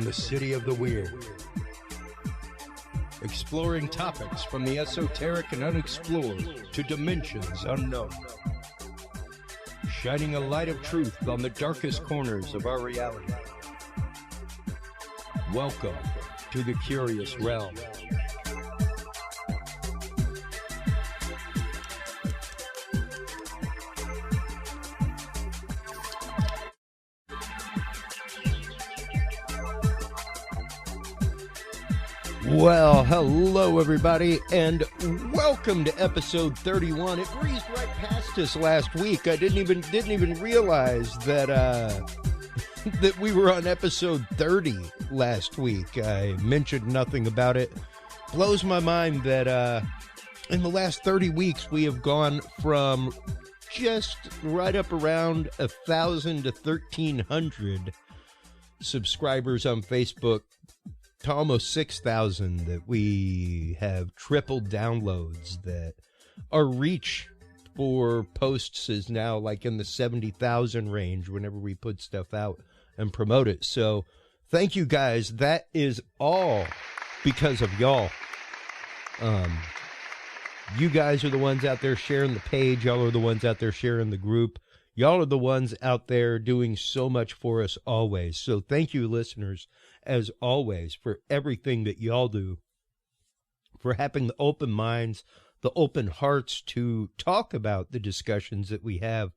the city of the weird. Exploring topics from the esoteric and unexplored to dimensions unknown. Shining a light of truth on the darkest corners of our reality. Welcome to the Curious Realm. Well, hello everybody, and welcome to episode 31. It breezed right past us last week. I didn't even realize that that we were on episode 30 last week. I mentioned nothing about it. Blows my mind that in the last 30 weeks we have gone from just right up around 1,000 to 1,300 subscribers on Facebook to almost 6,000, that we have tripled downloads, that our reach for posts is now like in the 70,000 range whenever we put stuff out and promote it. So thank you guys. That is all because of y'all. You guys are the ones out there sharing the page. Y'all are the ones out there sharing the group. Y'all are the ones out there doing so much for us always. So thank you, listeners, as always, for everything that y'all do, for having the open minds, the open hearts to talk about the discussions that we have,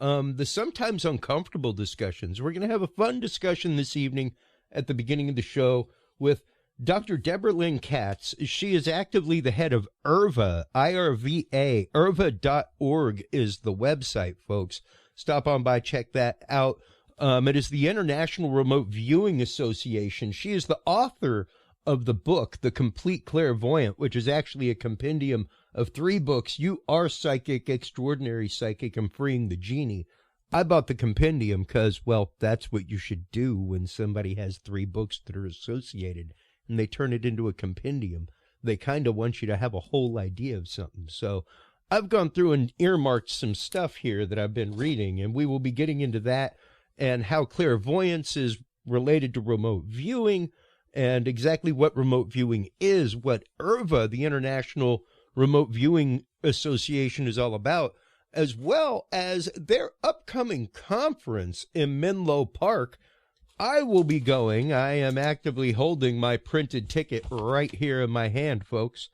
the sometimes uncomfortable discussions. We're going to have a fun discussion this evening at the beginning of the show with Dr. Debra Lynne Katz. She is actively the head of IRVA, IRVA. IRVA.org is the website, folks. Stop on by, check that out. It is the International Remote Viewing Association. She is the author of the book, The Complete Clairvoyant, which is actually a compendium of 3 books. You Are Psychic, Extraordinary Psychic, and Freeing the Genie. I bought the compendium because, well, that's what you should do when somebody has 3 books that are associated and they turn it into a compendium. They kind of want you to have a whole idea of something. So I've gone through and earmarked some stuff here that I've been reading, and we will be getting into that and how clairvoyance is related to remote viewing and exactly what remote viewing is, what IRVA, the International Remote Viewing Association, is all about, as well as their upcoming conference in Menlo Park. I will be going. I am actively holding my printed ticket right here in my hand, folks.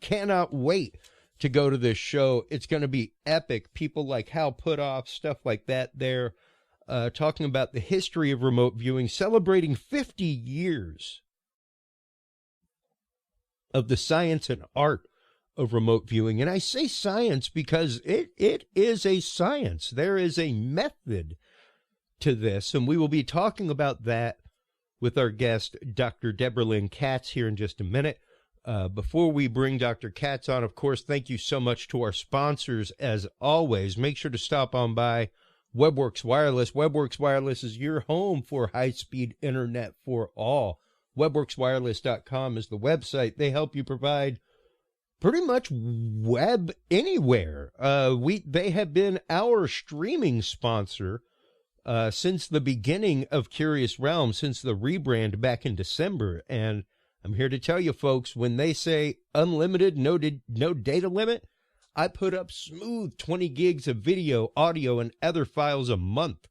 Cannot wait to go to this show. It's going to be epic. People like Hal Putoff, stuff like that there, talking about the history of remote viewing, celebrating 50 years of the science and art of remote viewing. And I say science because it is a science. There is a method to this, and we will be talking about that with our guest, Dr. Debra Lynne Katz, here in just a minute. Before we bring Dr. Katz on, of course, thank you so much to our sponsors, as always. Make sure to stop on by WebWorks Wireless. WebWorks Wireless is your home for high-speed internet for all. WebWorksWireless.com is the website. They help you provide pretty much web anywhere. They have been our streaming sponsor since the beginning of Curious Realm, since the rebrand back in December. And I'm here to tell you, folks, when they say unlimited, no data limit, I put up smooth 20 gigs of video, audio, and other files a month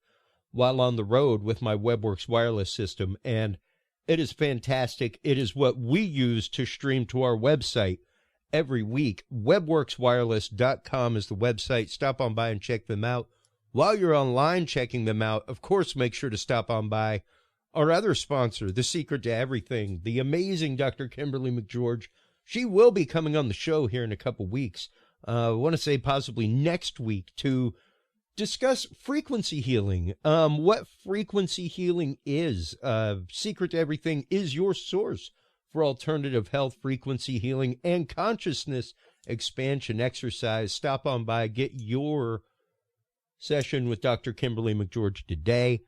while on the road with my WebWorks wireless system, and it is fantastic. It is what we use to stream to our website every week. WebWorksWireless.com is the website. Stop on by and check them out. While you're online checking them out, of course, make sure to stop on by our other sponsor, The Secret to Everything, the amazing Dr. Kimberly McGeorge. She will be coming on the show here in a couple weeks. I want to say possibly next week, to discuss frequency healing. What frequency healing is. Secret to Everything is your source for alternative health, frequency healing, and consciousness expansion exercise. Stop on by, get your session with Dr. Kimberly McGeorge today.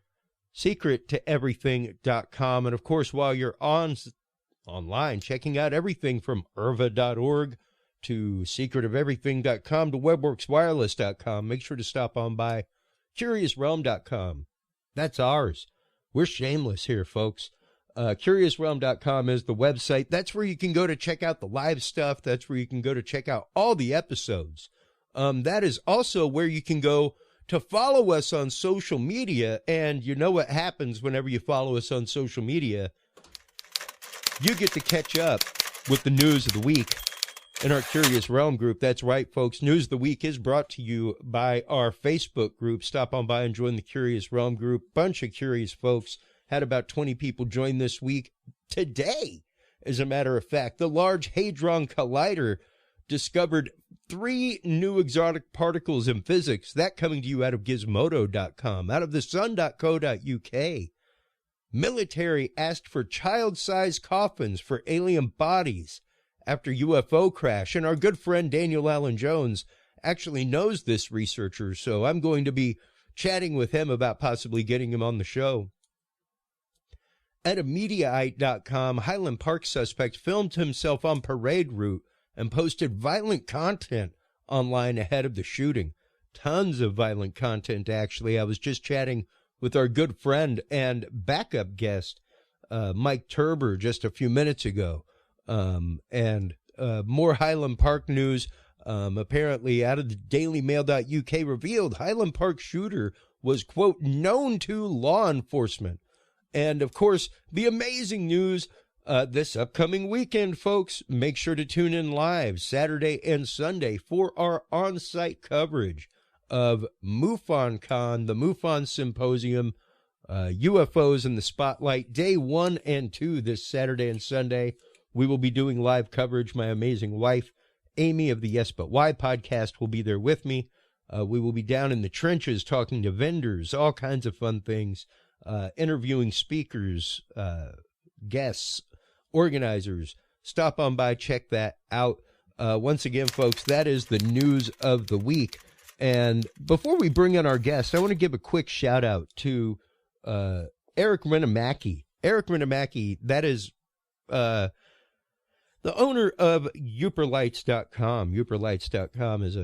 SecretToEverything.com. And of course, while you're online checking out everything from IRVA.org to SecretOfEverything.com to WebWorksWireless.com, make sure to stop on by CuriousRealm.com. That's ours. We're shameless here, folks. CuriousRealm.com is the website. That's where you can go to check out the live stuff. That's where you can go to check out all the episodes. That is also where you can go to follow us on social media. And you know what happens whenever you follow us on social media? You get to catch up with the news of the week in our Curious Realm group. That's right, folks. News of the Week is brought to you by our Facebook group. Stop on by and join the Curious Realm group. Bunch of curious folks. Had about 20 people join this week. Today, as a matter of fact, the Large Hadron Collider discovered 3 new exotic particles in physics. That coming to you out of gizmodo.com, out of thesun.co.uk. Military asked for child-sized coffins for alien bodies after UFO crash. And our good friend Daniel Allen Jones actually knows this researcher, so I'm going to be chatting with him about possibly getting him on the show. At a Mediaite.com, Highland Park suspect filmed himself on parade route and posted violent content online ahead of the shooting. Tons of violent content, actually. I was just chatting with our good friend and backup guest, Mike Turber, just a few minutes ago. And more Highland Park news, apparently out of the dailymail.uk, revealed Highland Park shooter was, quote, known to law enforcement. And, of course, the amazing news this upcoming weekend, folks. Make sure to tune in live Saturday and Sunday for our on-site coverage of MUFON, the MUFON Symposium, UFOs in the Spotlight, day 1 and 2 this Saturday and Sunday. We will be doing live coverage. My amazing wife, Amy of the Yes But Why podcast, will be there with me. We will be down in the trenches talking to vendors, all kinds of fun things, interviewing speakers, guests, organizers. Stop on by, check that out. Once again, folks, that is the news of the week. And before we bring in our guest, I want to give a quick shout out to Eric Renamaki. Eric Renamaki, that is the owner of Uperlights.com. Uperlights.com is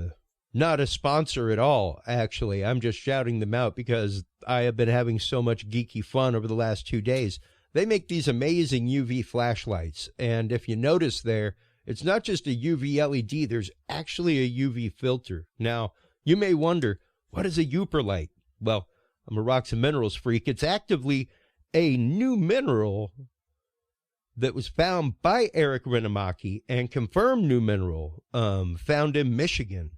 not a sponsor at all, actually. I'm just shouting them out because I have been having so much geeky fun over the last 2 days. They make these amazing UV flashlights. And if you notice there, it's not just a UV LED. There's actually a UV filter. Now, you may wonder, what is a Uperlight? Well, I'm a rocks and minerals freak. It's actively a new mineral that was found by Eric Renamaki and confirmed new mineral found in Michigan.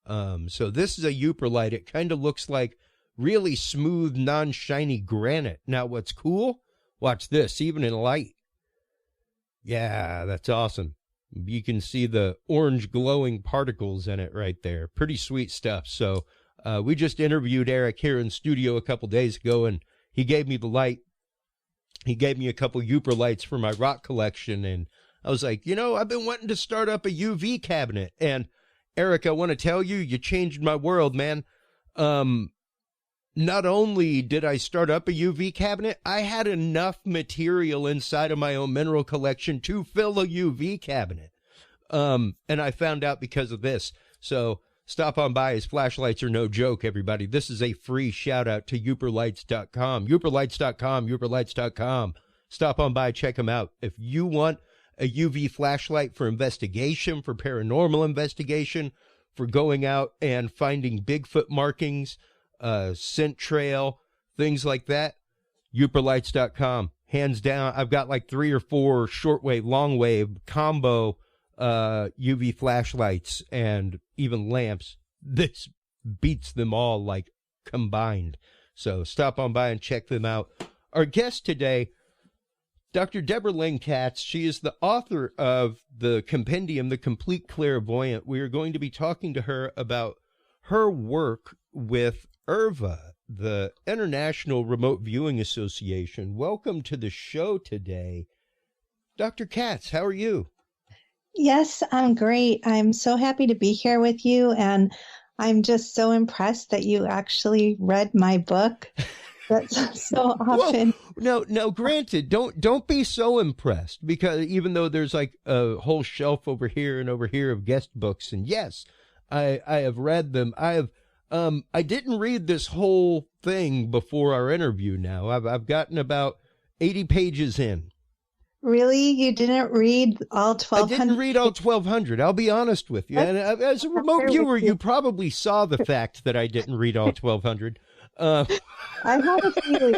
So this is a Uperlight. It kind of looks like really smooth, non-shiny granite. Now, what's cool? Watch this, even in light. Yeah, that's awesome. You can see the orange glowing particles in it right there. Pretty sweet stuff. So we just interviewed Eric here in studio a couple days ago, and he gave me the light. He gave me a couple Uperlights for my rock collection, and I was like, you know, I've been wanting to start up a UV cabinet. And Eric, I want to tell you, you changed my world, man. Not only did I start up a UV cabinet, I had enough material inside of my own mineral collection to fill a UV cabinet. And I found out because of this. So stop on by. His flashlights are no joke, everybody. This is a free shout out to Uperlights.com. Uperlights.com, Uperlights.com. Stop on by, check them out. If you want a UV flashlight for investigation, for paranormal investigation, for going out and finding Bigfoot markings, scent trail, things like that, Uperlights.com. Hands down, I've got like 3 or 4 shortwave, longwave combo UV flashlights and even lamps. This beats them all like combined. So stop on by and check them out. Our guest today, Dr. Debra Lynne Katz. She is the author of the compendium, The Complete Clairvoyant. We are going to be talking to her about her work with IRVA, the International Remote Viewing Association. Welcome to the show today. Dr. Katz, how are you? Yes, I'm great. I'm so happy to be here with you, and I'm just so impressed that you actually read my book. That's so often. Well, no, granted, don't be so impressed, because even though there's like a whole shelf over here and over here of guest books, and yes, I have read them. I didn't read this whole thing before our interview. Now I've gotten about 80 pages in. Really? You didn't read all 1,200? I didn't read all 1,200. I'll be honest with you. And as a remote viewer, you probably saw the fact that I didn't read all 1,200. I have a feeling,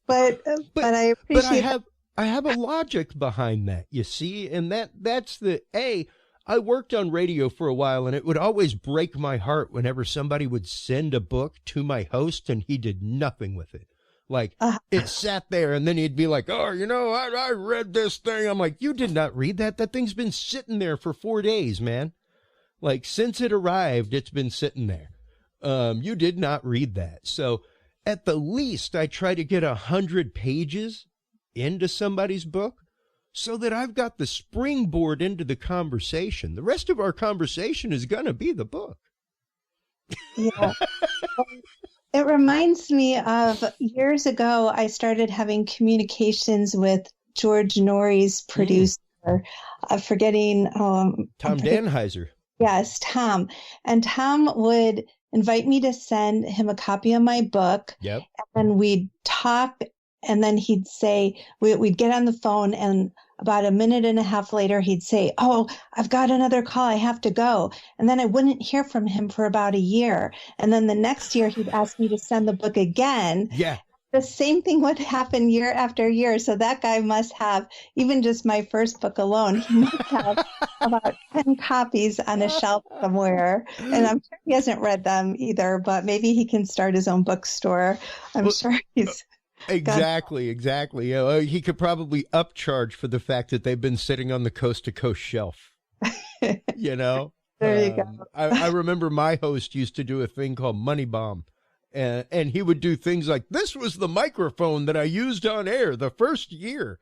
but I appreciate. But I have a logic behind that, you see, and that's I worked on radio for a while, and it would always break my heart whenever somebody would send a book to my host and he did nothing with it. Like, it sat there, and then he'd be like, oh, I read this thing. I'm like, you did not read that? That thing's been sitting there for 4 days, man. Like, since it arrived, it's been sitting there. You did not read that. So, at the least, I try to get 100 pages into somebody's book so that I've got the springboard into the conversation. The rest of our conversation is going to be the book. Yeah. It reminds me of years ago, I started having communications with George Norrie's producer, forgetting... Tom Danheiser. Yes, Tom. And Tom would invite me to send him a copy of my book. Yep. And then we'd talk, and then he'd say, we'd get on the phone, and about a minute and a half later, he'd say, oh, I've got another call. I have to go. And then I wouldn't hear from him for about a year. And then the next year, he'd ask me to send the book again. Yeah. The same thing would happen year after year. So that guy must have, even just my first book alone, he must have about 10 copies on a shelf somewhere. And I'm sure he hasn't read them either, but maybe he can start his own bookstore. I'm sure he's... Exactly. He could probably upcharge for the fact that they've been sitting on the coast-to-coast shelf. There you go. I remember my host used to do a thing called Money Bomb, and he would do things like, this was the microphone that I used on air the first year.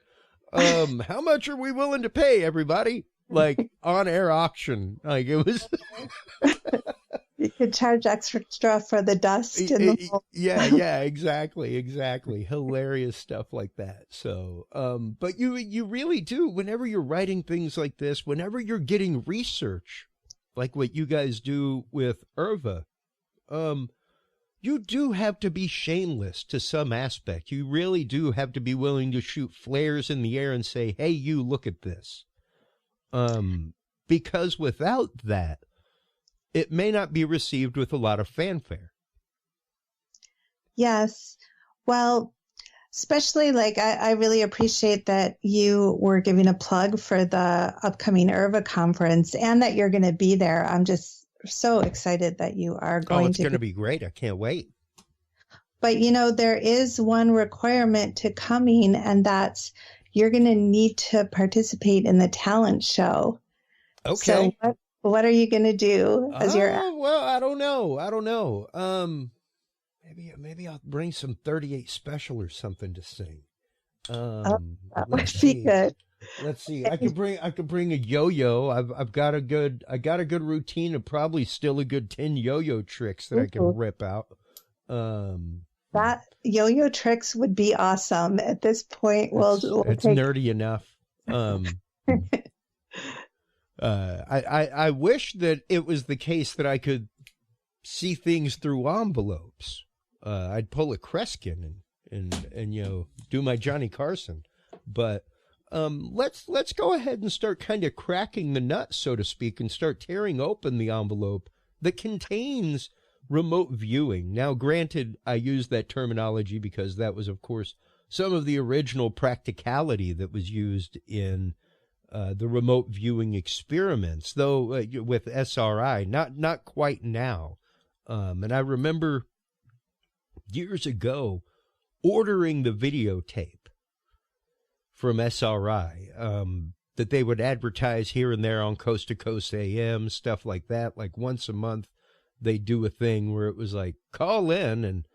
How much are we willing to pay, everybody? Like, on-air auction. Like, it was... You could charge extra for the dust in the hole. Yeah, exactly. Hilarious stuff like that. So, but you really do, whenever you're writing things like this, whenever you're getting research, like what you guys do with IRVA, you do have to be shameless to some aspect. You really do have to be willing to shoot flares in the air and say, hey, you, look at this. Because without that, it may not be received with a lot of fanfare. Yes. Well, especially like I really appreciate that you were giving a plug for the upcoming IRVA conference and that you're going to be there. I'm just so excited that you are going to. It's going to be great. I can't wait. But, there is one requirement to coming, and that's you're going to need to participate in the talent show. Okay. So what are you going to do as your... Well, I don't know. Maybe I'll bring some 38 Special or something to sing. That would be good. Let's see. I could bring a yo-yo. I've got a good routine of probably still a good 10 yo-yo tricks that I can rip out. That yo-yo tricks would be awesome. At this point, we'll it's take... nerdy enough. I wish that it was the case that I could see things through envelopes. I'd pull a Kreskin and do my Johnny Carson. But let's go ahead and start kind of cracking the nut, so to speak, and start tearing open the envelope that contains remote viewing. Now, granted, I use that terminology because that was, of course, some of the original practicality that was used in the remote viewing experiments, though with SRI, not quite now. And I remember years ago ordering the videotape from SRI that they would advertise here and there on Coast to Coast AM, stuff like that. Like once a month, they do a thing where it was like, call in and,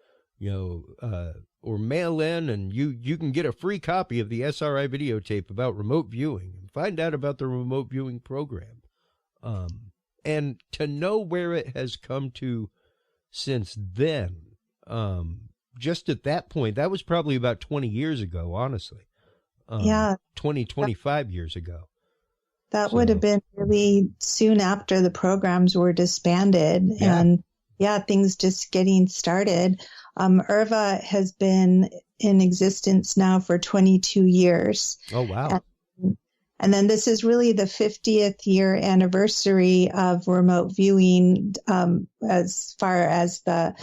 or mail in, and you can get a free copy of the SRI videotape about remote viewing and find out about the remote viewing program. And to know where it has come to since then, just at that point, that was probably about 20 years ago, honestly. 25 years ago. That would have been really soon after the programs were disbanded. Yeah. And things just getting started. IRVA has been in existence now for 22 years. Oh, wow. And then this is really the 50th year anniversary of remote viewing as far as the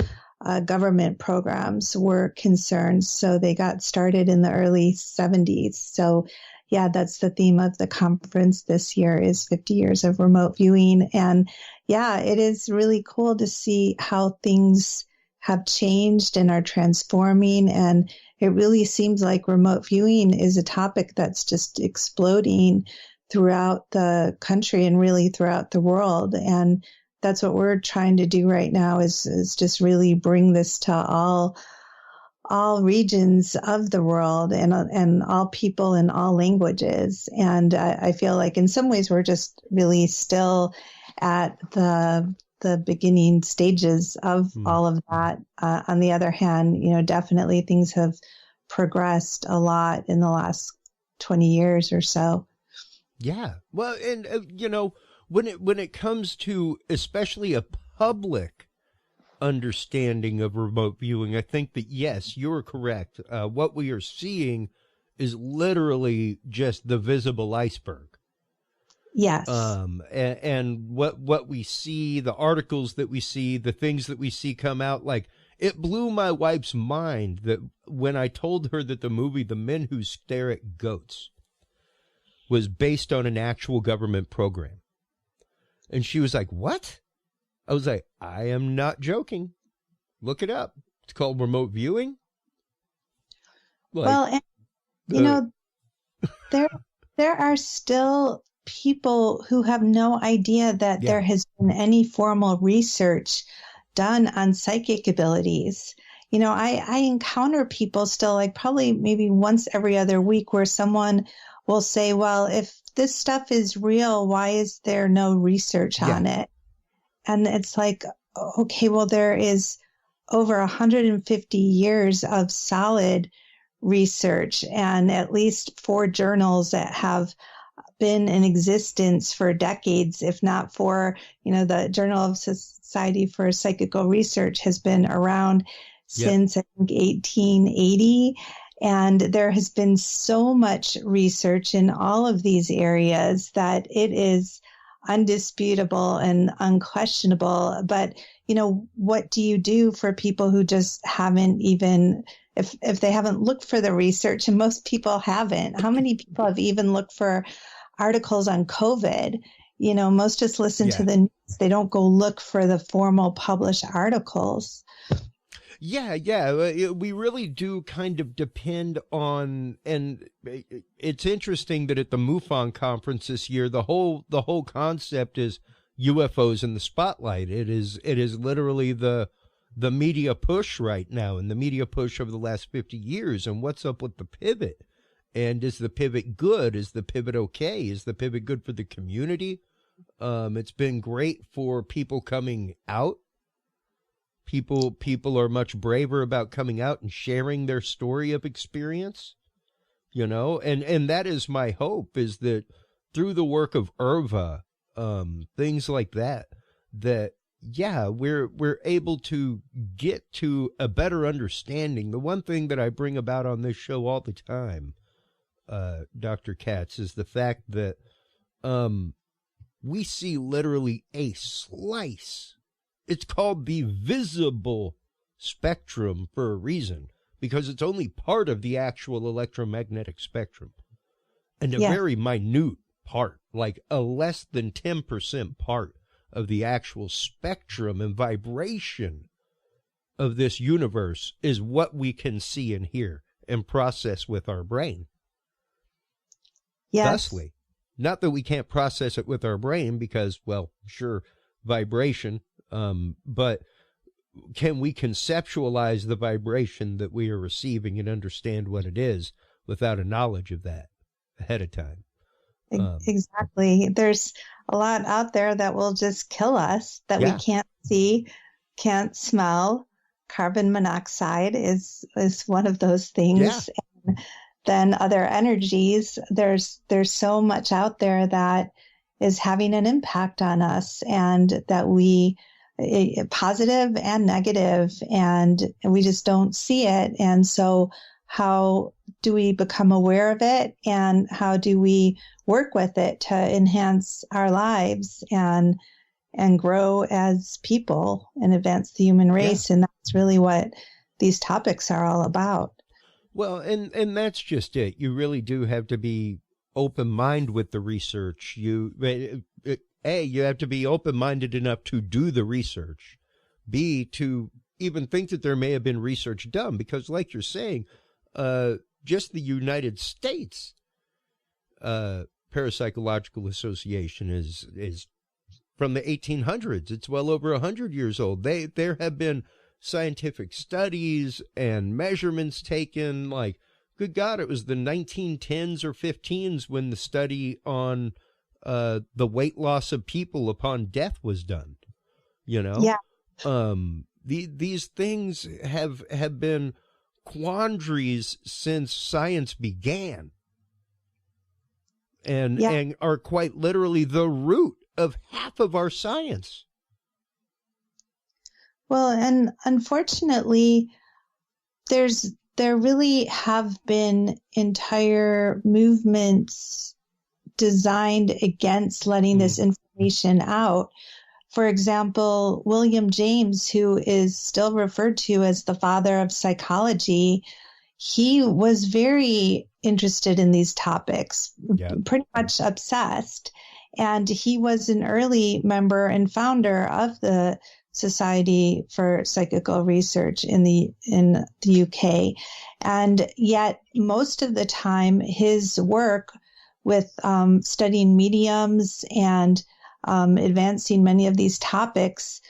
government programs were concerned. So they got started in the early 70s. So yeah, that's the theme of the conference this year is 50 years of remote viewing. And yeah, it is really cool to see how things have changed and are transforming. And it really seems like remote viewing is a topic that's just exploding throughout the country and really throughout the world. And that's what we're trying to do right now is just really bring this to all regions of the world and all people in all languages. And I feel like in some ways we're just really still at the beginning stages of all of that. On the other hand, definitely things have progressed a lot in the last 20 years or so. Yeah. Well, and, when it comes to especially a public understanding of remote viewing, I think that, yes, you're correct. What we are seeing is literally just the visible iceberg. Yes. And what we see, the articles that we see, the things that we see come out, like, it blew my wife's mind that when I told her that the movie The Men Who Stare at Goats was based on an actual government program. And she was like, what? I was like, I am not joking. Look it up. It's called remote viewing. Like, well, there are still people who have no idea that there has been any formal research done on psychic abilities. I encounter people still, like probably maybe once every other week, where someone will say, well, if this stuff is real, why is there no research on it? And it's like, okay, well, there is over 150 years of solid research and at least 4 journals that have been in existence for decades, if not for, the Journal of Society for Psychical Research has been around since, I think, 1880. And there has been so much research in all of these areas that it is undisputable and unquestionable. But, what do you do for people who just haven't even, if they haven't looked for the research, and most people haven't? How many people have even looked for articles on COVID? Most just listen to the news. They don't go look for the formal published articles. Yeah. We really do kind of depend on, and it's interesting that at the MUFON conference this year, the whole concept is UFOs in the spotlight. It is literally the media push right now, and the media push over the last 50 years. And what's up with the pivot? And is the pivot good? Is the pivot okay? Is the pivot good for the community? It's been great for people coming out. People are much braver about coming out and sharing their story of experience, and that is my hope, is that through the work of IRVA, things like that, we're able to get to a better understanding. The one thing that I bring about on this show all the time, Dr. Katz, is the fact that we see literally a slice. It's called the visible spectrum for a reason, because it's only part of the actual electromagnetic spectrum, and a very minute part, like a less than 10% part of the actual spectrum and vibration of this universe is what we can see and hear and process with our brain. Thusly, not that we can't process it with our brain, because, well, sure, vibration, but can we conceptualize the vibration that we are receiving and understand what it is without a knowledge of that ahead of time? Exactly. There's a lot out there that will just kill us that we can't see, can't smell. Carbon monoxide is one of those things. Yeah. And then other energies, there's so much out there that is having an impact on us, and that we, positive and negative, and we just don't see it. And so how do we become aware of it, and how do we work with it to enhance our lives and grow as people and advance the human race. And that's really what these topics are all about. Well, and that's just it. You really do have to be open-minded with the research. You have to be open-minded enough to do the research. B, to even think that there may have been research done, because like you're saying, just the United States Parapsychological Association is from the 1800s. It's well over 100 years old. There have been scientific studies and measurements taken. Like, good God, it was the 1910s or 15s when the study on the weight loss of people upon death was done. You know, these things have been quandaries since science began, and are quite literally the root of half of our science. Well, and unfortunately, there really have been entire movements designed against letting this information out. For example, William James, who is still referred to as the father of psychology, he was very interested in these topics, pretty much obsessed. And he was an early member and founder of the Society for Psychical Research in the UK. And yet most of the time his work with studying mediums and advancing many of these topics,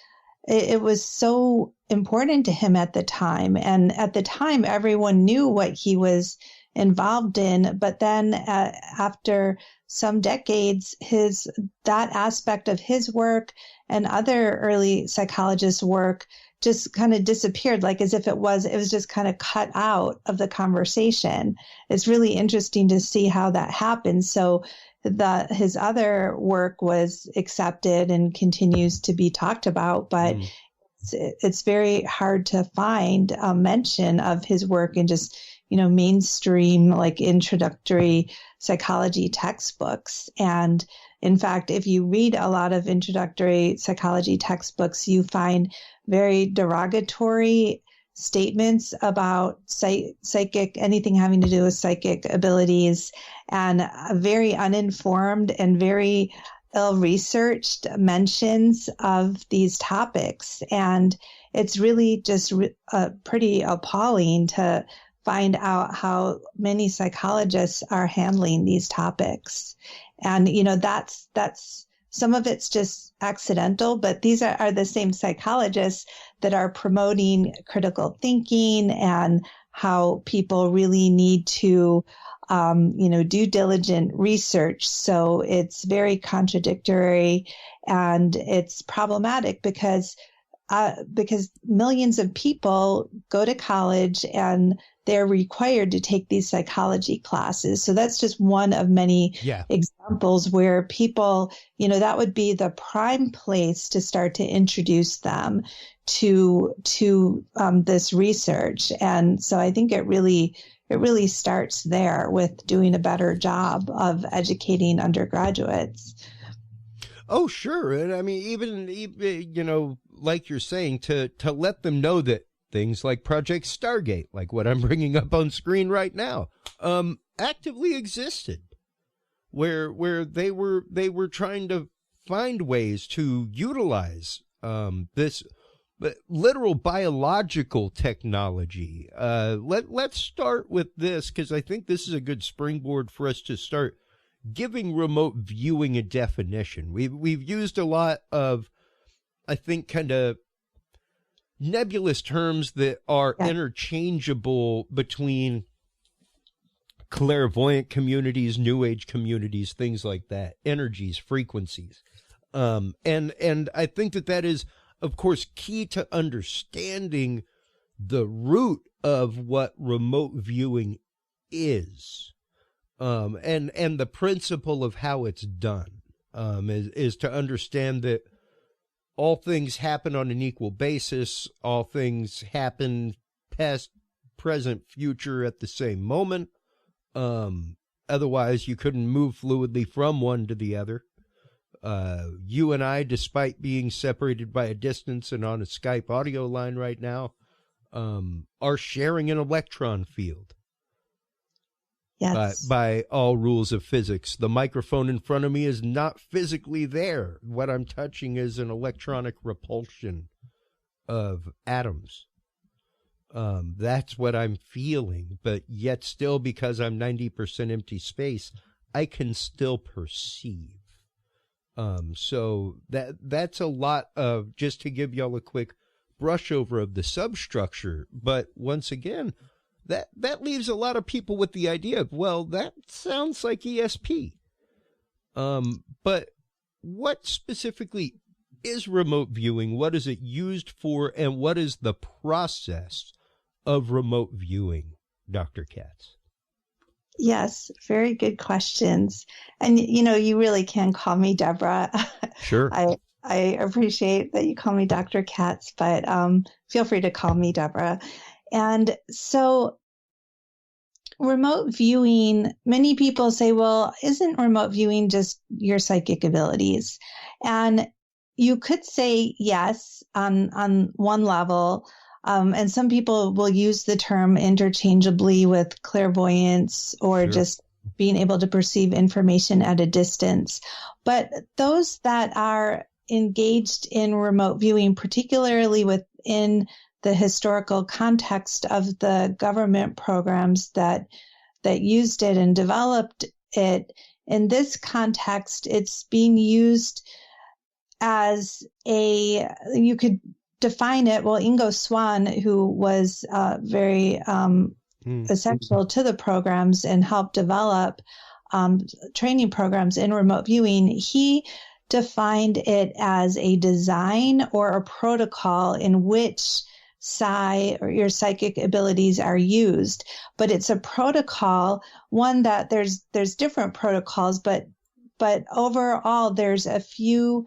it was so important to him at the time. And at the time, everyone knew what he was involved in. But then after some decades, that aspect of his work and other early psychologists' work just kind of disappeared, like as if it was just kind of cut out of the conversation. It's really interesting to see how that happened. So his other work was accepted and continues to be talked about, but it's very hard to find a mention of his work in just, mainstream, like introductory psychology textbooks. And in fact, if you read a lot of introductory psychology textbooks, you find very derogatory statements about anything having to do with psychic abilities, and very uninformed and very ill-researched mentions of these topics. And it's really just pretty appalling to find out how many psychologists are handling these topics. And, that's some of it's just accidental, but these are the same psychologists that are promoting critical thinking and how people really need to, do diligent research. So it's very contradictory, and it's problematic because millions of people go to college and they're required to take these psychology classes. So that's just one of many examples where people, that would be the prime place to start to introduce them to this research. And so I think it really starts there with doing a better job of educating undergraduates. Oh, sure. And I mean, even like you're saying, to let them know that things like Project Stargate, like what I'm bringing up on screen right now, actively existed, where they were trying to find ways to utilize this literal biological technology. Let's start with this, because I think this is a good springboard for us to start giving remote viewing a definition. We've used a lot of, I think, kind of nebulous terms that are interchangeable between clairvoyant communities, New Age communities, things like that, energies, frequencies. And I think that is, of course, key to understanding the root of what remote viewing is. And the principle of how it's done, is to understand that all things happen on an equal basis. All things happen past, present, future at the same moment. Otherwise, you couldn't move fluidly from one to the other. You and I, despite being separated by a distance and on a Skype audio line right now, are sharing an electron field. Yes. By all rules of physics. The microphone in front of me is not physically there. What I'm touching is an electronic repulsion of atoms. That's what I'm feeling, but yet still, because I'm 90% empty space, I can still perceive. So that's a lot of, just to give y'all a quick brush over of the substructure. But once again, that leaves a lot of people with the idea of, well, that sounds like ESP. But what specifically is remote viewing? What is it used for? And what is the process of remote viewing, Dr. Katz? Yes, very good questions. And, you really can call me Debra. Sure. I appreciate that you call me Dr. Katz, but feel free to call me Debra. And so remote viewing, many people say, well, isn't remote viewing just your psychic abilities? And you could say yes on one level. And some people will use the term interchangeably with clairvoyance or Sure. just being able to perceive information at a distance. But those that are engaged in remote viewing, particularly within the historical context of the government programs that used it and developed it, in this context, it's being used as you could define it. Well, Ingo Swann, who was very essential to the programs and helped develop training programs in remote viewing, he defined it as a design or a protocol in which psi or your psychic abilities are used. But it's a protocol, one that there's different protocols, but overall there's a few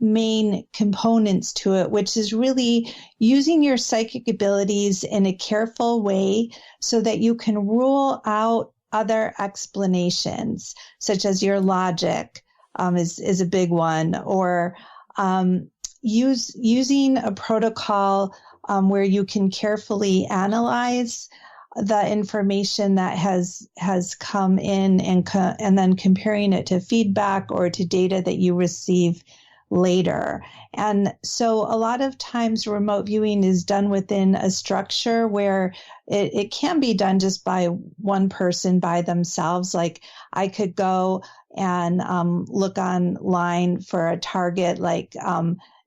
main components to it, which is really using your psychic abilities in a careful way so that you can rule out other explanations, such as your logic is a big one, or using a protocol where you can carefully analyze the information that has come in and then comparing it to feedback or to data that you receive later. And so a lot of times remote viewing is done within a structure where it can be done just by one person by themselves. Like I could go and look online for a target, like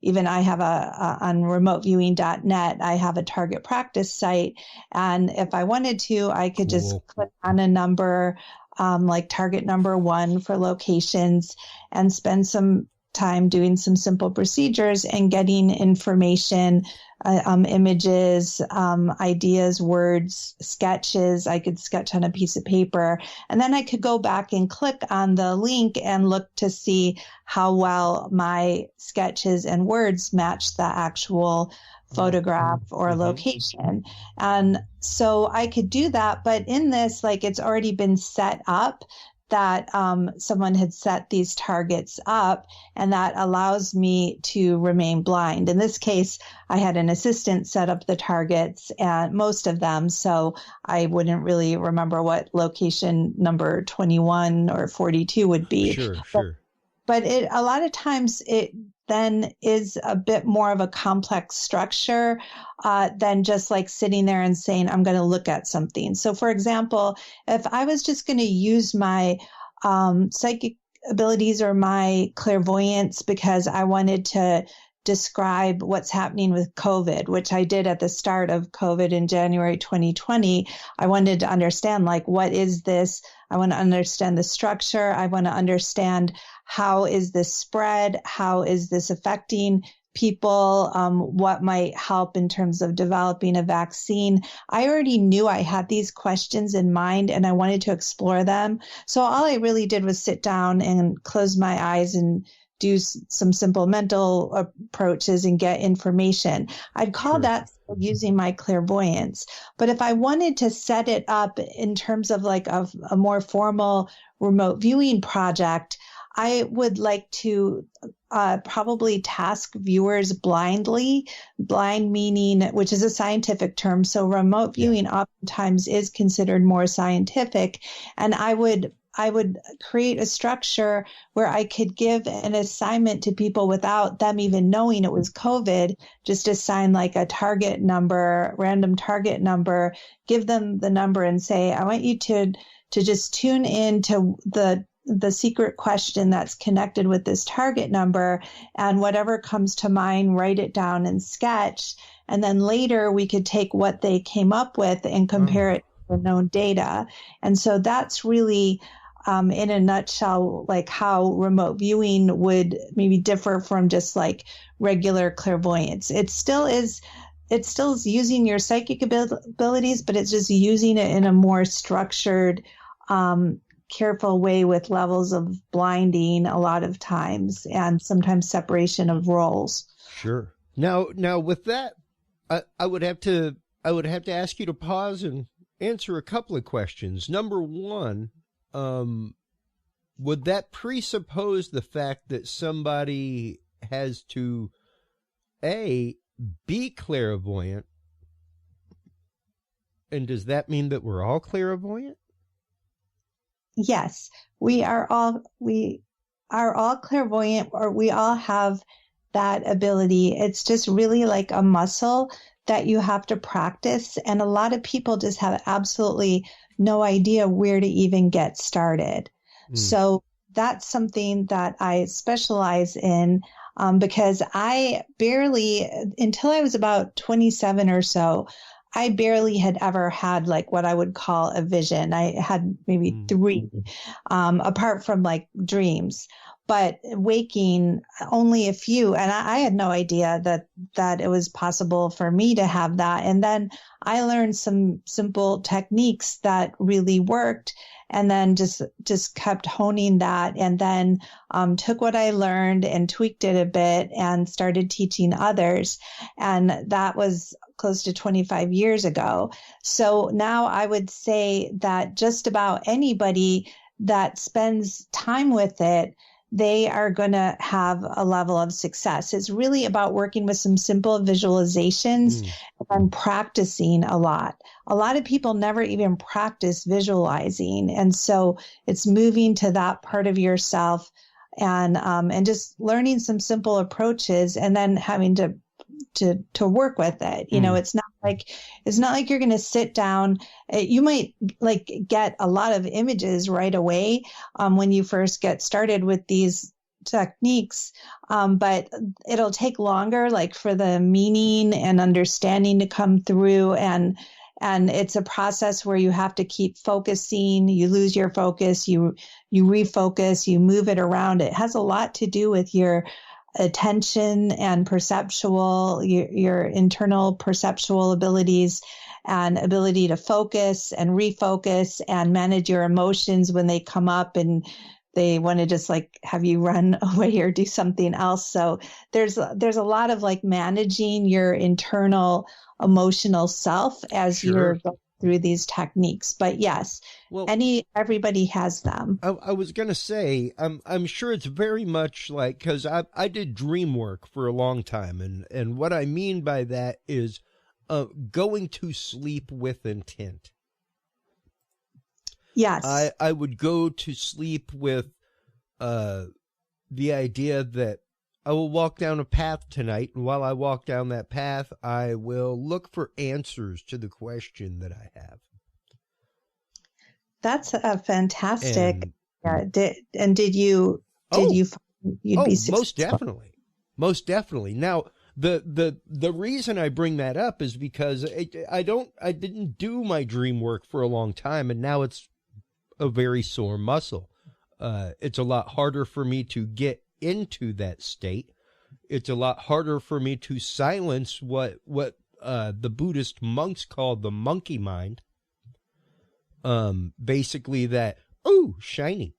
even I have on remoteviewing.net, I have a target practice site. And if I wanted to, I could just click on a number, like target number 1 for locations, and spend some time doing some simple procedures and getting information, images, ideas, words, sketches. I could sketch on a piece of paper, and then I could go back and click on the link and look to see how well my sketches and words match the actual photograph or location. And so I could do that, but in this, like, it's already been set up that someone had set these targets up, and that allows me to remain blind. In this case, I had an assistant set up the targets, and most of them, so I wouldn't really remember what location number 21 or 42 would be. Sure. But a lot of times it then is a bit more of a complex structure than just like sitting there and saying, I'm going to look at something. So for example, if I was just going to use my psychic abilities or my clairvoyance because I wanted to describe what's happening with COVID, which I did at the start of COVID in January 2020, I wanted to understand, like, what is this? I want to understand the structure. I want to understand how is this spread? How is this affecting people? What might help in terms of developing a vaccine? I already knew I had these questions in mind and I wanted to explore them. So all I really did was sit down and close my eyes and do some simple mental approaches and get information. I'd call Sure. that using my clairvoyance. But if I wanted to set it up in terms of like a more formal remote viewing project, I would like to probably task viewers blindly, blind meaning, which is a scientific term. So remote viewing oftentimes is considered more scientific. And I would create a structure where I could give an assignment to people without them even knowing it was COVID, just assign like a target number, random target number, give them the number and say, I want you to just tune in to the secret question that's connected with this target number, and whatever comes to mind, write it down and sketch. And then later we could take what they came up with and compare it to the known data. And so that's really, in a nutshell, like how remote viewing would maybe differ from just like regular clairvoyance. It still is using your psychic abilities, but it's just using it in a more structured, careful way with levels of blinding a lot of times, and sometimes separation of roles. Sure. Now with that, I would have to ask you to pause and answer a couple of questions. Number one, would that presuppose the fact that somebody has to be clairvoyant, and does that mean that we're all clairvoyant? Yes, we are all clairvoyant, or we all have that ability. It's just really like a muscle that you have to practice. And a lot of people just have absolutely no idea where to even get started. So that's something that I specialize in, because I barely, until I was about 27 or so, I barely had ever had like what I would call a vision. I had maybe 3, apart from like dreams, but waking only a few. And I had no idea that it was possible for me to have that. And then I learned some simple techniques that really worked, and then just kept honing that, and then took what I learned and tweaked it a bit and started teaching others. And that was close to 25 years ago. So now I would say that just about anybody that spends time with it, they are going to have a level of success. It's really about working with some simple visualizations and practicing a lot. A lot of people never even practice visualizing. And so it's moving to that part of yourself and just learning some simple approaches, and then having to work with it. You know, it's not like you're going to sit down. You might like get a lot of images right away when you first get started with these techniques, but it'll take longer, like for the meaning and understanding to come through. And it's a process where you have to keep focusing. You lose your focus, you refocus, you move it around. It has a lot to do with your attention and perceptual, your internal perceptual abilities and ability to focus and refocus and manage your emotions when they come up and they want to just like have you run away or do something else. So there's a lot of like managing your internal emotional self as you're going through these techniques. But yes, everybody has them. I was going to say, I'm sure it's very much like, because I did dream work for a long time. And what I mean by that is going to sleep with intent. Yes. I would go to sleep with the idea that I will walk down a path tonight, and while I walk down that path, I will look for answers to the question that I have. That's a fantastic. Did you find you'd be successful? Most definitely. Now, the reason I bring that up is because I didn't do my dream work for a long time, and now it's a very sore muscle. It's a lot harder for me to get into that state. It's a lot harder for me to silence what the Buddhist monks call the monkey mind. Basically that, shiny.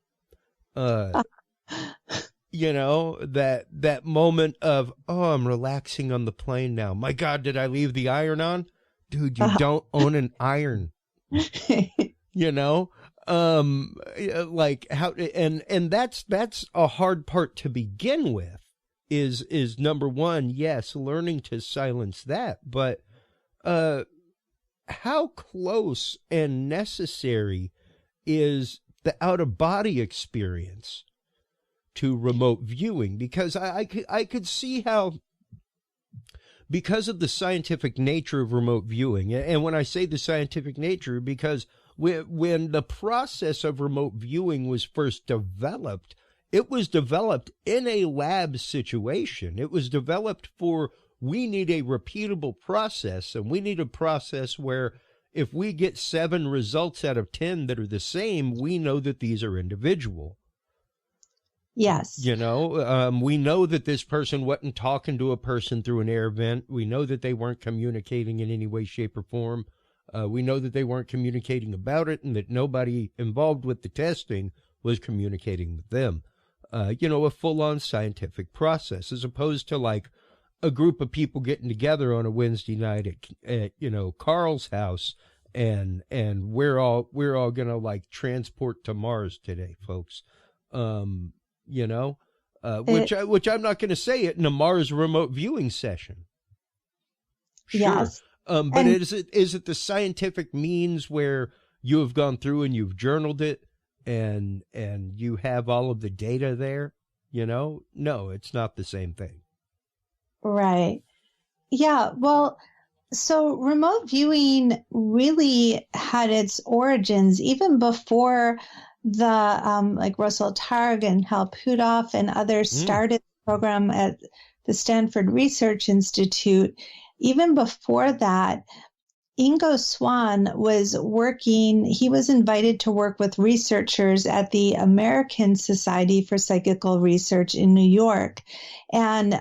that moment of, oh, I'm relaxing on the plane now. My God, did I leave the iron on? Dude, you don't own an iron, like how, and that's a hard part to begin with is number one, yes, learning to silence that, but, how close and necessary is the out-of-body experience to remote viewing? Because I could see how, because of the scientific nature of remote viewing, and when I say the scientific nature, because when the process of remote viewing was first developed, it was developed in a lab situation. It was developed for, we need a repeatable process, and we need a process where if we get 7 results out of 10 that are the same, we know that these are individual. Yes. We know that this person wasn't talking to a person through an air vent. We know that they weren't communicating in any way, shape, or form. We know that they weren't communicating about it, and that nobody involved with the testing was communicating with them. A full-on scientific process, as opposed to like a group of people getting together on a Wednesday night at Carl's house, and we're all gonna like transport to Mars today, folks. Which I'm not gonna say it in a Mars remote viewing session. Sure. Yes. But is it the scientific means where you have gone through and you've journaled it and you have all of the data there? No, it's not the same thing. Right. Yeah. Well, so remote viewing really had its origins even before the like Russell Targ and Hal Puthoff and others started the program at the Stanford Research Institute. Even before that, Ingo Swann was working. He was invited to work with researchers at the American Society for Psychical Research in New York, and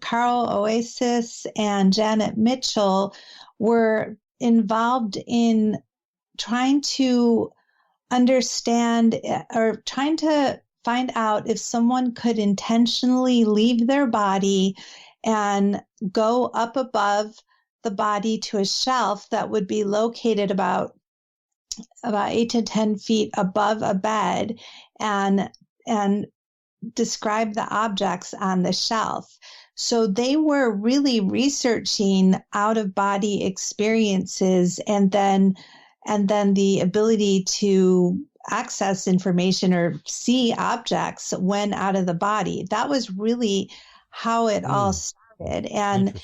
Carl Oasis and Janet Mitchell were involved in trying to understand or trying to find out if someone could intentionally leave their body and go up above the body to a shelf that would be located about 8 to 10 feet above a bed and describe the objects on the shelf. So they were really researching out-of-body experiences and then the ability to access information or see objects when out of the body. That was really how it all started. And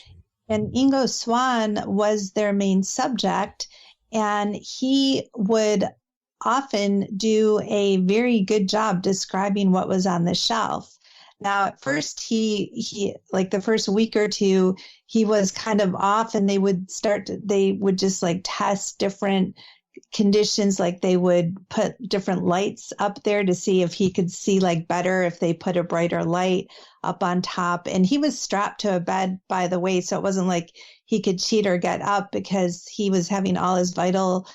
Ingo Swann was their main subject, and he would often do a very good job describing what was on the shelf. Now, at first, he like the first week or two, he was kind of off, and they would just like test different conditions. Like they would put different lights up there to see if he could see like better if they put a brighter light up on top. And he was strapped to a bed, by the way, so it wasn't like he could cheat or get up, because he was having all his vital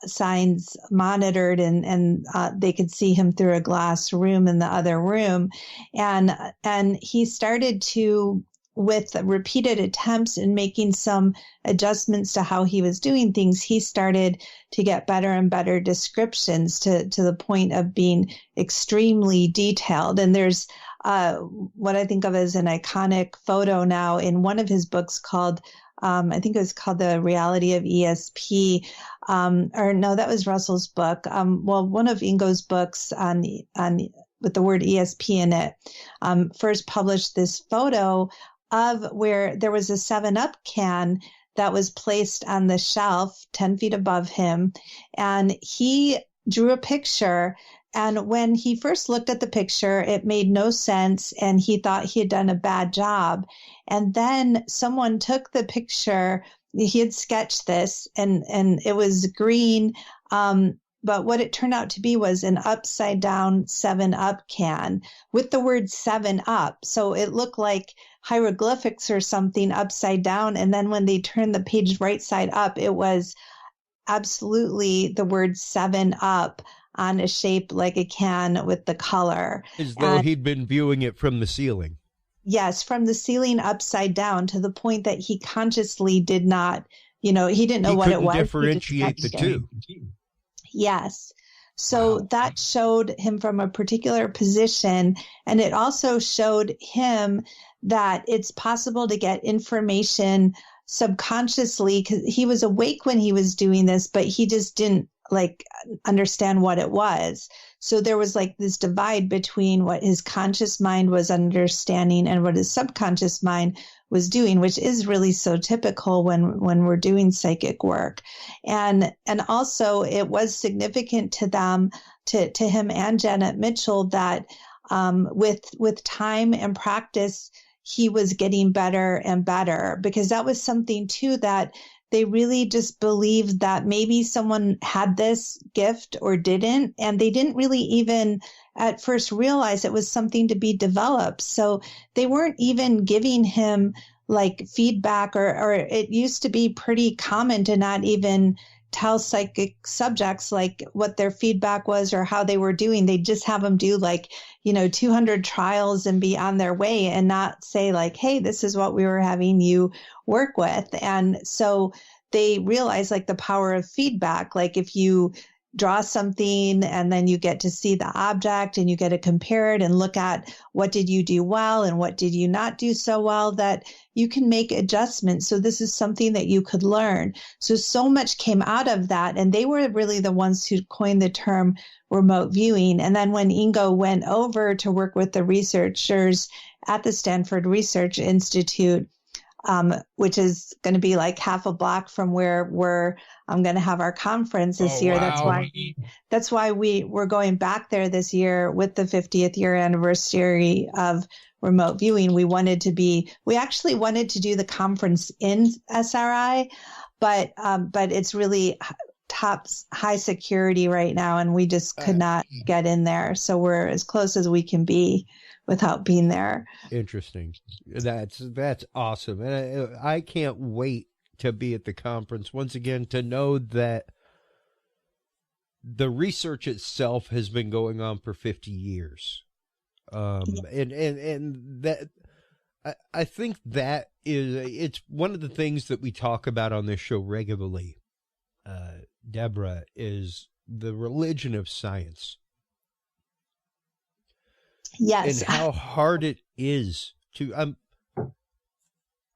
signs monitored, and they could see him through a glass room in the other room. And he started to, with repeated attempts and making some adjustments to how he was doing things, he started to get better and better descriptions to the point of being extremely detailed. And there's what I think of as an iconic photo now in one of his books called, I think it was called The Reality of ESP, or no, that was Russell's book. One of Ingo's books with the word ESP in it, first published this photo of where there was a 7-Up can that was placed on the shelf 10 feet above him. And he drew a picture. And when he first looked at the picture, it made no sense, and he thought he had done a bad job. And then someone took the picture. He had sketched this, and it was green. But what it turned out to be was an upside down 7-Up can with the word 7-Up. So it looked like hieroglyphics or something upside down. And then when they turned the page right side up, it was absolutely the word 7-Up on a shape like a can with the color. As though he'd been viewing it from the ceiling. Yes, from the ceiling upside down, to the point that he consciously did not, he didn't know what it was. Differentiate the two. Yes. So that showed him from a particular position. And it also showed him that it's possible to get information subconsciously, because he was awake when he was doing this, but he just didn't understand what it was. So there was this divide between what his conscious mind was understanding and what his subconscious mind was doing, which is really so typical when we're doing psychic work. And also it was significant to them, to him and Janet Mitchell, that with time and practice, he was getting better and better, because that was something too that they really just believed that maybe someone had this gift or didn't, and they didn't really even at first realize it was something to be developed. So they weren't even giving him feedback, or it used to be pretty common to not even tell psychic subjects what their feedback was or how they were doing. They just have them do 200 trials and be on their way, and not say hey, this is what we were having you work with. And so they realize the power of feedback. If you draw something and then you get to see the object and you get to compare it and look at what did you do well and what did you not do so well, that you can make adjustments. So this is something that you could learn. So much came out of that. And they were really the ones who coined the term remote viewing. And then when Ingo went over to work with the researchers at the Stanford Research Institute, which is going to be half a block from where I'm going to have our conference this year. Wow. That's why we're going back there this year with the 50th year anniversary of remote viewing. We actually wanted to do the conference in SRI, but it's really top high security right now, and we just could not get in there. So we're as close as we can be without being there. Interesting. That's awesome. And I can't wait to be at the conference once again, to know that the research itself has been going on for 50 years. And that, I think that it's one of the things that we talk about on this show regularly, Debra, is the religion of science. Yes. And how hard it is to,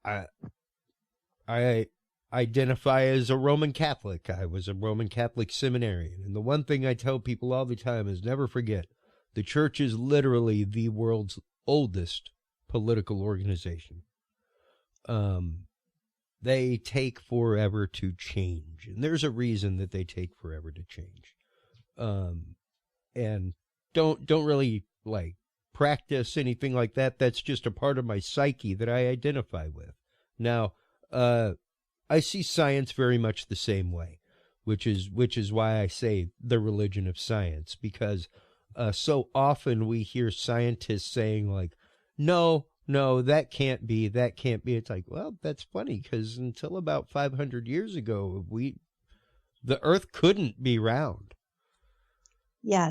I identify as a Roman Catholic. I was a Roman Catholic seminarian. And the one thing I tell people all the time is never forget, the church is literally the world's oldest political organization. They take forever to change. And there's a reason that they take forever to change. And don't really practice anything like that. That's just a part of my psyche that I identify with. Now, I see science very much the same way, which is why I say the religion of science, because so often we hear scientists saying no, that can't be. It's well, that's funny, because until about 500 years ago, the earth couldn't be round. Yeah.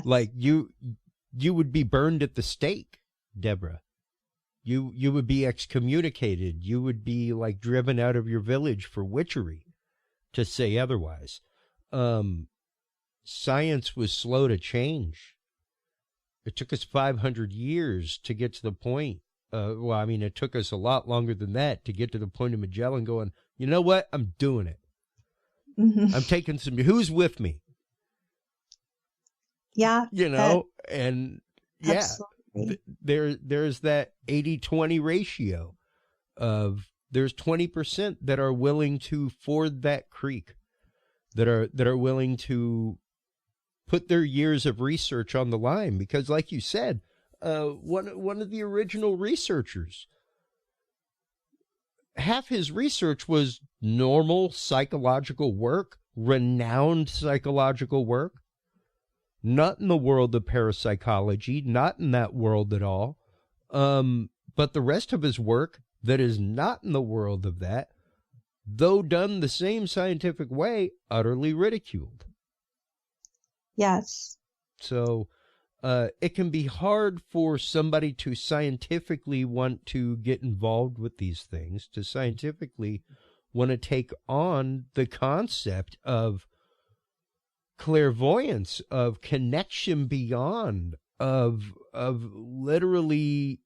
You would be burned at the stake, Debra. You would be excommunicated. You would be driven out of your village for witchery, to say otherwise. Science was slow to change. It took us 500 years to get to the point. It took us a lot longer than that to get to the point of Magellan going, you know what? I'm doing it. Mm-hmm. I'm taking who's with me? Yeah. And yeah, there's that 80-20 ratio of there's 20% that are willing to ford that creek, that are willing to put their years of research on the line, because like you said, one of the original researchers, half his research was normal psychological work, renowned psychological work, not in the world of parapsychology, not in that world at all. But the rest of his work that is not in the world of that, though done the same scientific way, utterly ridiculed. Yes. So it can be hard for somebody to scientifically want to get involved with these things, to scientifically want to take on the concept of clairvoyance, of connection beyond, of literally,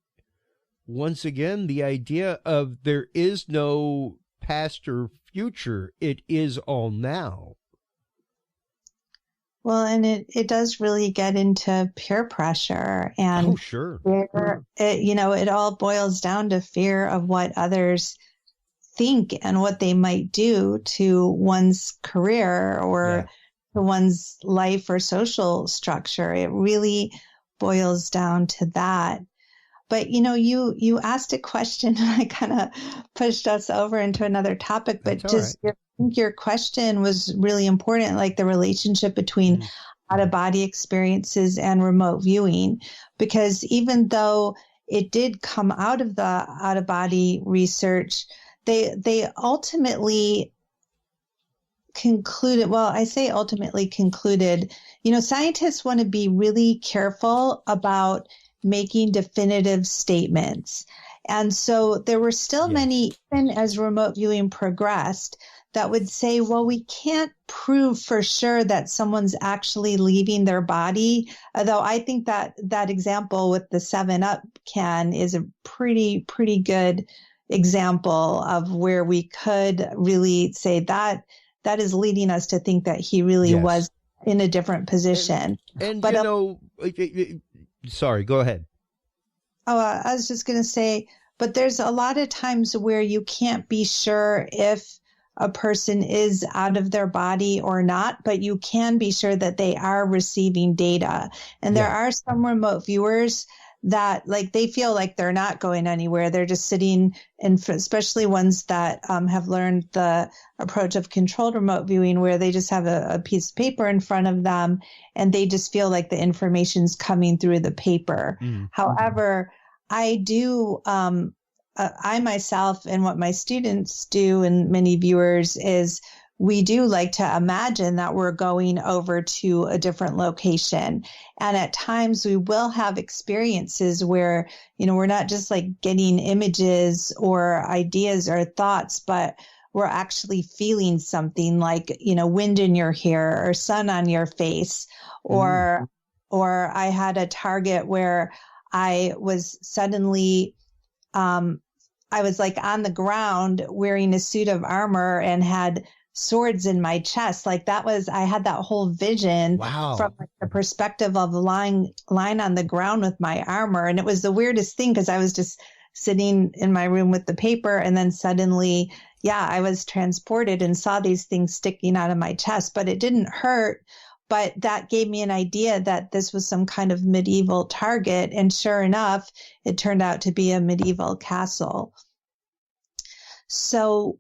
once again, the idea of there is no past or future. It is all now. Well, and it does really get into peer pressure and oh, sure. fear. It all boils down to fear of what others think and what they might do to one's career or to one's life or social structure. It really boils down to that. But, you asked a question and I kind of pushed us over into another topic, but just your question was really important, like the relationship between out-of-body experiences and remote viewing, because even though it did come out of the out-of-body research, they ultimately concluded, scientists want to be really careful about making definitive statements. And so there were still many, even as remote viewing progressed, that would say, well, we can't prove for sure that someone's actually leaving their body. Although I think that example with the 7-Up can is a pretty good example of where we could really say that is leading us to think that he really was in a different position. And sorry, go ahead. Oh, I was just going to say, but there's a lot of times where you can't be sure if a person is out of their body or not, but you can be sure that they are receiving data. And there are some remote viewers that they feel like they're not going anywhere. They're just sitting, and especially ones that have learned the approach of controlled remote viewing, where they just have a piece of paper in front of them and they just feel like the information's coming through the paper. However, I do, I myself and what my students do and many viewers is we do like to imagine that we're going over to a different location. And at times we will have experiences where, we're not just getting images or ideas or thoughts, but we're actually feeling something like, wind in your hair or sun on your face. Or I had a target where I was suddenly, I was on the ground wearing a suit of armor and had swords in my chest. I had that whole vision from the perspective of lying on the ground with my armor. And it was the weirdest thing because I was just sitting in my room with the paper. And then suddenly, I was transported and saw these things sticking out of my chest, but it didn't hurt. But that gave me an idea that this was some kind of medieval target. And sure enough, it turned out to be a medieval castle. So,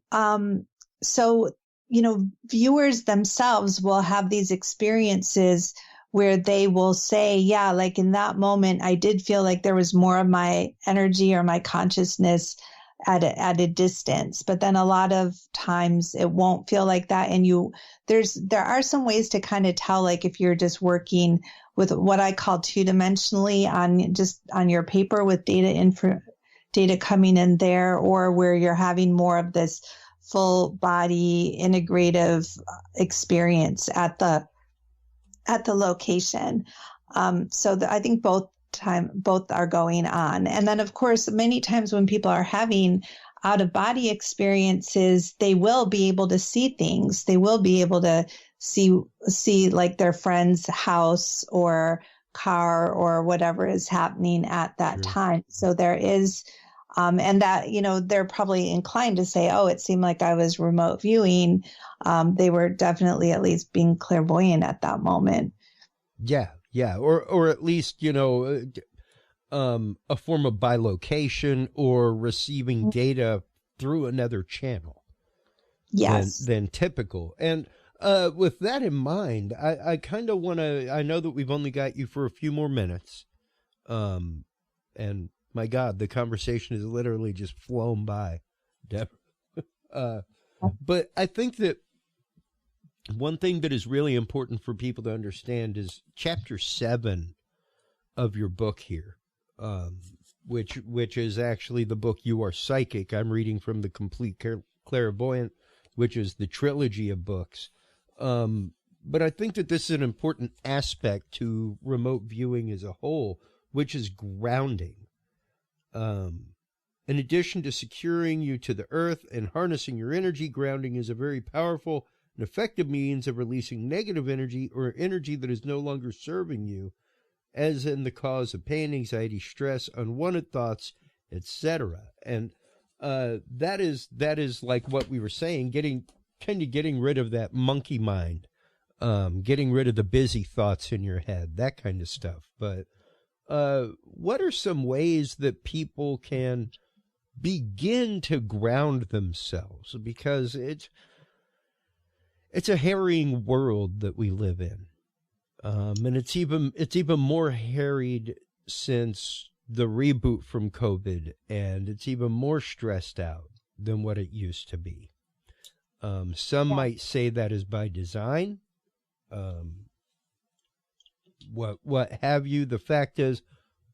viewers themselves will have these experiences where they will say, in that moment, I did feel like there was more of my energy or my consciousness at a distance. But then a lot of times it won't feel like that. And there are some ways to kind of tell, if you're just working with what I call two-dimensionally on your paper with data coming in there, or where you're having more of this full body integrative experience at the location. I think both are going on. And then of course, many times when people are having out of body experiences, they will be able to see things. They will be able to see their friend's house or car or whatever is happening at that time. So there is, and that, they're probably inclined to say, oh, it seemed like I was remote viewing. They were definitely at least being clairvoyant at that moment. Yeah. Or at least, a form of bilocation or receiving data through another channel. Yes. Than typical. And with that in mind, I kind of want to, I know that we've only got you for a few more minutes. And my God, the conversation has literally just flown by, Debra. But I think that one thing that is really important for people to understand is chapter 7 of your book here, which is actually the book You Are Psychic. I'm reading from the Complete Clairvoyant, which is the trilogy of books. But I think that this is an important aspect to remote viewing as a whole, which is grounding. In addition to securing you to the earth and harnessing your energy, grounding is a very powerful and effective means of releasing negative energy or energy that is no longer serving you, as in the cause of pain, anxiety, stress, unwanted thoughts, etc. And that is like what we were saying, getting rid of that monkey mind, getting rid of the busy thoughts in your head, that kind of stuff. But what are some ways that people can begin to ground themselves? Because it's a harrying world that we live in. And it's even more harried since the reboot from COVID, and it's even more stressed out than what it used to be. Some might say that is by design. What have you? The fact is,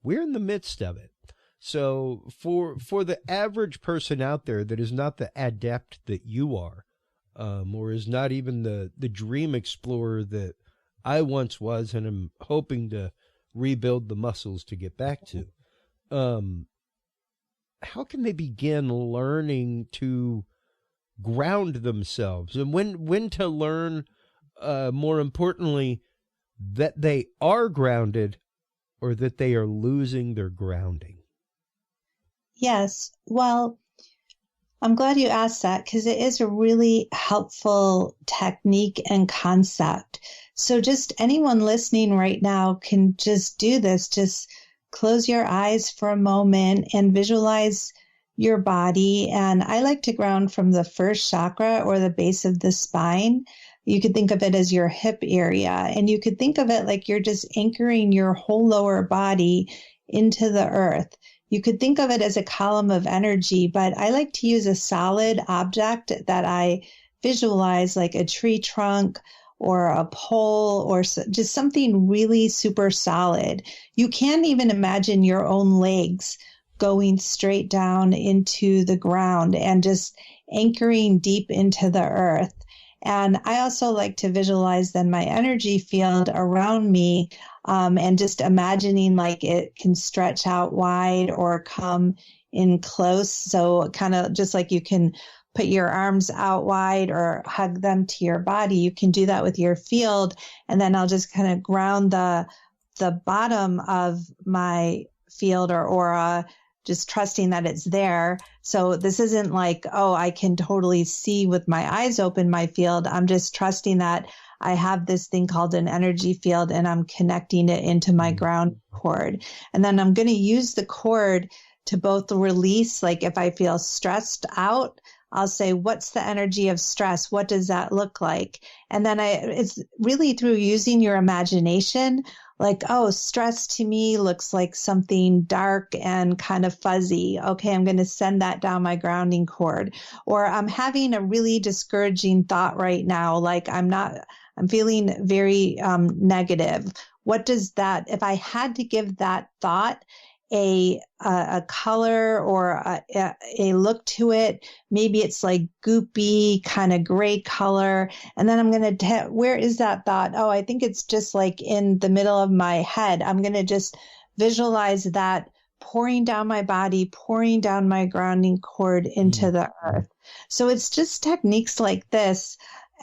we're in the midst of it. So for the average person out there that is not the adept that you are, or is not even the dream explorer that I once was and am hoping to rebuild the muscles to get back to, how can they begin learning to ground themselves, and when to learn, more importantly, that they are grounded or that they are losing their grounding? Yes. Well, I'm glad you asked that, because it is a really helpful technique and concept. So just anyone listening right now can just do this. Just close your eyes for a moment and visualize your body. And I like to ground from the first chakra, or the base of the spine. You could think of it as your hip area, and you could think of it like you're just anchoring your whole lower body into the earth. You could think of it as a column of energy, but I like to use a solid object that I visualize, like a tree trunk or a pole, or just something really super solid. You can even imagine your own legs going straight down into the ground and just anchoring deep into the earth. And I also like to visualize then my energy field around me, and just imagining like it can stretch out wide or come in close. So kind of just like you can put your arms out wide or hug them to your body, you can do that with your field. And then I'll just kind of ground the bottom of my field or aura, just trusting that it's there. So this isn't like, oh, I can totally see with my eyes open my field. I'm just trusting that I have this thing called an energy field, and I'm connecting it into my ground cord. And then I'm going to use the cord to both release, like if I feel stressed out, I'll say, what's the energy of stress? What does that look like? And then it's really through using your imagination, like, oh, stress to me looks like something dark and kind of fuzzy. Okay, I'm going to send that down my grounding cord. Or I'm having a really discouraging thought right now, like I'm feeling very negative. What does that, if I had to give that thought a color or a look to it, maybe it's like goopy, kind of gray color. And then I'm going to, where is that thought? Oh, I think it's just like in the middle of my head. I'm going to just visualize that pouring down my body, pouring down my grounding cord into the earth. So it's just techniques like this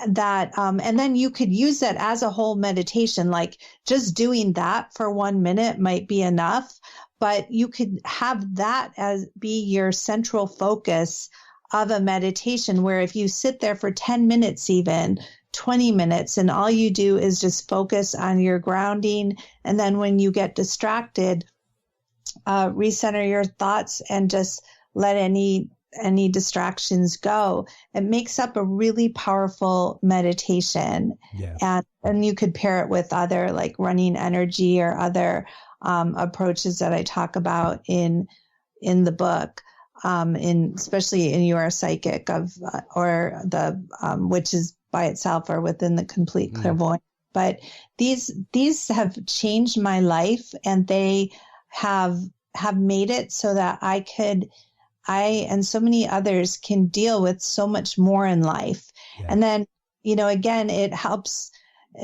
that, and then you could use that as a whole meditation, like just doing that for 1 minute might be enough. But you could have that as be your central focus of a meditation, where if you sit there for 10 minutes, even 20 minutes, and all you do is just focus on your grounding. And then when you get distracted, recenter your thoughts and just let any distractions go. It makes up a really powerful meditation. Yeah. And you could pair it with other like running energy or other approaches that I talk about in the book, especially in You Are Psychic which is by itself or within the complete clairvoyance. But these have changed my life, and they have made it so that I and so many others can deal with so much more in life. Yeah. And then, again, it helps.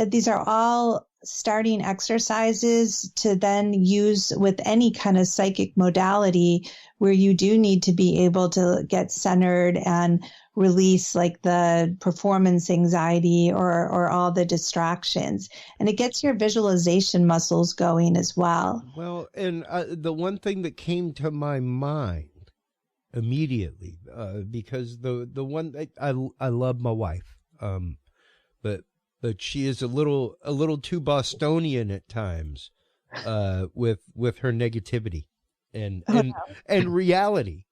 These are all starting exercises to then use with any kind of psychic modality where you do need to be able to get centered and release like the performance anxiety or all the distractions. And it gets your visualization muscles going as well. Well, and the one thing that came to my mind immediately, because the one I love my wife, but she is a little too Bostonian at times, with her negativity and reality,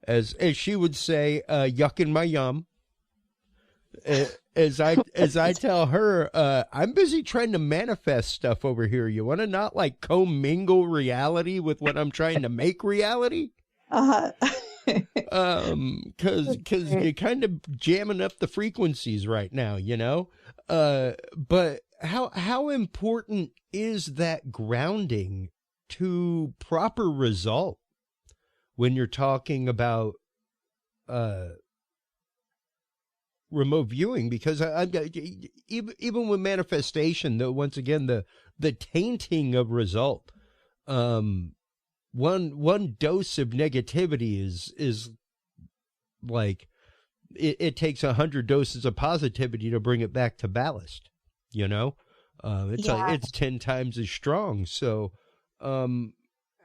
as she would say, yuck in my yum. As I tell her, I'm busy trying to manifest stuff over here. You want to not like commingle reality with what I'm trying to make reality? Cause you're kind of jamming up the frequencies right now, but how important is that grounding to proper result when you're talking about, remote viewing? Because even with manifestation, though, once again, the tainting of result, one dose of negativity is like it takes 100 doses of positivity to bring it back to ballast. It's 10 times as strong. So,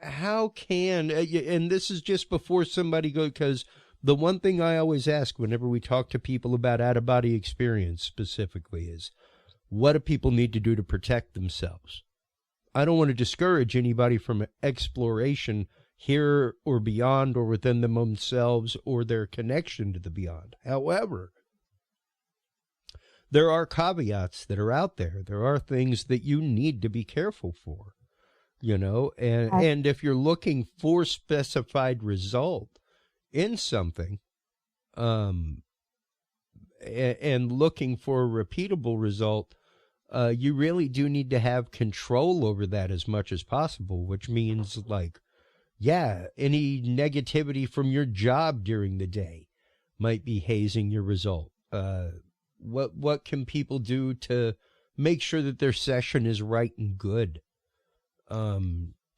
how can, and this is just before somebody goes, because the one thing I always ask whenever we talk to people about out-of-body experience specifically is, what do people need to do to protect themselves? I don't want to discourage anybody from exploration here or beyond or within themselves or their connection to the beyond. However, there are caveats that are out there. There are things that you need to be careful for, and if you're looking for specified result in something, and looking for a repeatable result, you really do need to have control over that as much as possible, which means any negativity from your job during the day might be hazing your result. What can people do to make sure that their session is right and good,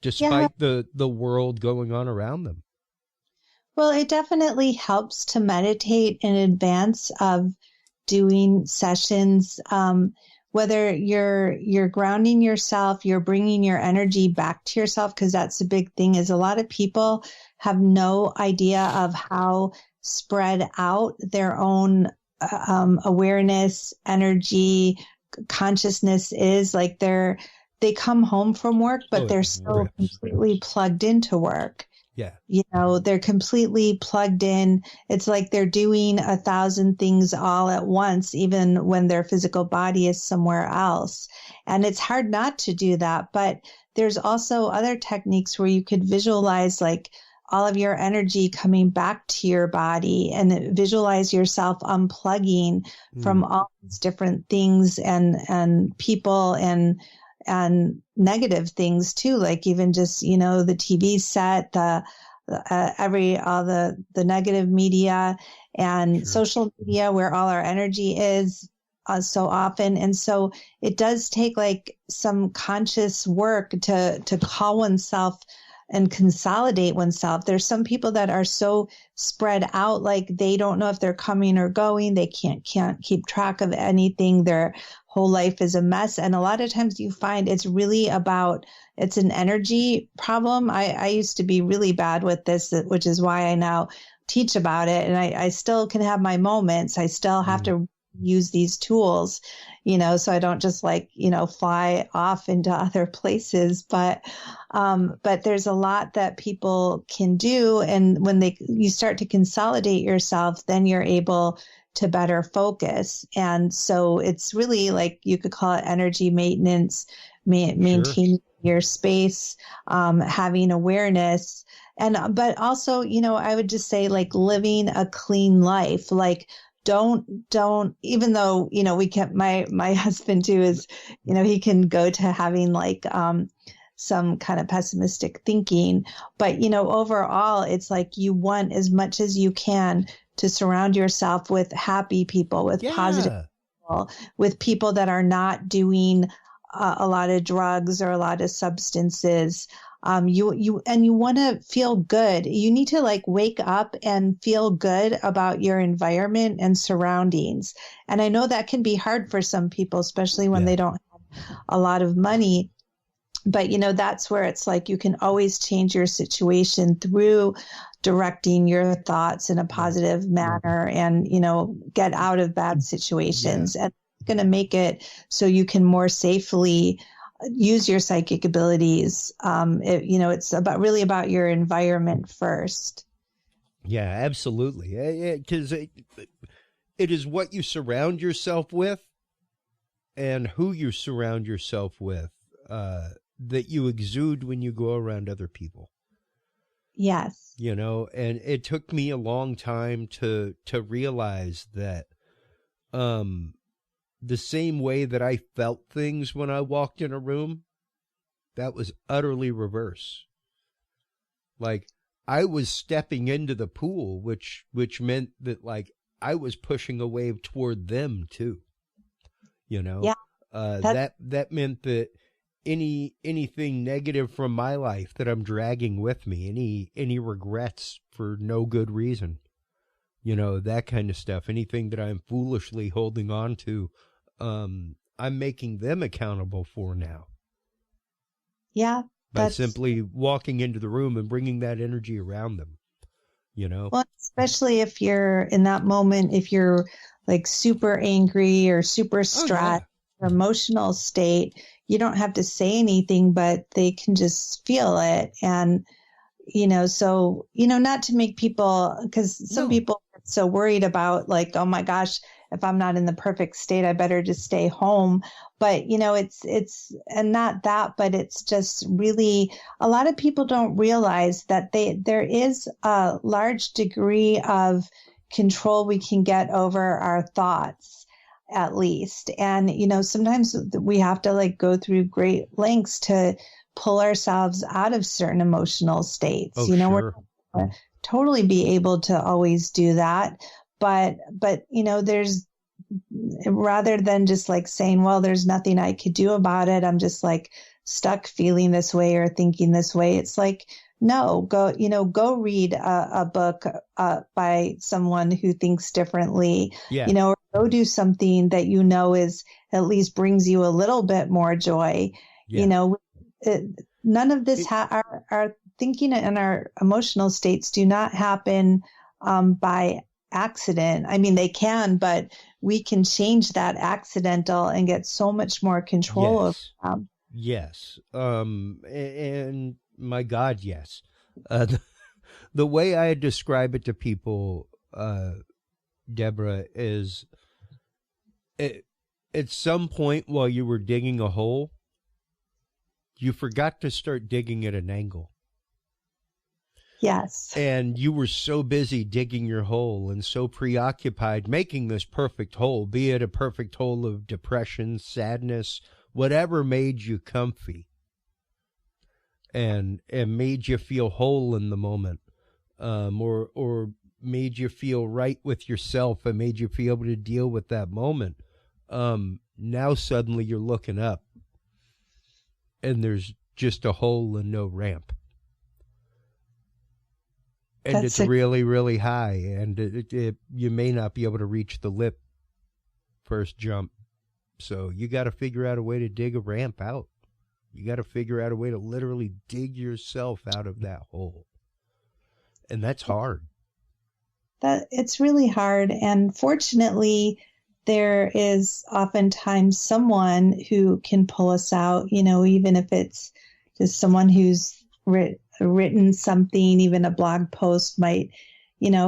despite the world going on around them? Well, it definitely helps to meditate in advance of doing sessions. Whether you're grounding yourself, you're bringing your energy back to yourself, because that's the big thing, is a lot of people have no idea of how spread out their own awareness, energy, consciousness is. Like they come home from work, but they're still completely plugged into work. Yeah. They're completely plugged in. It's like they're doing 1,000 things all at once, even when their physical body is somewhere else. And it's hard not to do that. But there's also other techniques where you could visualize like all of your energy coming back to your body and visualize yourself unplugging from all these different things and people and negative things too, like even just, the TV set, all the negative media and social media where all our energy is so often. And so it does take like some conscious work to call oneself and consolidate oneself. There's some people that are so spread out, like they don't know if they're coming or going. They can't keep track of anything. Their whole life is a mess. And a lot of times you find it's really it's an energy problem. I used to be really bad with this, which is why I now teach about it. And I still can have my moments. I still have to use these tools, so I don't just fly off into other places, but there's a lot that people can do. And when you start to consolidate yourself, then you're able to better focus. And so it's really like, you could call it energy maintenance, maintaining your space, having awareness. But also, I would just say like living a clean life, like don't, even though, we can, my husband too is, he can go to having like, some kind of pessimistic thinking, but, overall, it's like you want as much as you can to surround yourself with happy people, with positive people, with people that are not doing a lot of drugs or a lot of substances. You want to feel good. You need to like wake up and feel good about your environment and surroundings. And I know that can be hard for some people, especially when they don't have a lot of money. But, that's where it's like you can always change your situation through directing your thoughts in a positive manner and, get out of bad situations. And it's going to make it so you can more safely use your psychic abilities. It's really about your environment first. Yeah, absolutely. Because it is what you surround yourself with and who you surround yourself with that you exude when you go around other people. Yes. And it took me a long time to realize that the same way that I felt things when I walked in a room, that was utterly reverse. Like I was stepping into the pool, which meant that like I was pushing a wave toward them too. Yeah. That meant that anything negative from my life that I'm dragging with me, any regrets for no good reason, that kind of stuff, anything that I'm foolishly holding on to, I'm making them accountable for now. Yeah. By simply walking into the room and bringing that energy around them, Well, especially if you're in that moment, if you're like super angry or super stressed, or emotional state, you don't have to say anything, but they can just feel it. And, so, not to make people, because some people are so worried about like, oh my gosh, if I'm not in the perfect state, I better just stay home. But, it's, and not that, but it's just really, a lot of people don't realize that there is a large degree of control we can get over our thoughts, at least. And, sometimes we have to like go through great lengths to pull ourselves out of certain emotional states. We're not gonna totally be able to always do that. But, there's, rather than just like saying, well, there's nothing I could do about it, I'm just like stuck feeling this way or thinking this way. It's like, no, go read a book by someone who thinks differently, or go do something that is at least brings you a little bit more joy. None of this, our thinking and our emotional states do not happen by accident. I mean, they can, but we can change that accidental and get so much more control over them. Yes. And my God, yes. The way I describe it to people, Debra, is at some point while you were digging a hole, you forgot to start digging at an angle. Yes. And you were so busy digging your hole and so preoccupied making this perfect hole, be it a perfect hole of depression, sadness, whatever made you comfy and made you feel whole in the moment, or made you feel right with yourself and made you feel able to deal with that moment. Now suddenly you're looking up and there's just a hole and no ramp. And it's really, really high, and you may not be able to reach the lip first jump. So you got to figure out a way to dig a ramp out. You got to figure out a way to literally dig yourself out of that hole. And that's hard. It's really hard. And fortunately, there is oftentimes someone who can pull us out, even if it's just someone who's written something, even a blog post might,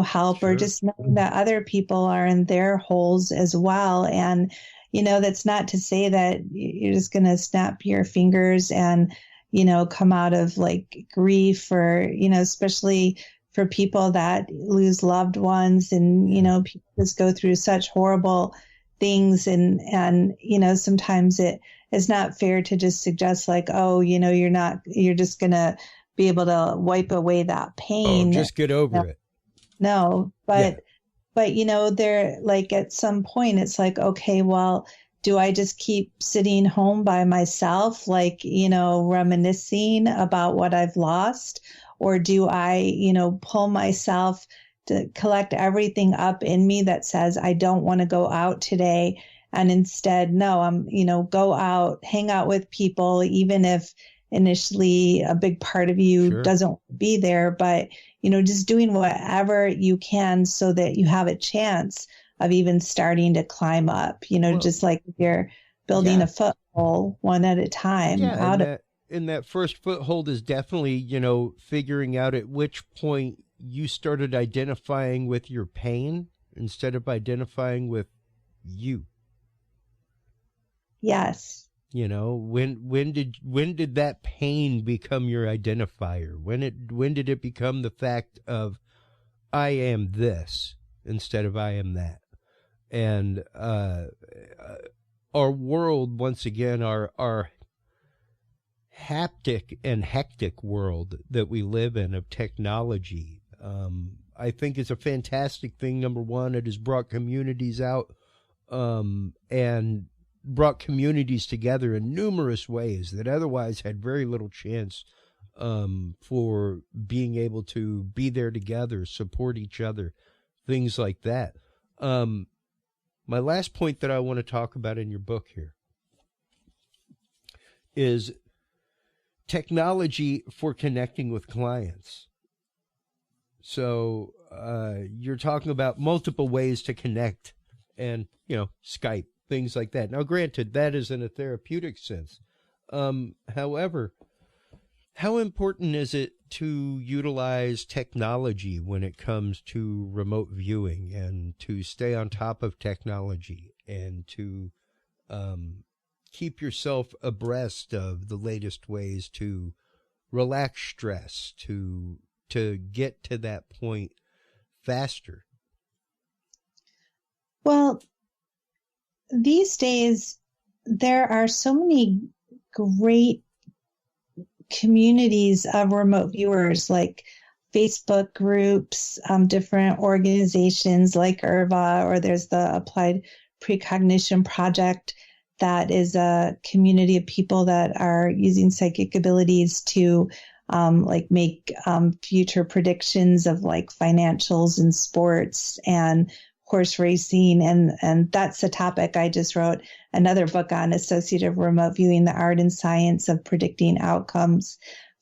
help, or just knowing that other people are in their holes as well. And, that's not to say that you're just going to snap your fingers and, come out of like grief or, especially for people that lose loved ones, and, people just go through such horrible things. And, sometimes it is not fair to just suggest like, oh, you're just going to be able to wipe away that pain. Oh, just get over it. No, but they're like, at some point it's like, okay, well, do I just keep sitting home by myself, like, reminiscing about what I've lost? Or do I, pull myself to collect everything up in me that says, I don't want to go out today. And instead, no, I'm, go out, hang out with people, even if initially a big part of you doesn't be there, but, just doing whatever you can so that you have a chance of even starting to climb up, just like you're building a foothold one at a time. And that first foothold is definitely, figuring out at which point you started identifying with your pain instead of identifying with you. Yes. When did that pain become your identifier? When did it become the fact of I am this instead of I am that? And our world, once again, our haptic and hectic world that we live in of technology, I think is a fantastic thing. Number one, it has brought communities out and brought communities together in numerous ways that otherwise had very little chance for being able to be there together, support each other, things like that. My last point that I want to talk about in your book here is technology for connecting with clients. So you're talking about multiple ways to connect and, Skype, things like that. Now, granted, that is in a therapeutic sense. However, how important is it to utilize technology when it comes to remote viewing and to stay on top of technology and to keep yourself abreast of the latest ways to relax stress, to get to that point faster? Well, these days, there are so many great communities of remote viewers, like Facebook groups, different organizations like IRVA, or there's the Applied Precognition Project, that is a community of people that are using psychic abilities to make future predictions of like financials and sports and horse racing. And that's a topic I just wrote another book on, Associative Remote Viewing, the Art and Science of Predicting Outcomes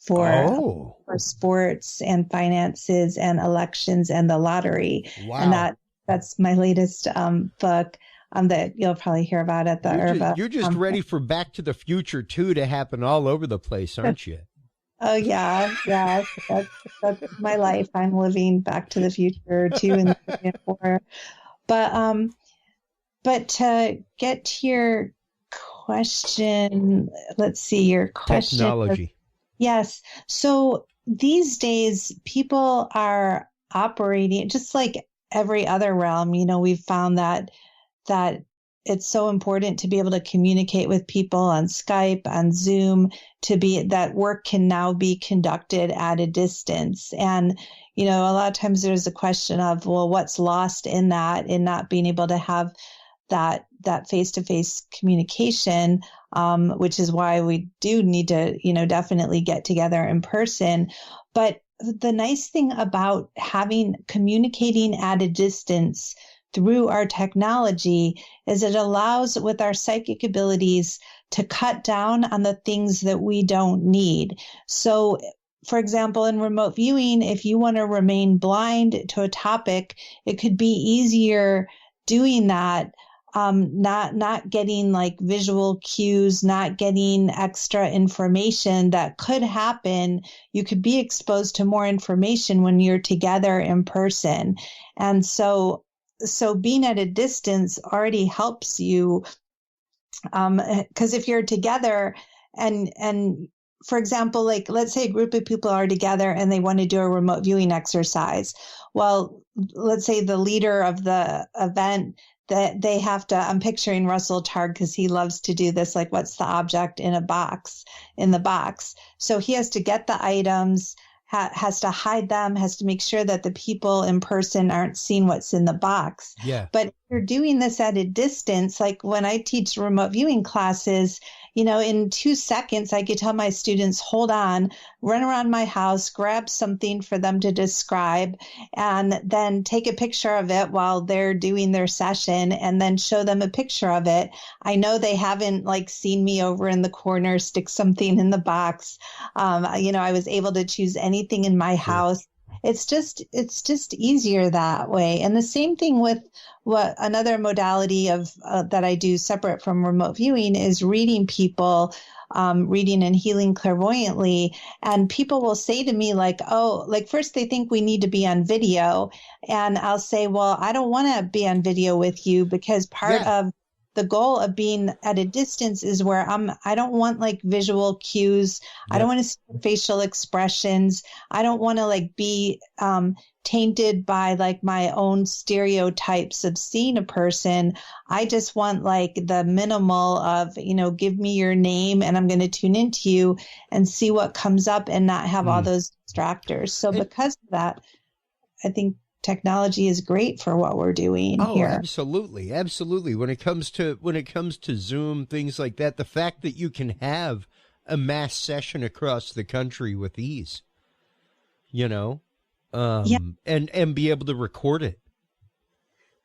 for sports and finances and elections and the lottery. Wow. And that's my latest book that you'll probably hear about at the IRVA. You're just ready for Back to the Future 2 to happen all over the place, aren't you? Oh, yeah. That's my life. I'm living Back to the Future 2 and 3 and 4. But to get to your question, let's see, your question. Technology. Yes. So these days, people are operating just like every other realm. We've found that it's so important to be able to communicate with people on Skype, on Zoom, that work can now be conducted at a distance. And, a lot of times there's a question of, well, what's lost in that, in not being able to have that face-to-face communication, which is why we do need to, definitely get together in person. But the nice thing about communicating at a distance through our technology is it allows, with our psychic abilities, to cut down on the things that we don't need. So, for example, in remote viewing, if you want to remain blind to a topic, it could be easier doing that, not getting like visual cues, not getting extra information that could happen. You could be exposed to more information when you're together in person. And so being at a distance already helps you, because if you're together and for example, like let's say a group of people are together and they want to do a remote viewing exercise. Well, let's say the leader of the event, that they have to, I'm picturing Russell Targ because he loves to do this, like what's the object in the box. So he has to get the items, has to hide them, has to make sure that the people in person aren't seeing what's in the box. Yeah. But if you're doing this at a distance, like when I teach remote viewing classes, in 2 seconds, I could tell my students, hold on, run around my house, grab something for them to describe, and then take a picture of it while they're doing their session and then show them a picture of it. I know they haven't like seen me over in the corner, stick something in the box. I was able to choose anything in my house. It's just easier that way. And the same thing with what another modality of that I do separate from remote viewing is reading people, reading and healing clairvoyantly. And people will say to me like, oh, like first they think we need to be on video. And I'll say, well, I don't want to be on video with you because part of the goal of being at a distance is where I don't want like visual cues. Yep. I don't want to see facial expressions. I don't want to like be tainted by like my own stereotypes of seeing a person. I just want like the minimal of, give me your name and I'm going to tune into you and see what comes up and not have all those distractors. So because of that, I think technology is great for what we're doing here. Absolutely. Absolutely. When it comes to Zoom, things like that, the fact that you can have a mass session across the country with ease, and be able to record it,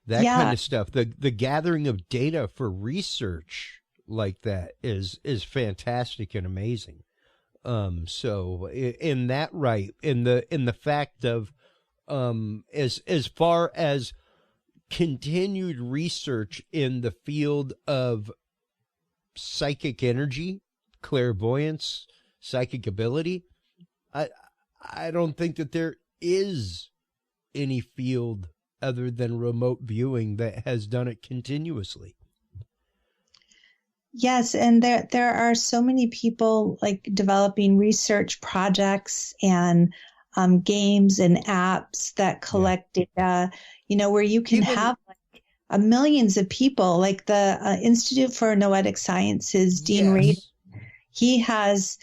that kind of stuff. The gathering of data for research like that is fantastic and amazing. So in that, in the fact of, as far as continued research in the field of psychic energy, clairvoyance, psychic ability, I don't think that there is any field other than remote viewing that has done it continuously. Yes, and there are so many people like developing research projects and games and apps that collect data, where you can have like millions of people, like the Institute for Noetic Sciences, Dean Reed, he has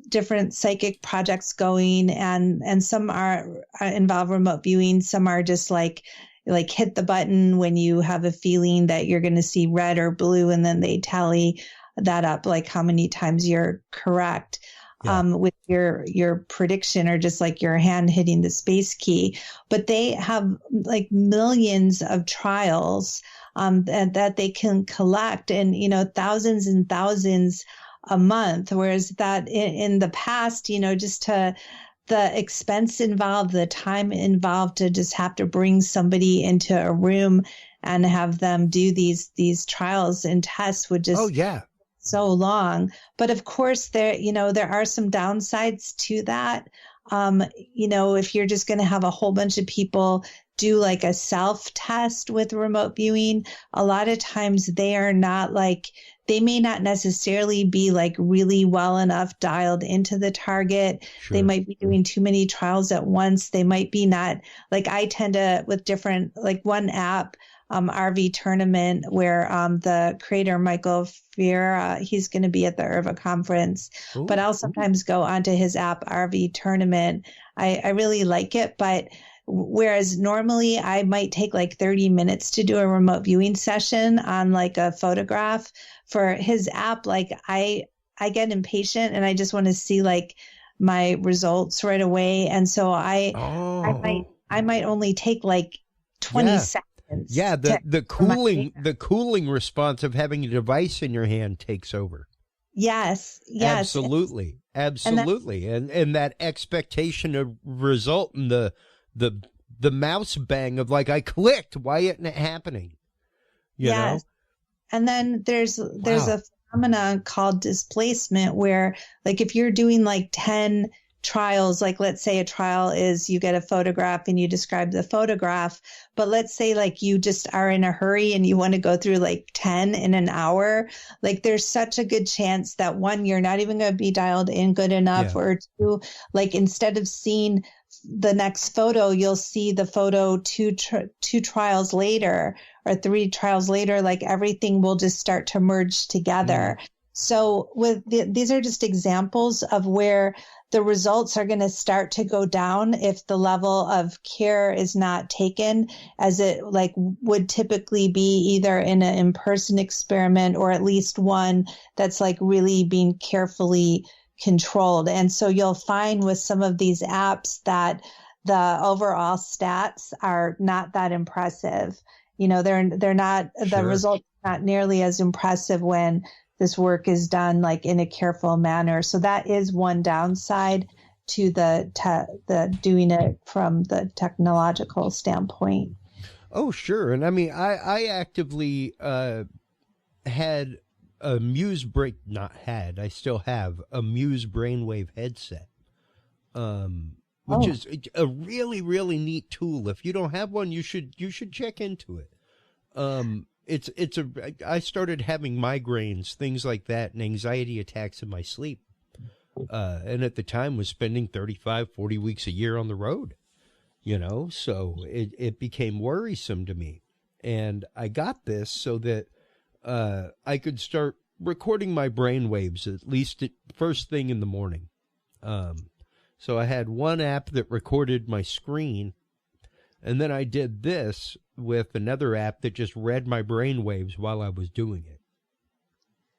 different psychic projects going, and some are involve remote viewing. Some are just like hit the button when you have a feeling that you're going to see red or blue, and then they tally that up, like how many times you're correct. With your prediction, or just like your hand hitting the space key. But they have like millions of trials that they can collect, and thousands and thousands a month. Whereas that in the past, just to the expense involved, the time involved to just have to bring somebody into a room and have them do these trials and tests would just so long. But of course there are some downsides to that. If you're just going to have a whole bunch of people do like a self-test with remote viewing, a lot of times they may not necessarily be like really well enough dialed into the target. Sure. They might be doing too many trials at once. They might be not, like I tend to, with different, like one app, IRVA tournament, where the creator, Michael Fiera, he's going to be at the IRVA conference. Ooh. But I'll sometimes go onto his app, IRVA tournament. I really like it, but whereas normally I might take like 30 minutes to do a remote viewing session on like a photograph, for his app, like I get impatient and I just want to see like my results right away. And so I might only take like 20 seconds. Yeah, the cooling response of having a device in your hand takes over. Yes. Absolutely. And that expectation of result, and the mouse bang of like, I clicked, why isn't it happening? You know? And then there's a phenomenon called displacement, where like if you're doing like 10 trials, like let's say a trial is you get a photograph and you describe the photograph, but let's say like you just are in a hurry and you want to go through like 10 in an hour, like there's such a good chance that one, you're not even going to be dialed in good enough, or two, like instead of seeing the next photo, you'll see the photo two trials later or 3 trials later, like everything will just start to merge together. So these are just examples of where the results are going to start to go down if the level of care is not taken as it like would typically be either in an in-person experiment or at least one that's like really being carefully controlled. And so you'll find with some of these apps that the overall stats are not that impressive. You know, they're not, the results are not nearly as impressive when this work is done like in a careful manner. So that is one downside to the doing it from the technological standpoint. Oh, sure. And I mean, I actively had a I still have a Muse brainwave headset, which is a really, really neat tool. If you don't have one, you should check into it. I started having migraines, things like that, and anxiety attacks in my sleep. And at the time was spending 35, 40 weeks a year on the road, you know, so it became worrisome to me. And I got this so that I could start recording my brain waves at least first thing in the morning. So I had one app that recorded my screen, and then I did this with another app that just read my brain waves while I was doing it.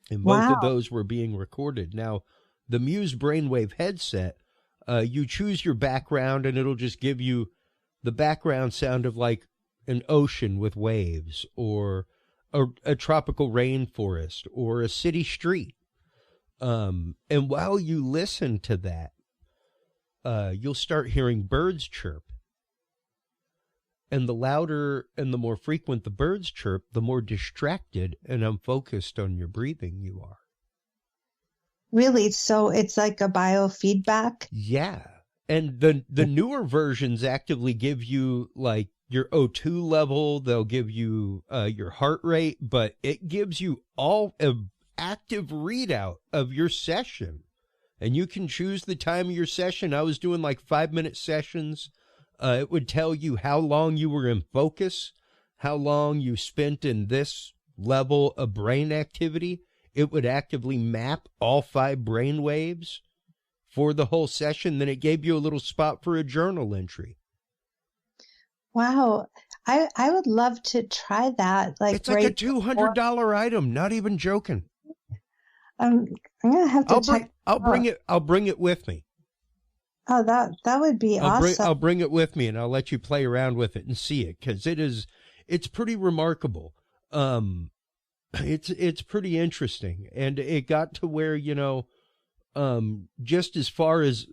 And both of those were being recorded. Now, the Muse brainwave headset, you choose your background and it'll just give you the background sound of like an ocean with waves, or a tropical rainforest, or a city street. And while you listen to that, you'll start hearing birds chirp. And the louder and the more frequent the birds chirp, the more distracted and unfocused on your breathing you are. Really? So it's like a biofeedback? Yeah. And the newer versions actively give you like your O2 level. They'll give you your heart rate, but it gives you all an active readout of your session. And you can choose the time of your session. I was doing like 5-minute sessions. It would tell you how long you were in focus, how long you spent in this level of brain activity. It would actively map all 5 brain waves for the whole session. Then it gave you a little spot for a journal entry. Wow. I would love to try that. Like it's like a $200 item, not even joking. I'm going to have to check. I'll bring it with me. Oh, that would be awesome. I'll bring it with me and I'll let you play around with it and see it, because it's pretty remarkable. It's pretty interesting, and it got to where, you know, just as far as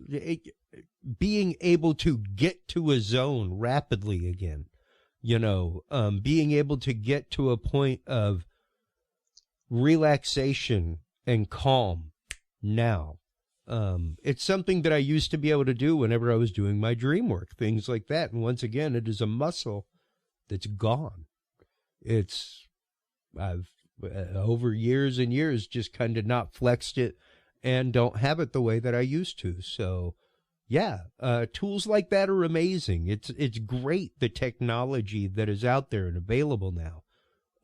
being able to get to a zone rapidly again, you know, being able to get to a point of relaxation and calm now. It's something that I used to be able to do whenever I was doing my dream work, things like that. And once again, it is a muscle that's gone. I've over years and years just kind of not flexed it and don't have it the way that I used to. So yeah, tools like that are amazing. It's great, the technology that is out there and available now,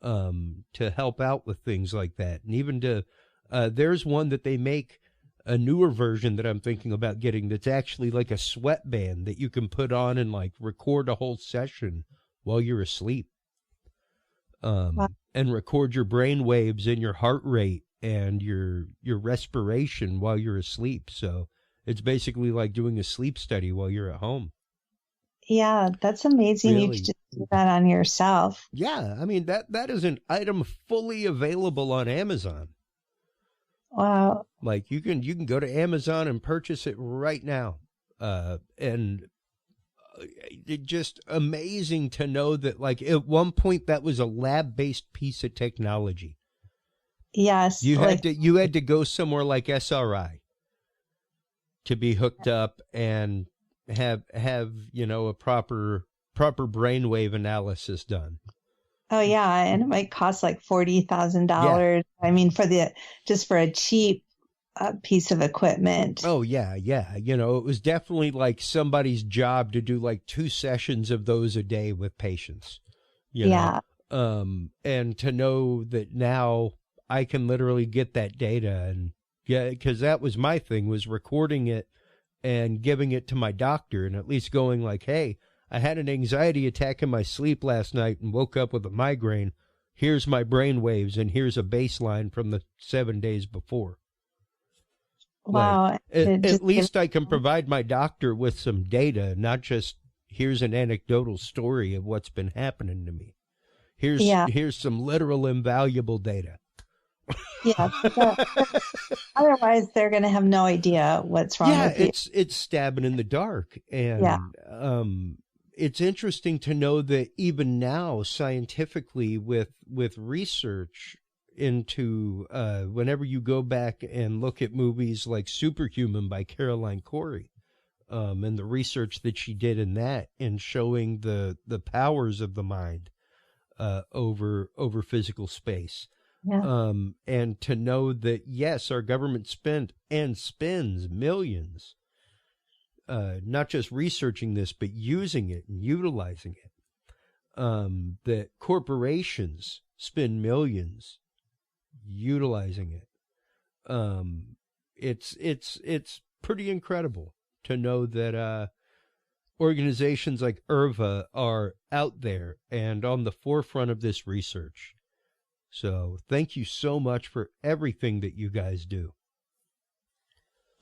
to help out with things like that. And even to, there's one that they make, a newer version that I'm thinking about getting, that's actually like a sweatband that you can put on and like record a whole session while you're asleep. And record your brain waves and your heart rate and your respiration while you're asleep. So it's basically like doing a sleep study while you're at home. Yeah, that's amazing. Really? You could just do that on yourself. Yeah, I mean, that is an item fully available on Amazon. Wow. Like you can go to Amazon and purchase it right now. And it's just amazing to know that, like, at one point that was a lab-based piece of technology. Yes. You had to go somewhere like SRI to be hooked up and have a proper brainwave analysis done. Oh yeah, and it might cost like $40,000. Yeah. I mean, just for a cheap piece of equipment. Oh yeah. It was definitely like somebody's job to do like 2 sessions of those a day with patients. Yeah. And to know that now I can literally get that data, and because that was my thing, was recording it and giving it to my doctor, and at least going like, hey, I had an anxiety attack in my sleep last night and woke up with a migraine. Here's my brain waves, and here's a baseline from the 7 days before. Wow. Like, at least I can provide my doctor with some data, not just here's an anecdotal story of what's been happening to me. Here's some literal invaluable data. Yeah. Otherwise, they're going to have no idea what's wrong with you. It's stabbing in the dark. And it's interesting to know that even now, scientifically, with research into whenever you go back and look at movies like Superhuman by Caroline Corey, and the research that she did in that, and showing the powers of the mind over physical space. Yeah. And to know that, yes, our government spent and spends millions, not just researching this, but using it and utilizing it. That corporations spend millions utilizing it. It's pretty incredible to know that organizations like IRVA are out there and on the forefront of this research. So thank you so much for everything that you guys do.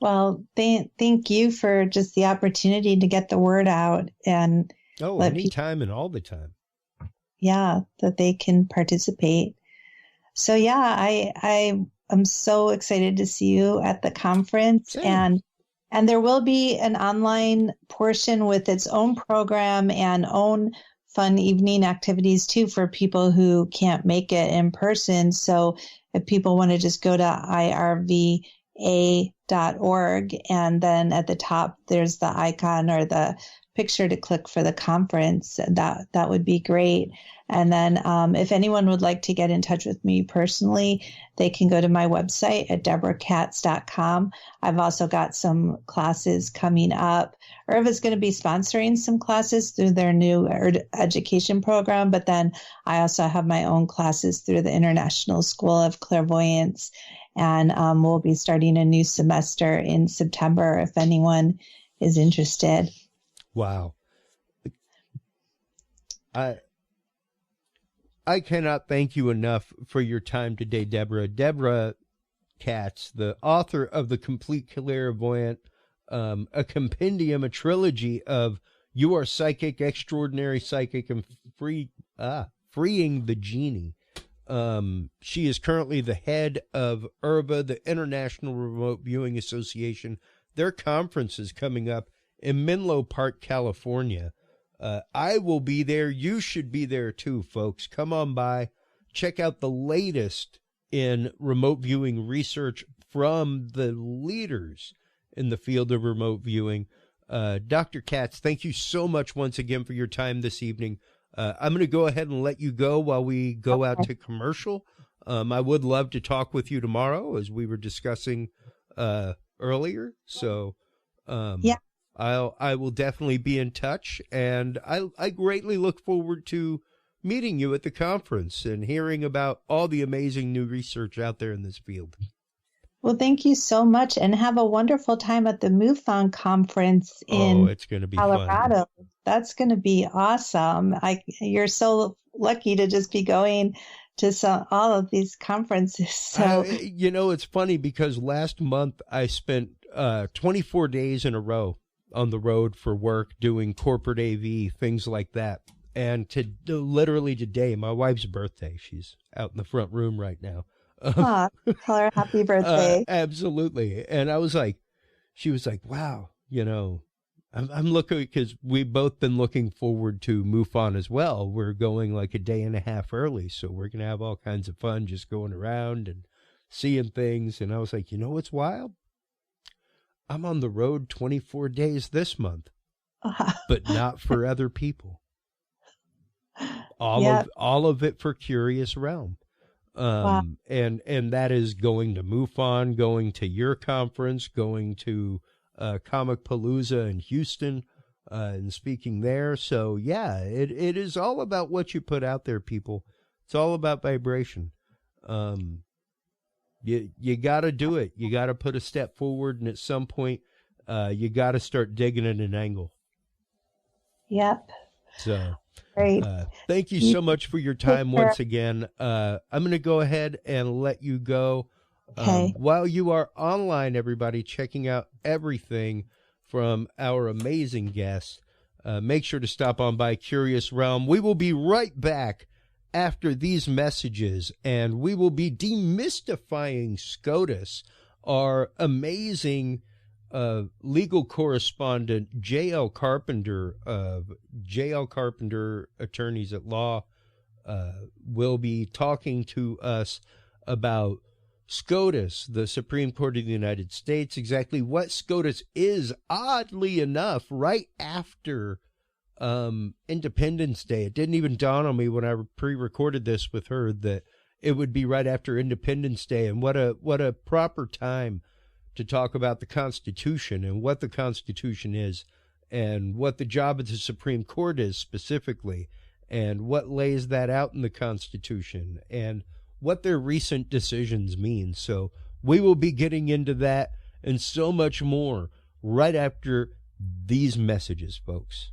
Well, thank you for just the opportunity to get the word out and anytime and all the time. Yeah, that they can participate. So yeah, I am so excited to see you at the conference. Same. And there will be an online portion with its own program and own fun evening activities too for people who can't make it in person. So if people want to just go to IRVA.org, and then at the top there's the icon or the picture to click for the conference, that would be great. And then if anyone would like to get in touch with me personally, they can go to my website at DebraKatz.com. I've also got some classes coming up. IRVA is going to be sponsoring some classes through their new education program, but then I also have my own classes through the International School of Clairvoyance, and we'll be starting a new semester in September if anyone is interested. Wow. I cannot thank you enough for your time today, Debra. Debra Katz, the author of The Complete Clairvoyant, a compendium, a trilogy of You Are Psychic, Extraordinary Psychic, and Freeing the Genie. She is currently the head of IRVA, the International Remote Viewing Association. Their conference is coming up in Menlo Park, California. I will be there. You should be there too, folks. Come on by. Check out the latest in remote viewing research from the leaders in the field of remote viewing. Dr. Katz, thank you so much once again for your time this evening. I'm going to go ahead and let you go while we go out to commercial. I would love to talk with you tomorrow, as we were discussing earlier. So, yeah. I will definitely be in touch, and I greatly look forward to meeting you at the conference and hearing about all the amazing new research out there in this field. Well, thank you so much, and have a wonderful time at the MUFON conference in it's going to be Colorado. Fun. That's going to be awesome. You're so lucky to just be going to all of these conferences. So it's funny because last month I spent 24 days in a row on the road for work, doing corporate AV, things like that. And literally today, my wife's birthday. She's out in the front room right now. Tell her happy birthday. Absolutely. And she was like, wow, I'm looking, because we've both been looking forward to MUFON as well. We're going like a day and a half early. So we're going to have all kinds of fun just going around and seeing things. And I was like, what's wild? I'm on the road 24 days this month, but not for other people. All of it for Curious Realm. Wow. And that is going to MUFON, going to your conference, going to Comic Palooza in Houston, and speaking there. So yeah, it is all about what you put out there, people. It's all about vibration. You got to do it. You got to put a step forward, and at some point, you got to start digging at an angle. Yep. So, great. Thank you so much for your time once again. I'm going to go ahead and let you go. Okay. While you are online, everybody, checking out everything from our amazing guests, make sure to stop on by Curious Realm. We will be right back after these messages, and we will be demystifying SCOTUS. Our amazing legal correspondent, JL Carpenter of JL Carpenter Attorneys at Law, will be talking to us about SCOTUS, the Supreme Court of the United States, exactly what SCOTUS is, oddly enough, right after Independence Day. It didn't even dawn on me when I pre-recorded this with her that it would be right after Independence Day, and what a proper time to talk about the Constitution and what the Constitution is and what the job of the Supreme Court is specifically and what lays that out in the Constitution and what their recent decisions mean. So we will be getting into that and so much more right after these messages, folks.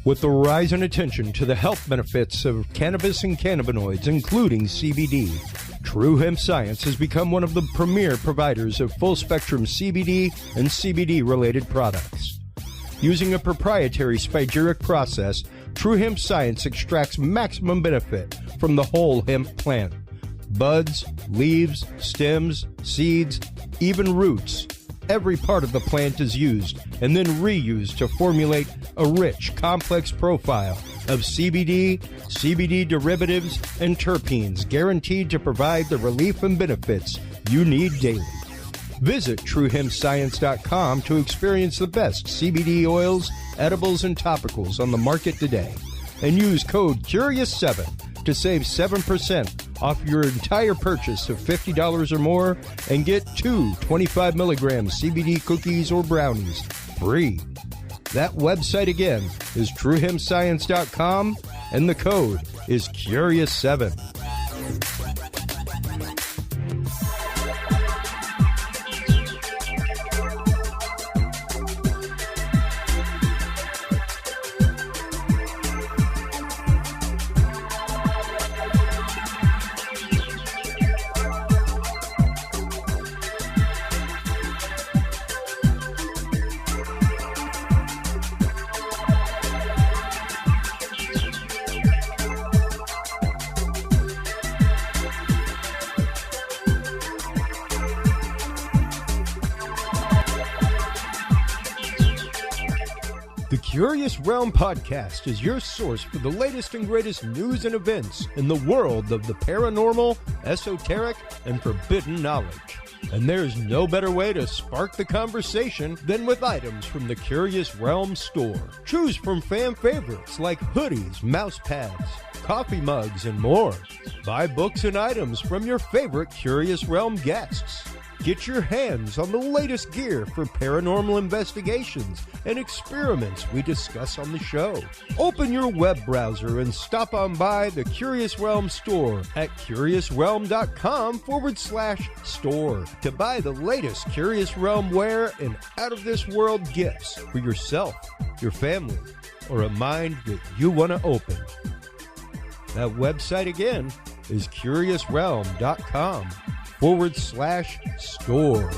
With the rise in attention to the health benefits of cannabis and cannabinoids, including CBD, True Hemp Science has become one of the premier providers of full-spectrum CBD and CBD-related products. Using a proprietary spagyric process, True Hemp Science extracts maximum benefit from the whole hemp plant. Buds, leaves, stems, seeds, even roots. Every part of the plant is used and then reused to formulate a rich, complex profile of CBD, CBD derivatives, and terpenes guaranteed to provide the relief and benefits you need daily. Visit TrueHempScience.com to experience the best CBD oils, edibles, and topicals on the market today. And use code CURIOUS7 to save 7% off your entire purchase of $50 or more and get 2 25-milligram CBD cookies or brownies free. That website again is TrueHempScience.com and the code is CURIOUS7. The Curious Realm Podcast is your source for the latest and greatest news and events in the world of the paranormal, esoteric, and forbidden knowledge. And there's no better way to spark the conversation than with items from the Curious Realm store. Choose from fan favorites like hoodies, mouse pads, coffee mugs, and more. Buy books and items from your favorite Curious Realm guests. Get your hands on the latest gear for paranormal investigations and experiments we discuss on the show. Open your web browser and stop on by the Curious Realm store at curiousrealm.com/store to buy the latest Curious Realm wear and out-of-this-world gifts for yourself, your family, or a mind that you want to open. That website again is curiousrealm.com. www.podcast.com/store.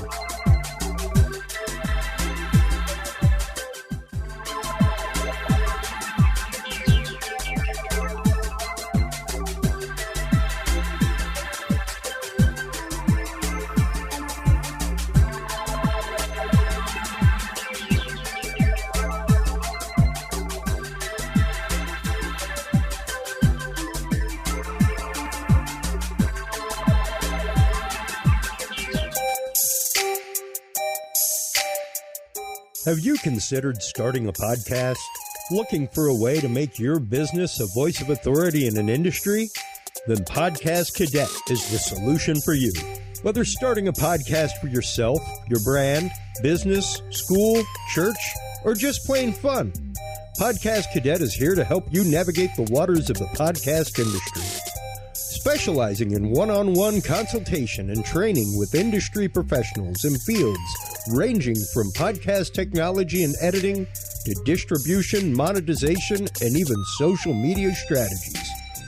Have you considered starting a podcast? Looking for a way to make your business a voice of authority in an industry? Then Podcast Cadet is the solution for you. Whether starting a podcast for yourself, your brand, business, school, church, or just plain fun, Podcast Cadet is here to help you navigate the waters of the podcast industry. Specializing in one-on-one consultation and training with industry professionals in fields ranging from podcast technology and editing to distribution, monetization, and even social media strategies.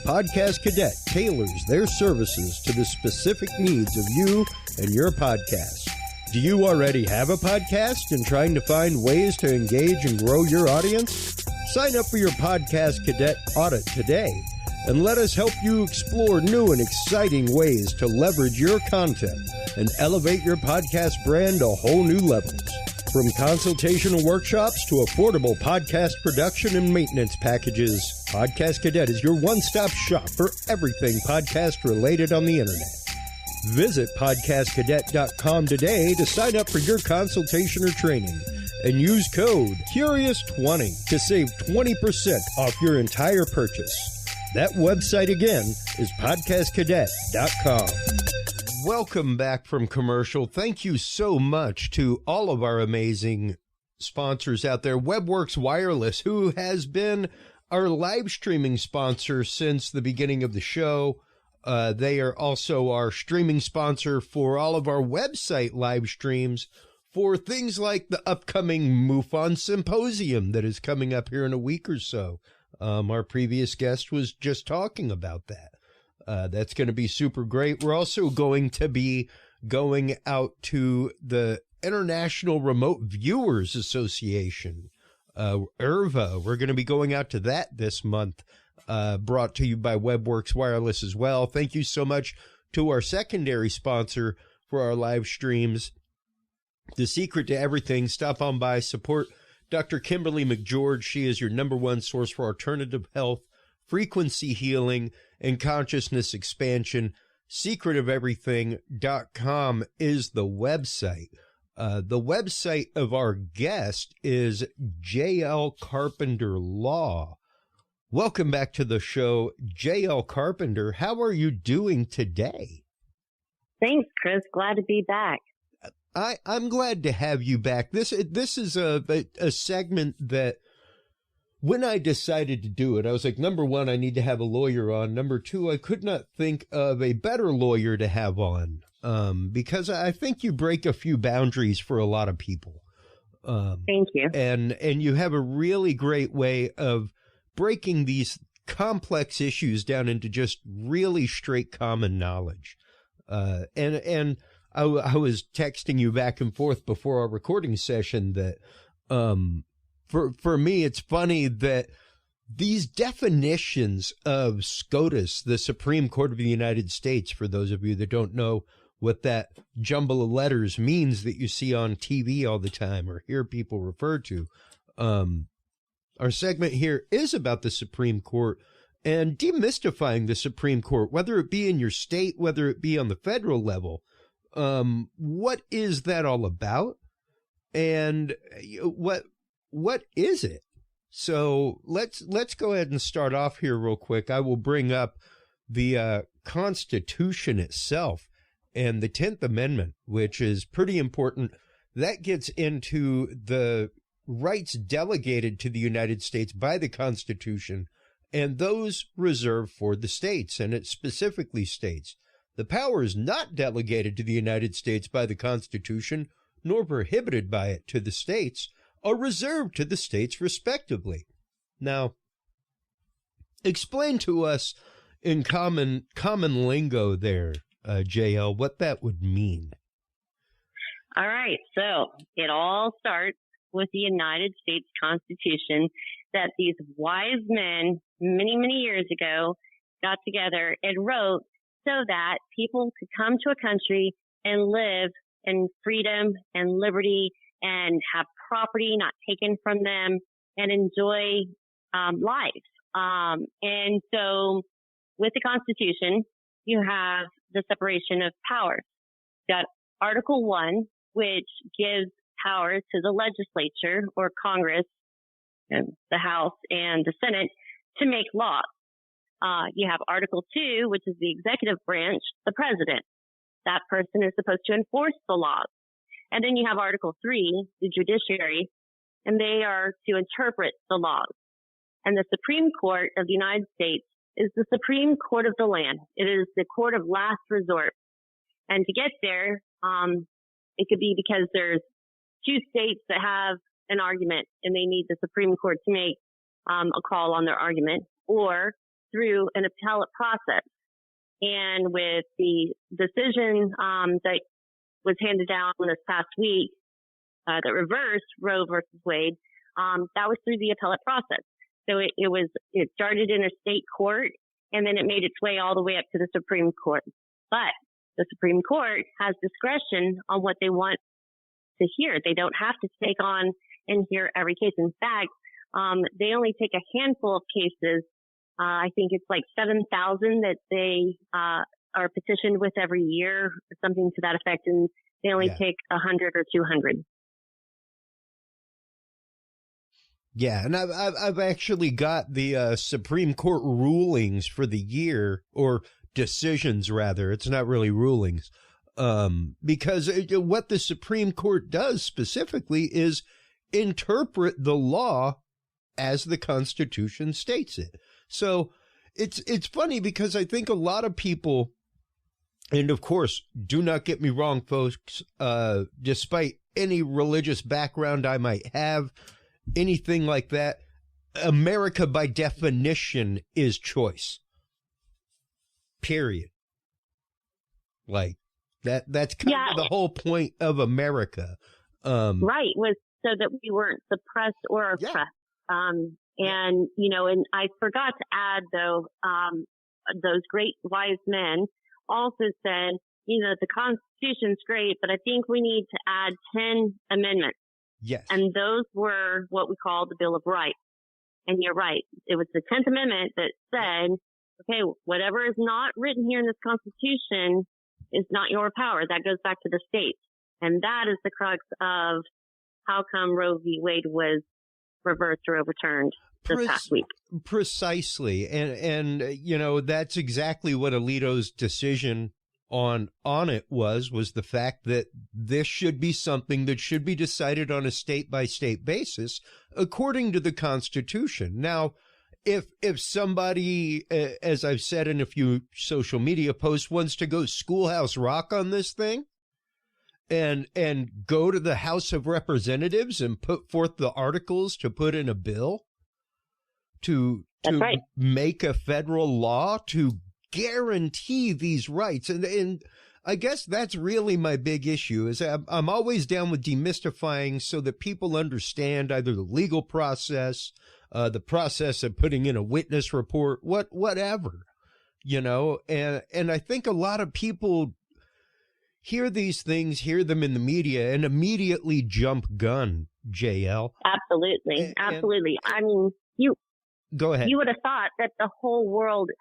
Podcast Cadet tailors their services to the specific needs of you and your podcast. Do you already have a podcast and trying to find ways to engage and grow your audience? Sign up for your Podcast Cadet audit today and let us help you explore new and exciting ways to leverage your content and elevate your podcast brand to whole new levels. From consultational workshops to affordable podcast production and maintenance packages, Podcast Cadet is your one-stop shop for everything podcast related on the internet. Visit podcastcadet.com today to sign up for your consultation or training and use code CURIOUS20 to save 20% off your entire purchase. That website again is podcastcadet.com. Welcome back from commercial. Thank you so much to all of our amazing sponsors out there. WebWorks Wireless, who has been our live streaming sponsor since the beginning of the show. They are also our streaming sponsor for all of our website live streams for things like the upcoming MUFON Symposium that is coming up here in a week or so. Our previous guest was just talking about that. That's going to be super great. We're also going to be going out to the International Remote Viewers Association, IRVA. We're going to be going out to that this month, brought to you by WebWorks Wireless as well. Thank you so much to our secondary sponsor for our live streams, The Secret to Everything. Stop on by, support Dr. Kimberly McGeorge. She is your number one source for alternative health, frequency healing, and consciousness expansion. Secretofeverything.com is the website. The website of our guest is JL Carpenter Law. Welcome back to the show, JL Carpenter. How are you doing today? Thanks, Chris. Glad to be back. I'm glad to have you back. This is a segment that when I decided to do it, I was like, number one, I need to have a lawyer on. Number two, I could not think of a better lawyer to have on, because I think you break a few boundaries for a lot of people. Thank you. And you have a really great way of breaking these complex issues down into just really straight common knowledge. And I was texting you back and forth before our recording session that for me, it's funny that these definitions of SCOTUS, the Supreme Court of the United States, for those of you that don't know what that jumble of letters means that you see on TV all the time or hear people refer to, our segment here is about the Supreme Court and demystifying the Supreme Court, whether it be in your state, whether it be on the federal level. What is that all about? And what is it? So let's go ahead and start off here real quick. I will bring up the Constitution itself and the 10th Amendment, which is pretty important. That gets into the rights delegated to the United States by the Constitution, and those reserved for the states. And it specifically states the powers not delegated to the United States by the Constitution, nor prohibited by it to the states, are reserved to the states respectively. Now, explain to us in common lingo there, JL, what that would mean. All right. So it all starts with the United States Constitution that these wise men many, many years ago got together and wrote so that people could come to a country and live in freedom and liberty and have property not taken from them and enjoy life. And so with the Constitution, you have the separation of powers. You got Article 1, which gives power to the legislature or Congress, the House and the Senate, to make laws. You have Article 2, which is the executive branch, the president. That person is supposed to enforce the laws. And then you have Article 3, the judiciary, and they are to interpret the laws. And the Supreme Court of the United States is the Supreme Court of the land. It is the court of last resort. And to get there, it could be because there's two states that have an argument and they need the Supreme Court to make a call on their argument, or through an appellate process. And with the decision that was handed down this past week that reversed Roe versus Wade, that was through the appellate process. So it started in a state court and then it made its way all the way up to the Supreme Court. But the Supreme Court has discretion on what they want to hear. They don't have to take on and hear every case. In fact, they only take a handful of cases. I think it's like 7,000 that they are petitioned with every year, or something to that effect, and they only take 100 or 200. Yeah, and I've actually got the Supreme Court rulings for the year, or decisions rather. It's not really rulings, because what the Supreme Court does specifically is interpret the law as the Constitution states it. So it's funny because I think a lot of people, and of course, do not get me wrong, folks, despite any religious background I might have, anything like that, America by definition is choice. Period. Like that's kind of the whole point of America. Right, was so that we weren't suppressed or oppressed. And, and I forgot to add, though, those great wise men also said, the Constitution's great, but I think we need to add 10 amendments. Yes. And those were what we call the Bill of Rights. And you're right. It was the 10th Amendment that said, okay, whatever is not written here in this Constitution is not your power. That goes back to the states. And that is the crux of how come Roe v. Wade was reversed or overturned this past week. Precisely. And that's exactly what Alito's decision on it was the fact that this should be something that should be decided on a state-by-state basis according to the Constitution. Now, if somebody, as I've said in a few social media posts, wants to go schoolhouse rock on this thing and go to the House of Representatives and put forth the articles to put in a bill to make a federal law to guarantee these rights. And I guess that's really my big issue is I'm always down with demystifying so that people understand either the legal process, the process of putting in a witness report, whatever, and I think a lot of people hear these things, hear them in the media and immediately jump gun, JL. Absolutely. Absolutely. I mean, go ahead. You would have thought that the whole world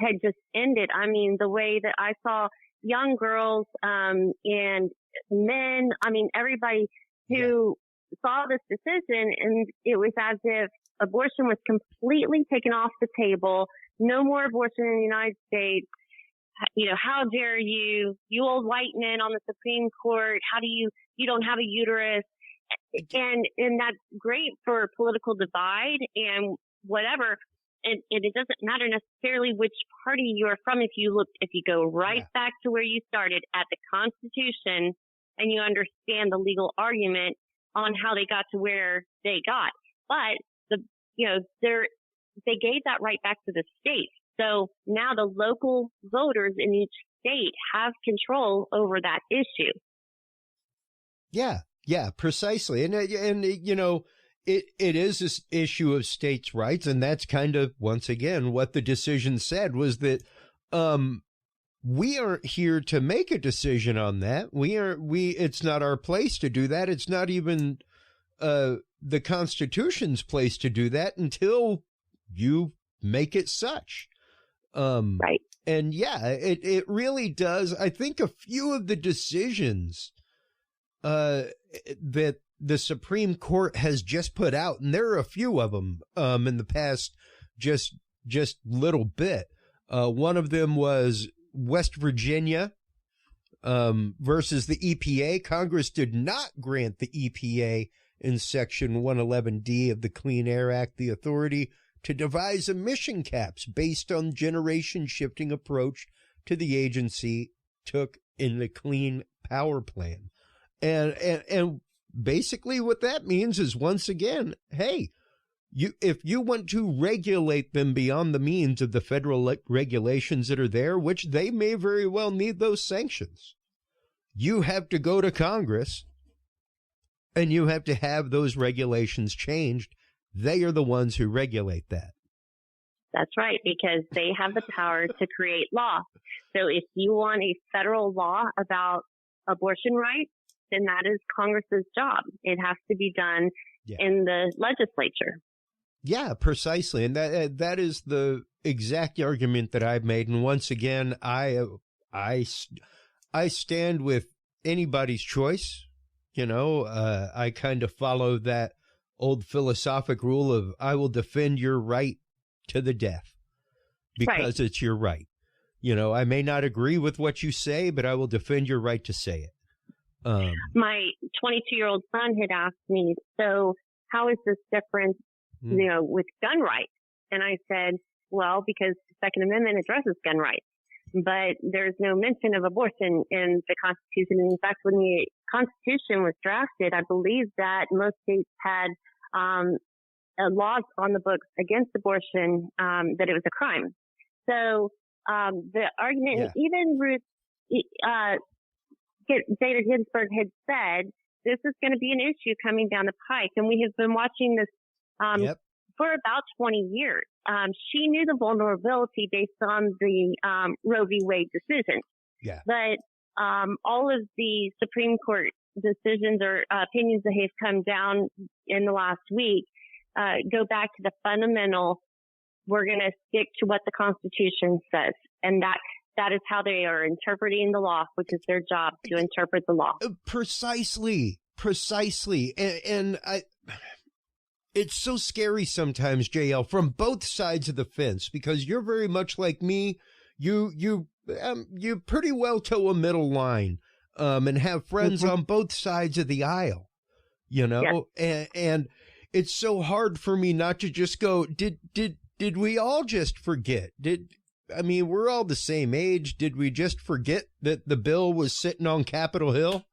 had just ended. I mean, the way that I saw young girls and men, I mean, everybody who saw this decision, and it was as if abortion was completely taken off the table. No more abortion in the United States. How dare you old white men on the Supreme Court? How do you don't have a uterus? And that's great for political divide and whatever. And it doesn't matter necessarily which party you're from. If you go right back to where you started at the Constitution and you understand the legal argument on how they got to where they got. But they gave that right back to the states. So now the local voters in each state have control over that issue. Yeah, precisely. And you know, it is this issue of states' rights, and that's kind of, once again, what the decision said was that we aren't here to make a decision on that. It's not our place to do that. It's not even the Constitution's place to do that until you make it such. Right. And yeah, it really does. I think a few of the decisions that the Supreme Court has just put out, and there are a few of them in the past just little bit. One of them was West Virginia versus the EPA. Congress did not grant the EPA in Section 111D of the Clean Air Act the authority to devise emission caps based on generation shifting approach to the agency took in the Clean Power Plan. And basically what that means is, once again, hey, if you want to regulate them beyond the means of the federal regulations that are there, which they may very well need those sanctions, you have to go to Congress and you have to have those regulations changed. They are the ones who regulate that. That's right, because they have the power to create law. So if you want a federal law about abortion rights, then that is Congress's job. It has to be done in the legislature. Yeah, precisely. And that is the exact argument that I've made. And once again, I stand with anybody's choice. You know, I kind of follow that old philosophic rule of I will defend your right to the death because it's your right. You know, I may not agree with what you say, but I will defend your right to say it. My 22-year-old son had asked me, so how is this different, you know, with gun rights? And I said, well, because the Second Amendment addresses gun rights, but there's no mention of abortion in the Constitution. And in fact, when the Constitution was drafted, I believe that most states had laws on the books against abortion, that it was a crime. So the argument, even Ruth, Bader Ginsburg had said, this is going to be an issue coming down the pike. And we have been watching this for about 20 years. She knew the vulnerability based on the Roe v. Wade decision. Yeah. But all of the Supreme Court decisions or opinions that have come down in the last week go back to the fundamental, we're going to stick to what the Constitution says. And that is how they are interpreting the law, which is their job, to interpret the law. Precisely. And it's so scary sometimes, JL, from both sides of the fence, because you're very much like me. You pretty well toe a middle line, and have friends on both sides of the aisle, you know, and it's so hard for me not to just go, did we all just forget? I mean, we're all the same age. Did we just forget that the bill was sitting on Capitol Hill?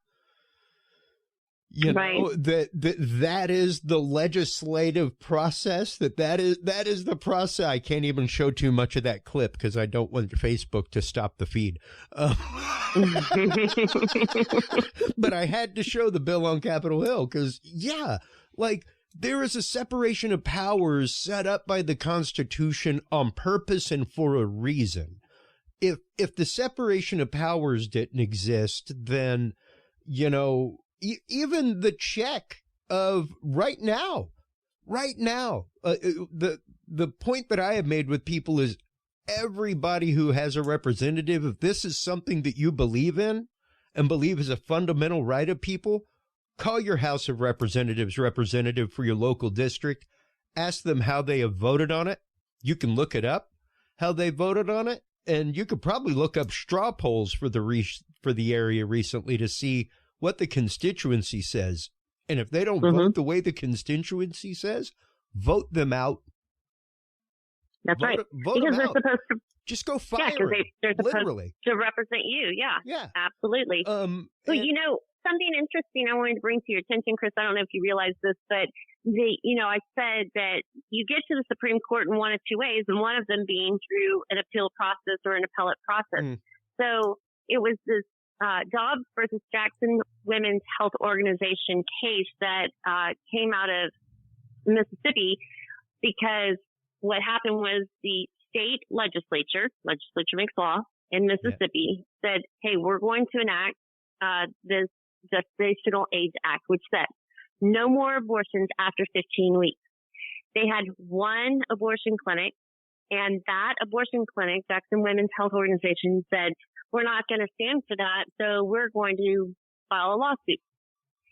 You know, that is the legislative process, that is the process. I can't even show too much of that clip because I don't want Facebook to stop the feed. But I had to show the bill on Capitol Hill because, there is a separation of powers set up by the Constitution on purpose and for a reason. If the separation of powers didn't exist, then, you know, even the check of right now, the point that I have made with people is everybody who has a representative, if this is something that you believe in and believe is a fundamental right of people, call your House of Representatives representative for your local district. Ask them how they have voted on it. You can look it up, how they voted on it, and you could probably look up straw polls for the area recently to see what the constituency says. And if they don't vote the way the constituency says, vote them out. That's right. Vote because they're out. supposed to just go fire them, they're supposed literally to represent you. Yeah, absolutely. But you know, something interesting I wanted to bring to your attention, Chris, I don't know if you realize this, but I said that you get to the Supreme Court in one of two ways, and one of them being through an appeal process or an appellate process. so it was this Dobbs versus Jackson Women's Health Organization case that came out of Mississippi, because what happened was the state legislature makes law in Mississippi, said, hey, we're going to enact this Gestational Age Act, which said no more abortions after 15 weeks. They had one abortion clinic, and that abortion clinic, Jackson Women's Health Organization, said, we're not going to stand for that, so we're going to file a lawsuit.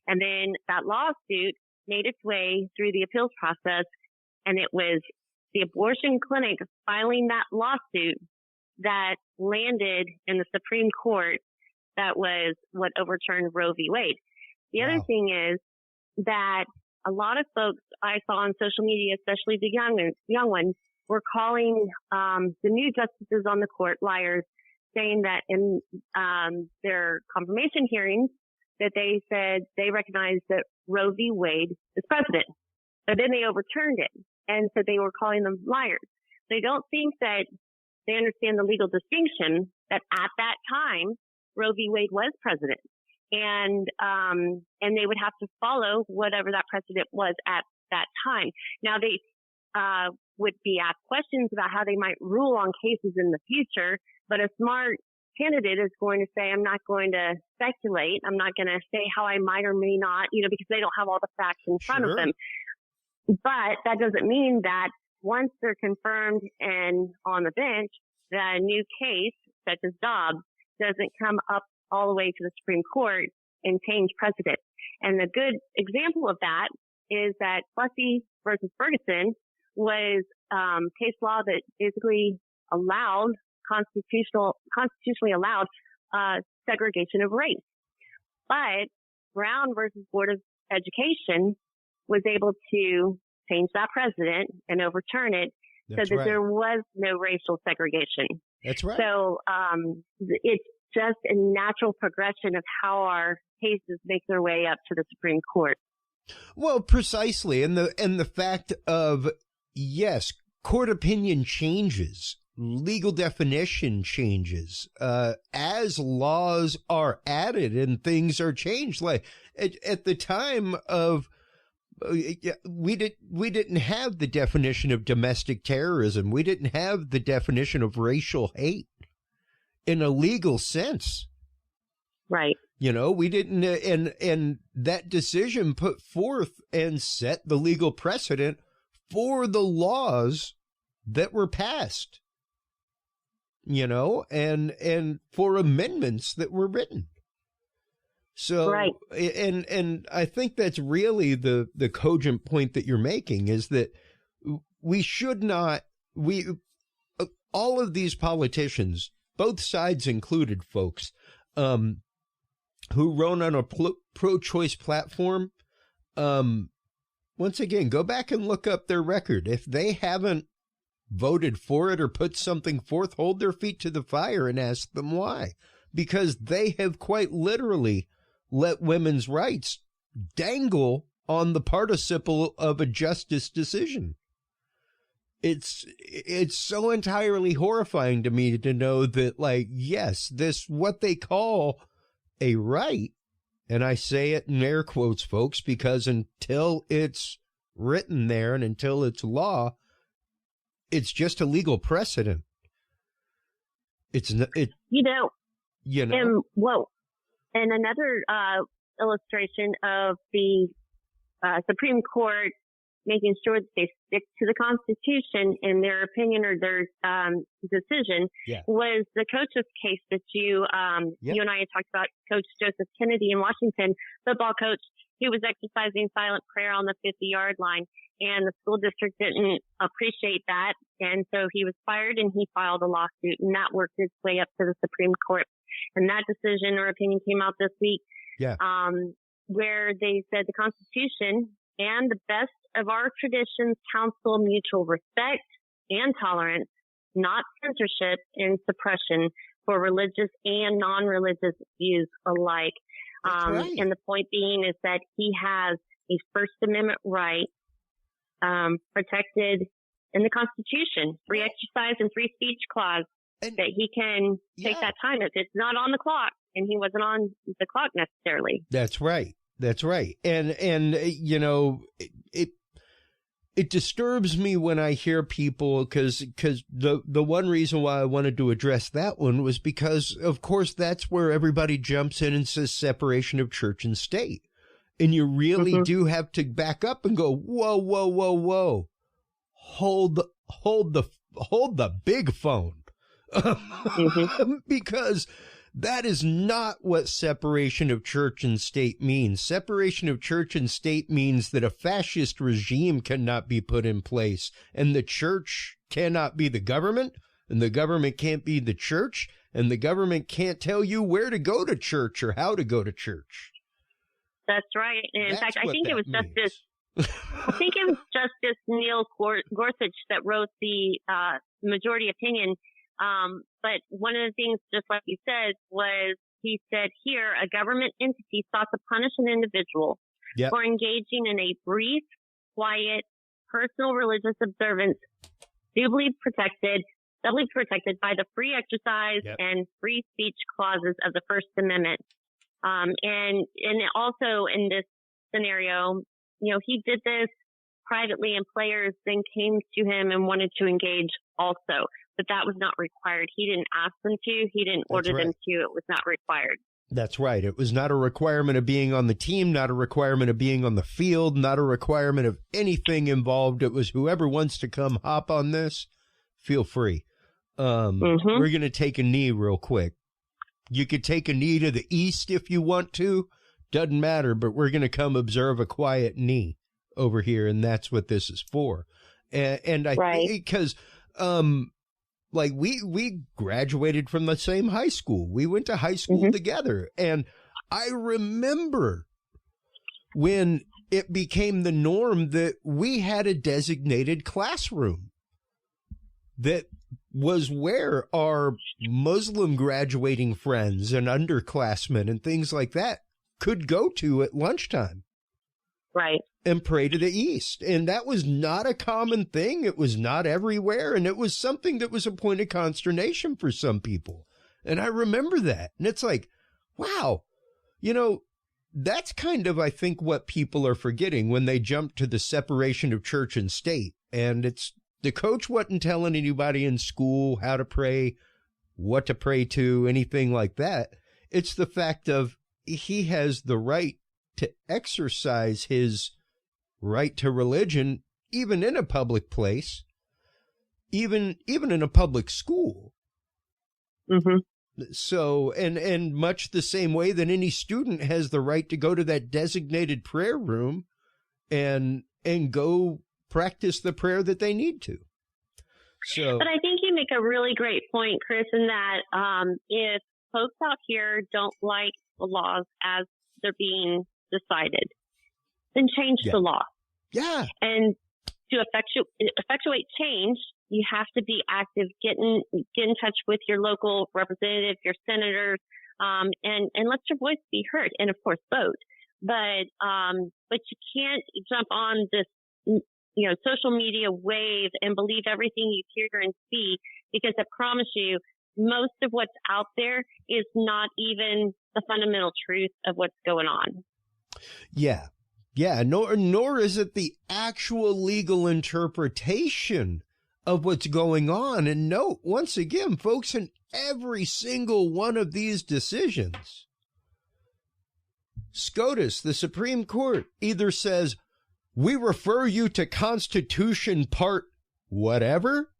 And then that lawsuit made its way through the appeals process, and it was the abortion clinic filing that lawsuit that landed in the Supreme Court. That was what overturned Roe v. Wade. The other thing is that a lot of folks I saw on social media, especially the young ones, were calling the new justices on the court liars, saying that in their confirmation hearings that they said they recognized that Roe v. Wade is precedent, but then they overturned it, and so they were calling them liars. They don't think that they understand the legal distinction that at that time Roe v. Wade was precedent, and they would have to follow whatever that precedent was at that time. Now they would be asked questions about how they might rule on cases in the future, but a smart candidate is going to say, I'm not going to speculate. I'm not going to say how I might or may not, because they don't have all the facts in front of them. But that doesn't mean that once they're confirmed and on the bench, that a new case, such as Dobbs, doesn't come up all the way to the Supreme Court and change precedent. And a good example of that is that Plessy versus Ferguson was case law that basically allowed constitutionally allowed segregation of race. But Brown versus Board of Education was able to change that precedent and overturn it so that there was no racial segregation. That's right. So it's just a natural progression of how our cases make their way up to the Supreme Court. Well, precisely. And the fact of, yes, court opinion changes. Legal definition changes as laws are added and things are changed. Like at the time of, we didn't have the definition of domestic terrorism. We didn't have the definition of racial hate in a legal sense. Right. We didn't, and that decision put forth and set the legal precedent for the laws that were passed. And for amendments that were written. So, right. And I think that's really the cogent point that you're making, is that we should not, all of these politicians, both sides included, folks, who run on a pro-choice platform, once again, go back and look up their record. If they haven't voted for it or put something forth, hold their feet to the fire and ask them why. Because they have quite literally let women's rights dangle on the participle of a justice decision. It's so entirely horrifying to me to know that, like, yes, this, what they call a right, and I say it in air quotes, folks, because until it's written there and until it's law, it's just a legal precedent. And another illustration of the Supreme Court making sure that they stick to the Constitution in their opinion or their decision was the coach's case that you and I had talked about. Coach Joseph Kennedy in Washington, football coach, he was exercising silent prayer on the 50-yard line, and the school district didn't appreciate that, and so he was fired and he filed a lawsuit, and that worked its way up to the Supreme Court. And that decision or opinion came out this week, where they said the Constitution and the best of our traditions counsel mutual respect and tolerance, not censorship and suppression for religious and non-religious views alike. And the point being is that he has a First Amendment right protected in the Constitution, free exercise and free speech clause. that he can take that time if it's not on the clock, and he wasn't on the clock necessarily. That's right. That's right. And you know, it disturbs me when I hear people, because the one reason why I wanted to address that one was because, of course, that's where everybody jumps in and says separation of church and state. And you really do have to back up and go, whoa, whoa, whoa, whoa. Hold the big phone. Because that is not what separation of church and state means. Separation of church and state means that a fascist regime cannot be put in place, and the church cannot be the government, and the government can't be the church, and the government can't tell you where to go to church or how to go to church. That's right. And in fact, I think it was Justice Neil Gorsuch that wrote the majority opinion. But one of the things, just like you said, was he said here, a government entity sought to punish an individual for engaging in a brief, quiet, personal religious observance, doubly protected by the free exercise and free speech clauses of the First Amendment. And also in this scenario, you know, he did this privately, and players then came to him and wanted to engage also. But that was not required. He didn't ask them to. He didn't order them to. It was not required. That's right. It was not a requirement of being on the team, not a requirement of being on the field, not a requirement of anything involved. It was whoever wants to come hop on this, feel free. We're going to take a knee real quick. You could take a knee to the east if you want to. Doesn't matter, but we're going to come observe a quiet knee over here, and that's what this is for. And I think because like we graduated from the same high school. We went to high school together. And I remember when it became the norm that we had a designated classroom that was where our Muslim graduating friends and underclassmen and things like that could go to at lunchtime. Right. And pray to the east. And that was not a common thing. It was not everywhere. And it was something that was a point of consternation for some people. And I remember that. And it's like, wow, you know, that's kind of, I think, what people are forgetting when they jump to the separation of church and state. And it's the coach wasn't telling anybody in school how to pray, what to pray to, anything like that. It's the fact of he has the right to exercise his right to religion, even in a public place, even in a public school. So, and much the same way that any student has the right to go to that designated prayer room and go practice the prayer that they need to. So, but I think you make a really great point, Chris, in that if folks out here don't like the laws as they're being decided, then change the law. Yeah. And to effectuate change, you have to be active, get in touch with your local representative, your senators, and let your voice be heard. And of course, vote. But you can't jump on this, you know, social media wave and believe everything you hear and see, because I promise you, most of what's out there is not even the fundamental truth of what's going on. Yeah. Yeah. Nor is it the actual legal interpretation of what's going on. And note, once again, folks, in every single one of these decisions, SCOTUS, the Supreme Court, either says, we refer you to Constitution Part whatever,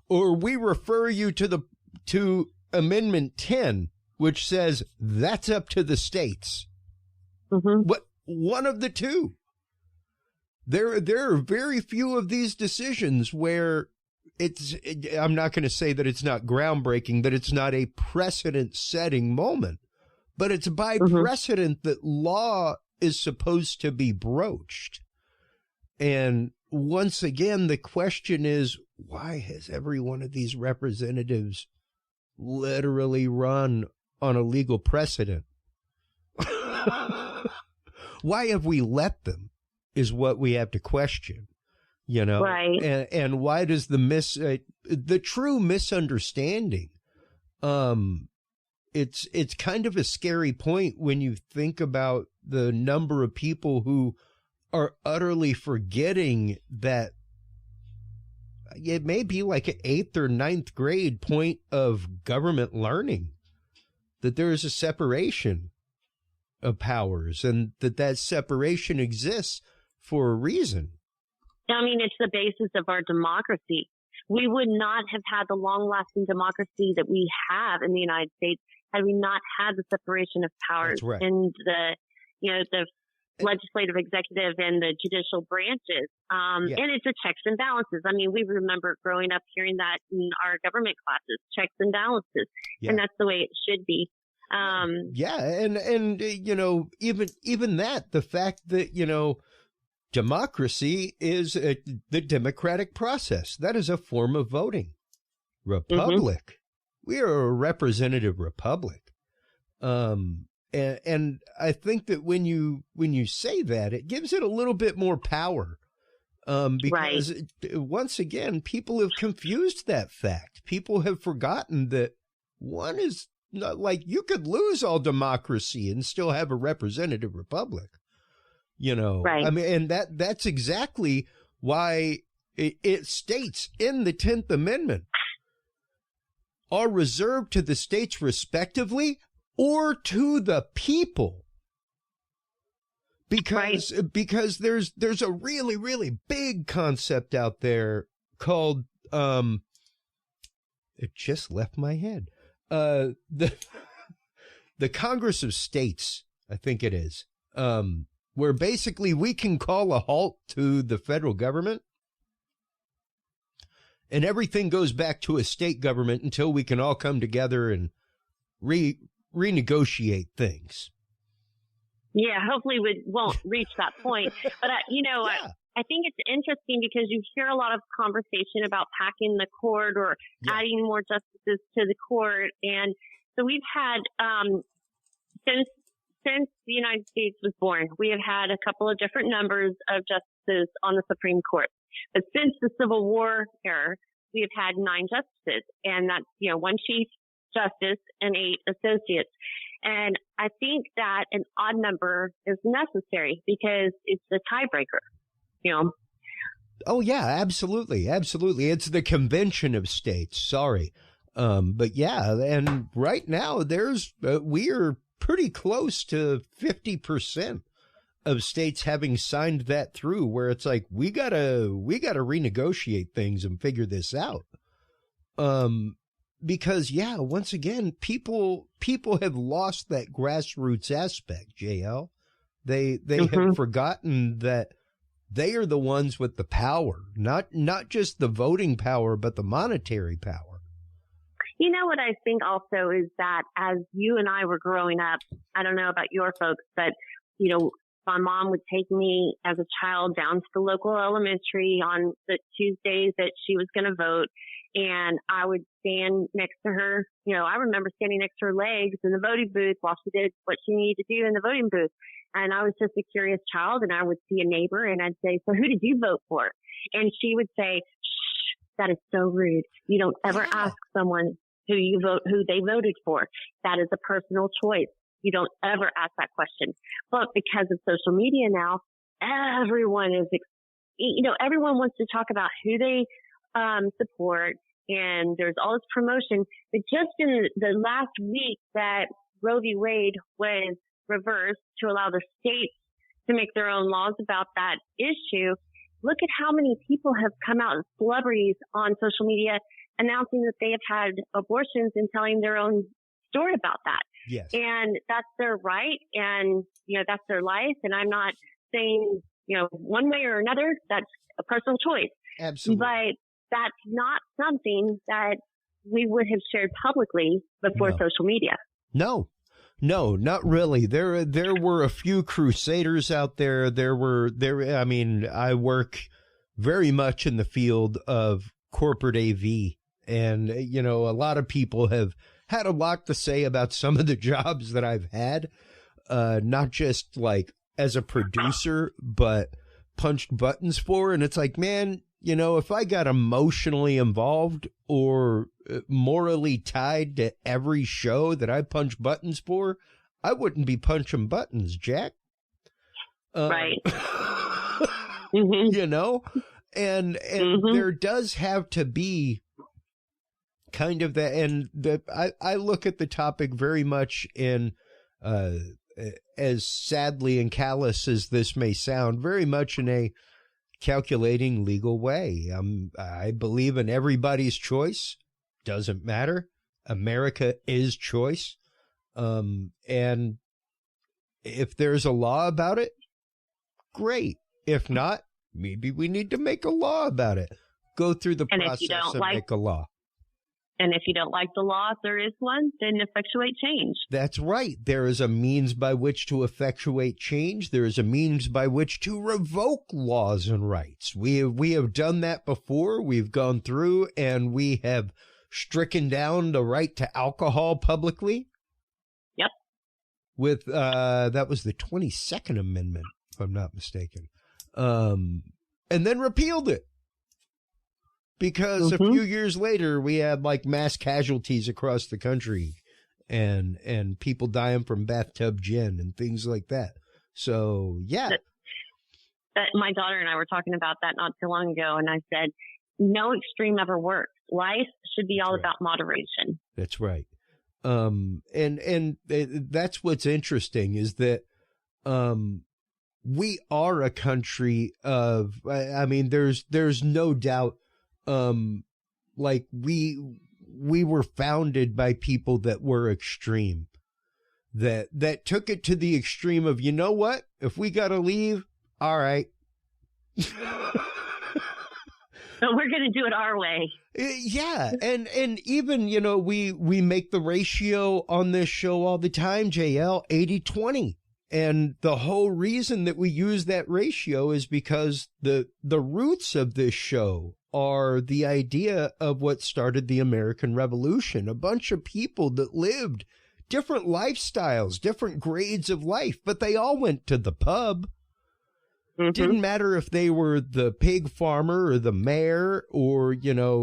or we refer you to Amendment 10, which says that's up to the states. What? One of the two. There are very few of these decisions where I'm not going to say that it's not groundbreaking, that it's not a precedent-setting moment, but it's by precedent that law is supposed to be broached. And once again, the question is, why has every one of these representatives literally run on a legal precedent? Why have we let them is what we have to question, you know? Right. And why does the true misunderstanding it's kind of a scary point when you think about the number of people who are utterly forgetting that it may be like an 8th or 9th grade point of government learning, that there is a separation of powers and that separation exists for a reason. I mean, it's the basis of our democracy. We would not have had the long-lasting democracy that we have in the United States had we not had the separation of powers. That's right. And the legislative, executive, and the judicial branches. Yeah. And it's a checks and balances. I mean, we remember growing up hearing that in our government classes, checks and balances. Yeah. And that's the way it should be. Yeah. And, you know, even that, the fact that, you know, democracy is the democratic process. That is a form of voting. Republic. Mm-hmm. We are a representative republic. And I think that when you say that, it gives it a little bit more power. Because once again, people have confused that fact. People have forgotten that one is not like you could lose all democracy and still have a representative republic. You know, I mean, and that's exactly why it states in the 10th Amendment are reserved to the states respectively or to the people. Because there's a really, really big concept out there called, it just left my head. The Congress of States, I think it is, where basically we can call a halt to the federal government and everything goes back to a state government until we can all come together and renegotiate things. Yeah, hopefully we won't reach that point. But, I think it's interesting because you hear a lot of conversation about packing the court or adding more justices to the court. And so we've had, since the United States was born, we have had a couple of different numbers of justices on the Supreme Court. But since the Civil War era, we have had 9 justices, and that's, 1 chief justice and 8 associates. And I think that an odd number is necessary because it's the tiebreaker, Oh, yeah, absolutely. Absolutely. It's the convention of states. Sorry. But yeah, and right now we are pretty close to 50% of states having signed that through, where it's like, we gotta renegotiate things and figure this out. Because once again, people have lost that grassroots aspect, JL. They have forgotten that they are the ones with the power, not just the voting power, but the monetary power. You know what I think also is that as you and I were growing up, I don't know about your folks, but, my mom would take me as a child down to the local elementary on the Tuesdays that she was going to vote. And I would stand next to her. I remember standing next to her legs in the voting booth while she did what she needed to do in the voting booth. And I was just a curious child, and I would see a neighbor and I'd say, "So who did you vote for?" And she would say, "Shh, that is so rude. You don't ever ask someone who they voted for. That is a personal choice. You don't ever ask that question." But because of social media now, everyone everyone wants to talk about who they support, and there's all this promotion. But just in the last week that Roe v. Wade was reversed to allow the states to make their own laws about that issue, look at how many people have come out as celebrities on social media announcing that they have had abortions and telling their own story about that. Yes. And that's their right, and that's their life, and I'm not saying one way or another. That's a personal choice. Absolutely. But that's not something that we would have shared publicly before social media. No, not really. There were a few crusaders out there. I mean, I work very much in the field of corporate AV, and, a lot of people have had a lot to say about some of the jobs that I've had, not just like as a producer, but punched buttons for. And it's like, man, if I got emotionally involved or morally tied to every show that I punch buttons for, I wouldn't be punching buttons, Jack. Right. And there does have to be kind of that. And I look at the topic very much in, as sadly and callous as this may sound, very much in a calculating legal way. I believe in everybody's choice. Doesn't matter. America is choice. And if there's a law about it, great. If not, maybe we need to make a law about it. Go through the process and make a law. And if you don't like the law, if there is one, then effectuate change. That's right. There is a means by which to effectuate change. There is a means by which to revoke laws and rights. We have done that before. We've gone through and we have stricken down the right to alcohol publicly. Yep. With that was the 22nd Amendment, if I'm not mistaken. And then repealed it. Because a few years later, we had like mass casualties across the country and people dying from bathtub gin and things like that. So, yeah. My daughter and I were talking about that not too long ago, and I said, no extreme ever works. Life should be all about moderation. That's right. And that's what's interesting is that we are a country of, I mean, there's no doubt. Like we were founded by people that were extreme, that took it to the extreme of, you know what, if we got to leave, all right. So we're going to do it our way. Yeah. And even, we make the ratio on this show all the time, JL, 80-20. And the whole reason that we use that ratio is because the roots of this show are the idea of what started the American Revolution. A bunch of people that lived different lifestyles, different grades of life, but they all went to the pub. Didn't matter if they were the pig farmer or the mayor or,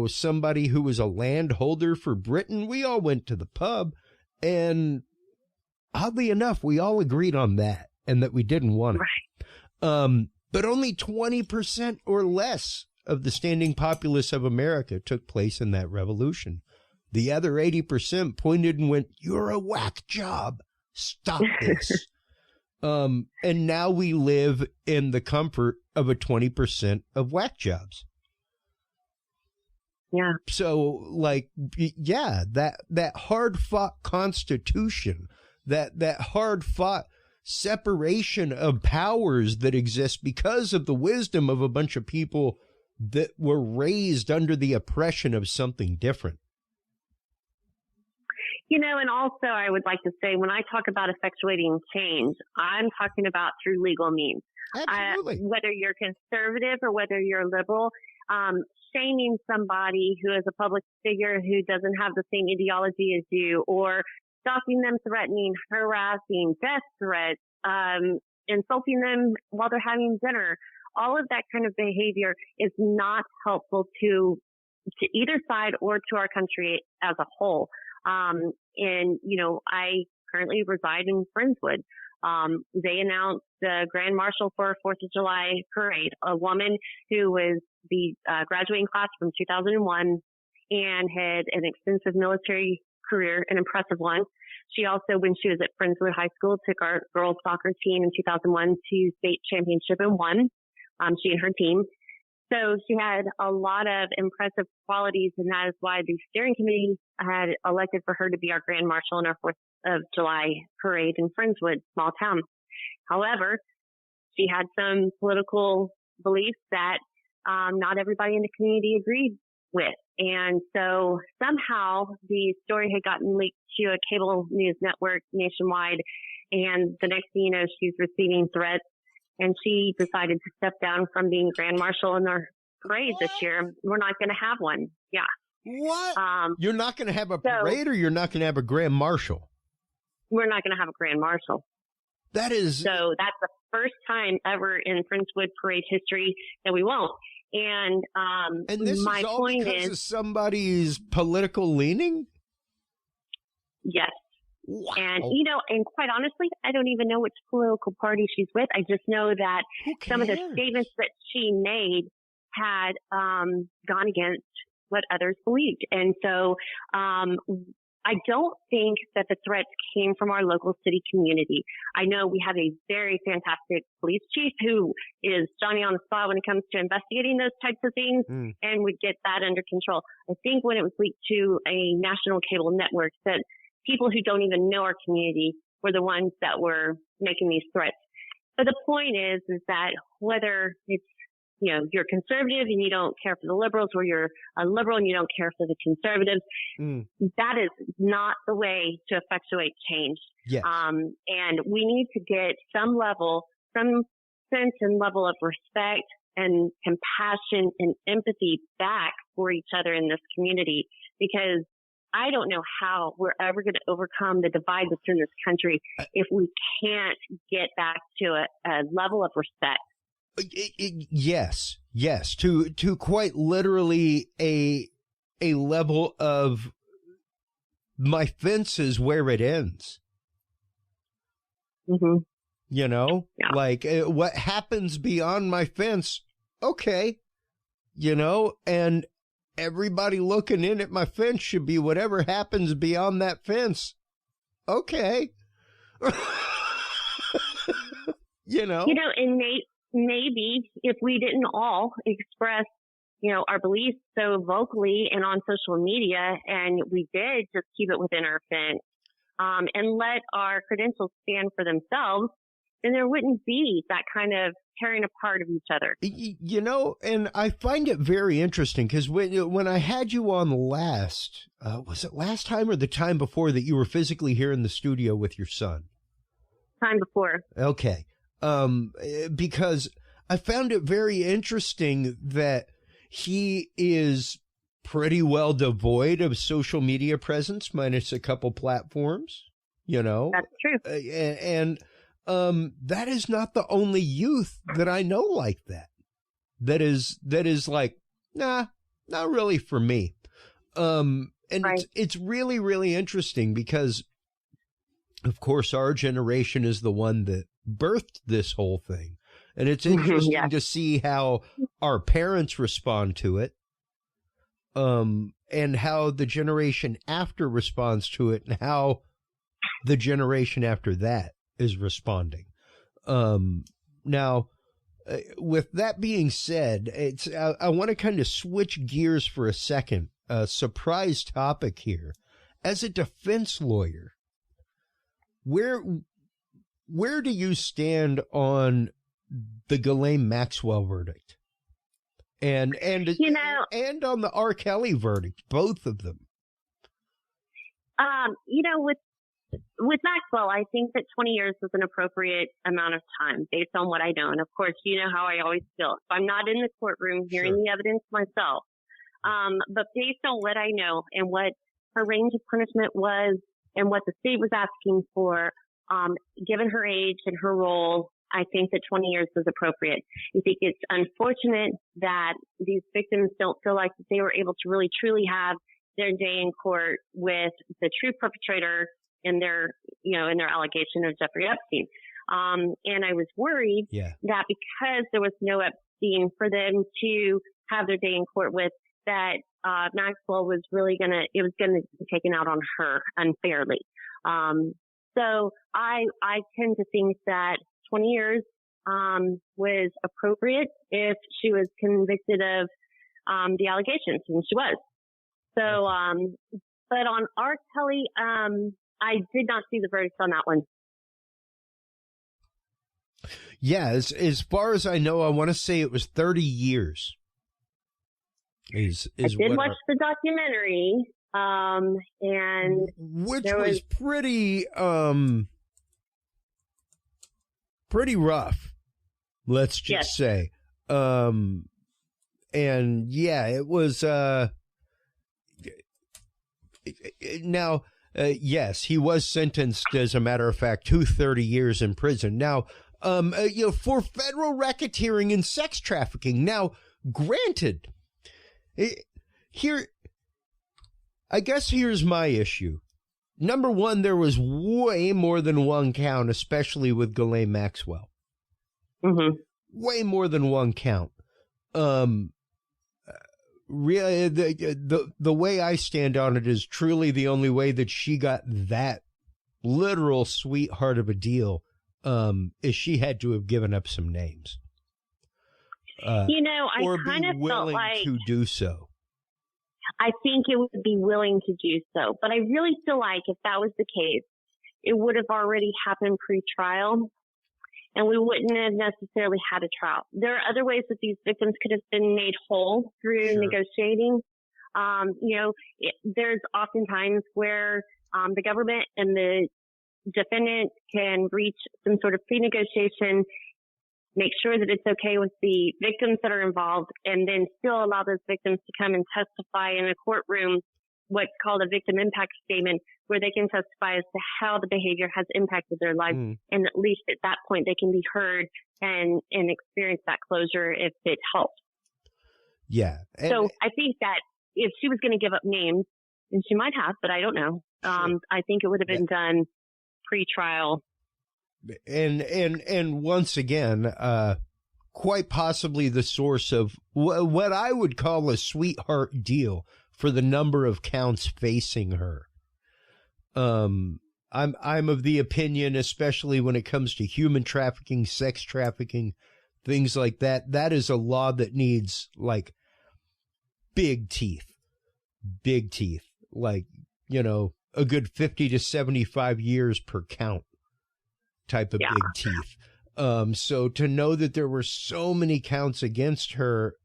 somebody who was a landholder for Britain. We all went to the pub. And oddly enough, we all agreed on that and that we didn't want it. Right. But only 20% or less of the standing populace of America took place in that revolution. The other 80% pointed and went, "You're a whack job. Stop this." And now we live in the comfort of a 20% of whack jobs. Yeah. So, that hard-fought Constitution, that hard-fought separation of powers that exists because of the wisdom of a bunch of people that were raised under the oppression of something different. And also I would like to say, when I talk about effectuating change, I'm talking about through legal means. Absolutely. Whether you're conservative or whether you're liberal, shaming somebody who is a public figure who doesn't have the same ideology as you, or stalking them, threatening, harassing, death threats, insulting them while they're having dinner. All of that kind of behavior is not helpful to either side or to our country as a whole. I currently reside in Friendswood. They announced the Grand Marshal for 4th of July parade, a woman who was the graduating class from 2001 and had an extensive military career, an impressive one. She also, when she was at Friendswood High School, took our girls soccer team in 2001 to state championship and won. She and her team. So she had a lot of impressive qualities, and that is why the steering committee had elected for her to be our Grand Marshal in our 4th of July parade in Friendswood, small town. However, she had some political beliefs that not everybody in the community agreed with. And so somehow the story had gotten leaked to a cable news network nationwide, and the next thing you know, she's receiving threats. And she decided to step down from being Grand Marshal in our parade this year. We're not going to have one. Yeah. What? You're not going to have a parade, or you're not going to have a Grand Marshal? We're not going to have a Grand Marshal. That is. So that's the first time ever in Friendswood parade history that we won't. And this my is all point because is of somebody's political leaning? yes. Wow. And, and quite honestly, I don't even know which political party she's with. I just know that some of the statements that she made had gone against what others believed. And so I don't think that the threats came from our local city community. I know we have a very fantastic police chief who is Johnny on the spot when it comes to investigating those types of things and would get that under control. I think when it was leaked to a national cable network that people who don't even know our community were the ones that were making these threats. But the point is that whether it's, you're conservative and you don't care for the liberals, or you're a liberal and you don't care for the conservatives, that is not the way to effectuate change. Yes. And we need to get some sense and level of respect and compassion and empathy back for each other in this community, because I don't know how we're ever going to overcome the divide that's in this country if we can't get back to a level of respect. Yes, to quite literally a level of my fence is where it ends. Mm-hmm. Like what happens beyond my fence, okay, and everybody looking in at my fence should be whatever happens beyond that fence. Okay. And maybe if we didn't all express, our beliefs so vocally and on social media, and we did just keep it within our fence, and let our credentials stand for themselves, then there wouldn't be that kind of tearing apart of each other. And I find it very interesting because when I had you on last, was it last time or the time before that you were physically here in the studio with your son? Time before. Okay. Because I found it very interesting that he is pretty well devoid of social media presence, minus a couple platforms, That's true. And that is not the only youth that I know like that. That is like, nah, not really for me. And right. It's really, really interesting because, of course, our generation is the one that birthed this whole thing. And it's interesting to see how our parents respond to it, and how the generation after responds to it, and how the generation after that is responding. Now, with that being said, I want to kind of switch gears for a second. A surprise topic here. As a defense lawyer, where do you stand on the Ghislaine Maxwell verdict, and on the R. Kelly verdict, both of them? With Maxwell, I think that 20 years was an appropriate amount of time based on what I know. And of course, you know how I always feel. If I'm not in the courtroom hearing the evidence myself, but based on what I know and what her range of punishment was and what the state was asking for, given her age and her role, I think that 20 years was appropriate. I think it's unfortunate that these victims don't feel like they were able to really truly have their day in court with the true perpetrator in their allegation of Jeffrey Epstein. And I was worried that because there was no Epstein for them to have their day in court with, that Maxwell was really going to be taken out on her unfairly. So I tend to think that 20 years was appropriate if she was convicted of the allegations, and she was. So, but on R. Kelly, I did not see the verdict on that one. Yeah, as far as I know, I want to say it was 30 years. I did watch the documentary, and which was pretty rough, let's just say. And yeah, it was. Now, yes, he was sentenced, as a matter of fact, to 30 years in prison. Now, for federal racketeering and sex trafficking. Now, Granted, I guess here's my issue. Number one, there was way more than one count, especially with Ghislaine Maxwell. Mm-hmm. Way more than one count. Really, the way I stand on it is truly the only way that she got that literal sweetheart of a deal is she had to have given up some names. I kind of felt like to do so. I think it would be willing to do so, but I really feel like if that was the case, it would have already happened pre-trial, and we wouldn't have necessarily had a trial. There are other ways that these victims could have been made whole through negotiating. There's oftentimes where the government and the defendant can reach some sort of pre-negotiation, make sure that it's okay with the victims that are involved, and then still allow those victims to come and testify in a courtroom, what's called a victim impact statement, where they can testify as to how the behavior has impacted their life. And at least at that point, they can be heard and experience that closure if it helps. Yeah. So I think that if she was going to give up names, and she might have, but I don't know, I think it would have been done pre-trial. And once again, quite possibly the source of what I would call a sweetheart deal for the number of counts facing her. I'm of the opinion, especially when it comes to human trafficking, sex trafficking, things like that, that is a law that needs like big teeth, like, a good 50 to 75 years per count. Type of big teeth. So to know that there were so many counts against her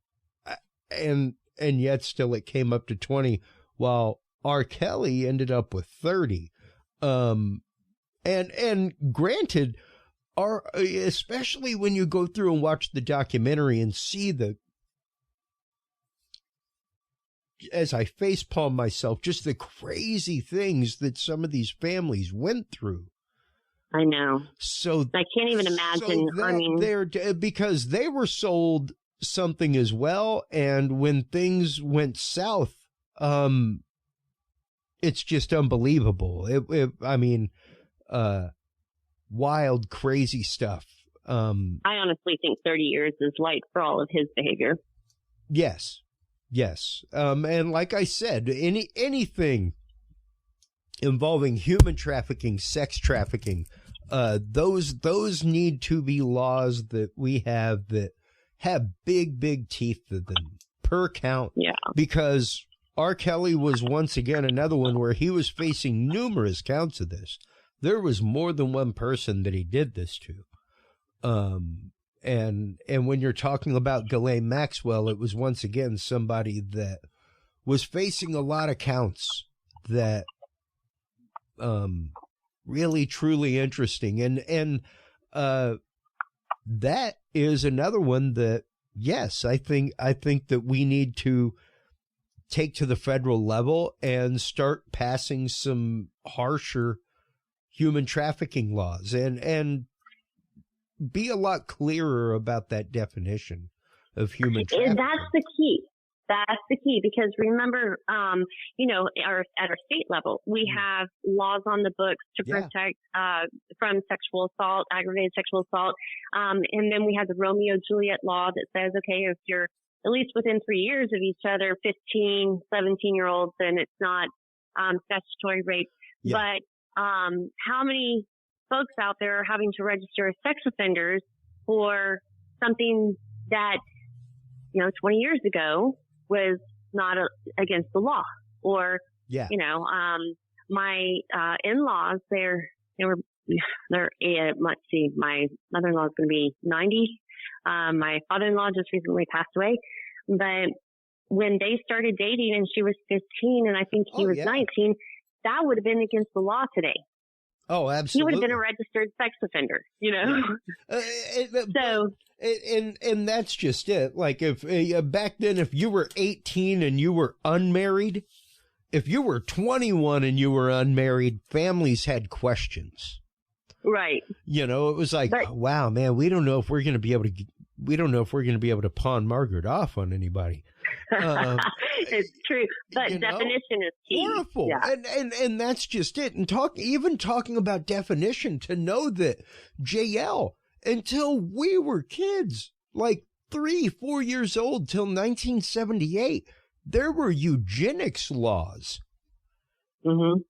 and yet still it came up to 20 while R. Kelly ended up with 30. And granted, especially when you go through and watch the documentary and see as I facepalm myself, just the crazy things that some of these families went through. I know. So I can't even imagine. Because they were sold something as well, and when things went south, it's just unbelievable. Wild, crazy stuff. I honestly think 30 years is light for all of his behavior. Yes. And like I said, anything involving human trafficking, sex trafficking, those need to be laws that we have that have big teeth to them per count. Yeah. Because R. Kelly was once again another one where he was facing numerous counts of this. There was more than one person that he did this to. And when you're talking about Ghislaine Maxwell, it was once again somebody that was facing a lot of counts that really truly interesting, and that is another one that yes, I think that we need to take to the federal level and start passing some harsher human trafficking laws and be a lot clearer about that definition of human trafficking. That's the key. That's the key, because remember, at our state level, we have laws on the books to protect from sexual assault, aggravated sexual assault. And then we have the Romeo-Juliet law that says, okay, if you're at least within 3 years of each other, 15, 17-year-olds, then it's not statutory rape. Yeah. But how many folks out there are having to register as sex offenders for something that, 20 years ago was not against the law? Or, my in-laws, let's see, my mother-in-law is going to be 90. My father-in-law just recently passed away. But when they started dating and she was 15 and I think he was 19, that would have been against the law today. Oh, absolutely. He would have been a registered sex offender, So, and that's just it. Like if back then, if you were 18 and you were unmarried, if you were 21 and you were unmarried, families had questions. Right. It was like, wow, man, we don't know if we're going to be able to we don't know if we're going to be able to pawn Margaret off on anybody. It's true, but definition is key. Horrible. Yeah. And that's just it. And even talking about definition, to know that JL, until we were kids, like 3-4 years old, till 1978, there were eugenics laws. Mm-hmm.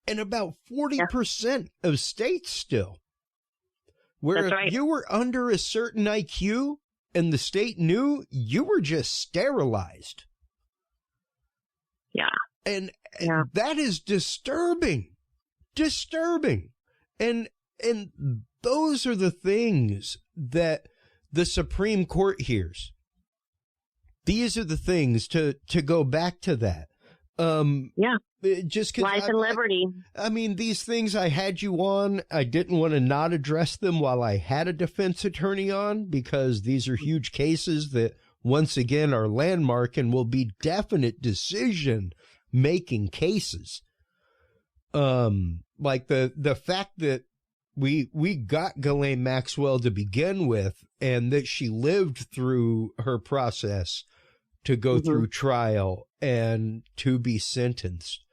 And about 40% of states still. Where if you were under a certain IQ and the state knew, you were just sterilized. Yeah. And that is disturbing. Disturbing. And those are the things that the Supreme Court hears. These are the things to go back to that. Just 'cause life and liberty. I mean, these things, I had you on. I didn't want to not address them while I had a defense attorney on, because these are huge cases that, once again, are landmark and will be definite decision-making cases. Like the fact that we got Ghislaine Maxwell to begin with, and that she lived through her process to go through trial and to be sentenced,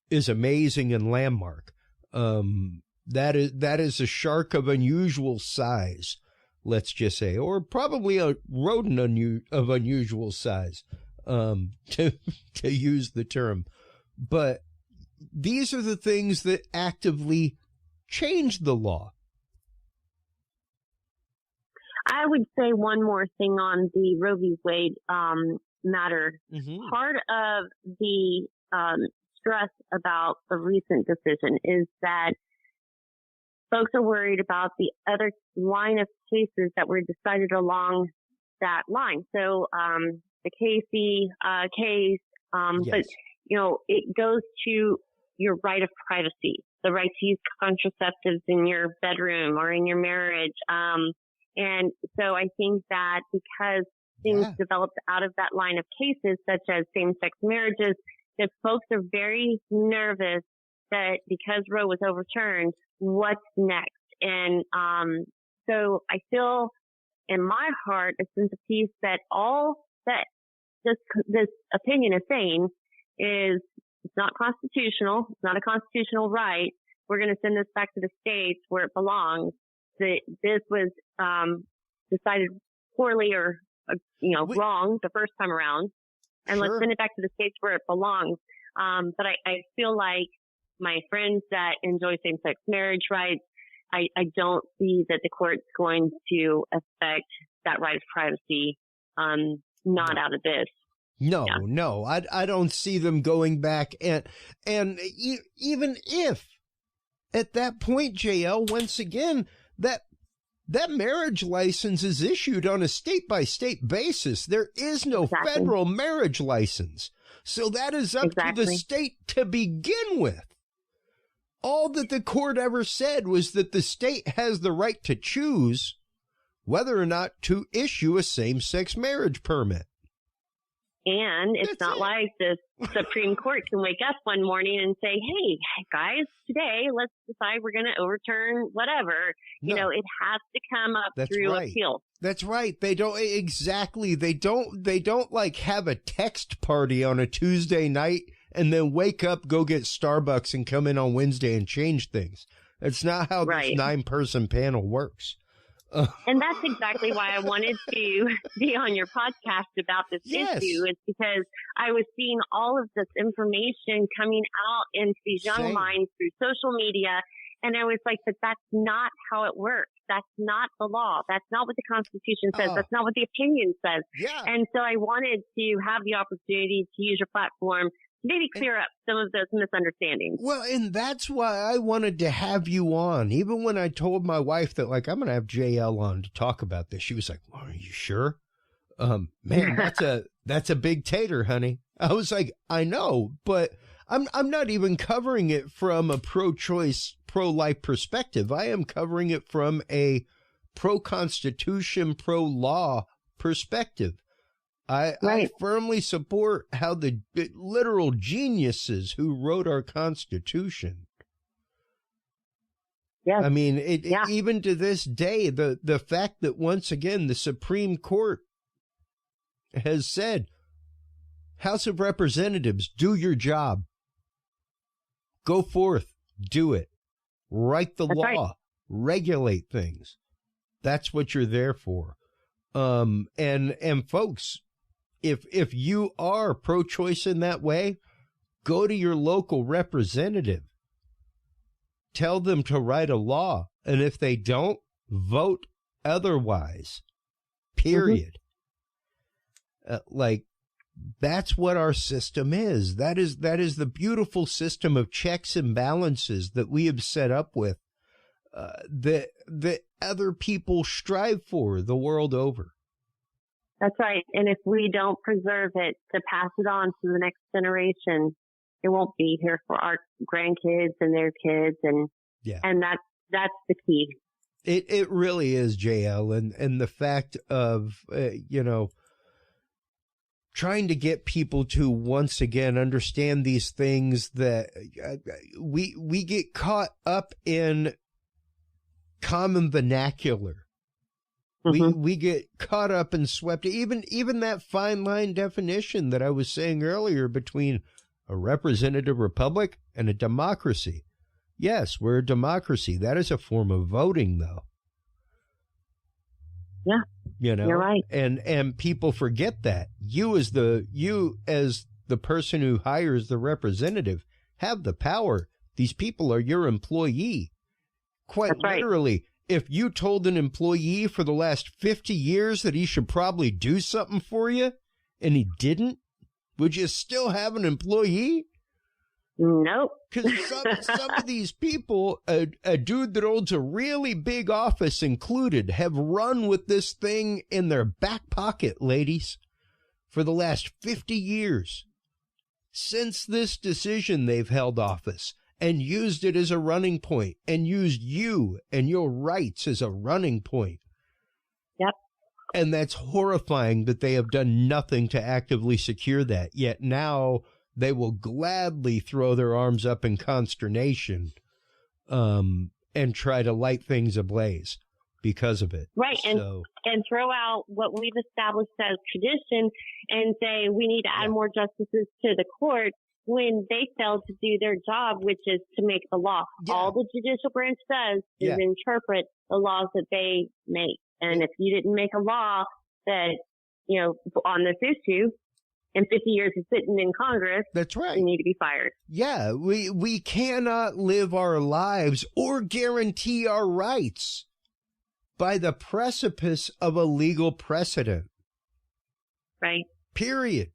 is amazing and landmark. That is a shark of unusual size, let's just say, or probably a rodent of unusual size, to use the term. But these are the things that actively change the law. I would say one more thing on the Roe v. Wade matter. Mm-hmm. Part of the stress about the recent decision is that folks are worried about the other line of cases that were decided along that line. So the Casey case, yes. But it goes to your right of privacy, the right to use contraceptives in your bedroom or in your marriage. And so I think that because things developed out of that line of cases, such as same-sex marriages, that folks are very nervous that because Roe was overturned, what's next? And so I feel in my heart a sense of peace that all that this opinion is saying is it's not constitutional. It's not a constitutional right. We're going to send this back to the states where it belongs. That this was decided poorly or wrong the first time around, and let's send it back to the states where it belongs. But I feel like my friends that enjoy same-sex marriage rights, I don't see that the court's going to affect that right of privacy, not out of this. No, I don't see them going back. And even if at that point, JL, once again, that marriage license is issued on a state-by-state basis. There is no federal marriage license. So that is up to the state to begin with. All that the court ever said was that the state has the right to choose whether or not to issue a same-sex marriage permit. And it's not like the Supreme Court can wake up one morning and say, hey, guys, today let's decide we're going to overturn whatever. No. It has to come up through appeal. That's right. They don't They don't like have a text party on a Tuesday night and then wake up, go get Starbucks and come in on Wednesday and change things. That's not how this 9-person panel works. And that's exactly why I wanted to be on your podcast about this issue. It's because I was seeing all of this information coming out into these young minds through social media. And I was like, but that's not how it works. That's not the law. That's not what the Constitution says. That's not what the opinion says. Yeah. And so I wanted to have the opportunity to use your platform to maybe clear up some of those misunderstandings. Well, and that's why I wanted to have you on. Even when I told my wife that, like, I'm going to have JL on to talk about this, she was like, well, are you sure? Man, that's a big tater, honey. I was like, I know, but I'm not even covering it from a pro-choice, pro-life perspective. I am covering it from a pro-constitution, pro-law perspective. I firmly support how the literal geniuses who wrote our Constitution Yes. I mean, even to this day, the fact that once again the Supreme Court has said, House of Representatives, do your job. Go forth, do it. Write the law, right. Regulate things. That's what you're there for. And folks, if you are pro-choice in that way, go to your local representative. Tell them to write a law, and if they don't, vote otherwise. Period. Like, that's what our system is. That is the beautiful system of checks and balances that we have set up with, that other people strive for the world over. That's right. And if we don't preserve it to pass it on to the next generation, it won't be here for our grandkids and their kids, and that's the key. It really is, JL, and the fact of trying to get people to once again understand these things, that we get caught up in common vernacular. We get caught up and swept. Even that fine line definition that I was saying earlier between a representative republic and a democracy. Yes, we're a democracy. That is a form of voting, though. Yeah, you're right. And people forget that. You as the person who hires the representative have the power. These people are your employee. Quite That's literally. Right. If you told an employee for the last 50 years that he should probably do something for you and he didn't, would you still have an employee? Nope. Because some of these people, a dude that owns a really big office included, have run with this thing in their back pocket, ladies, for the last 50 years. Since this decision, they've held office and used it as a running point, and used you and your rights as a running point. Yep. And that's horrifying that they have done nothing to actively secure that. Yet now they will gladly throw their arms up in consternation and try to light things ablaze because of it. Right. And throw out what we've established as tradition and say we need to add more justices to the court, when they fail to do their job, which is to make the law. Yeah. All the judicial branch does is interpret the laws that they make. And if you didn't make a law that, on this issue, in 50 years of sitting in Congress, that's right, you need to be fired. Yeah, we cannot live our lives or guarantee our rights by the precipice of a legal precedent. Right. Period.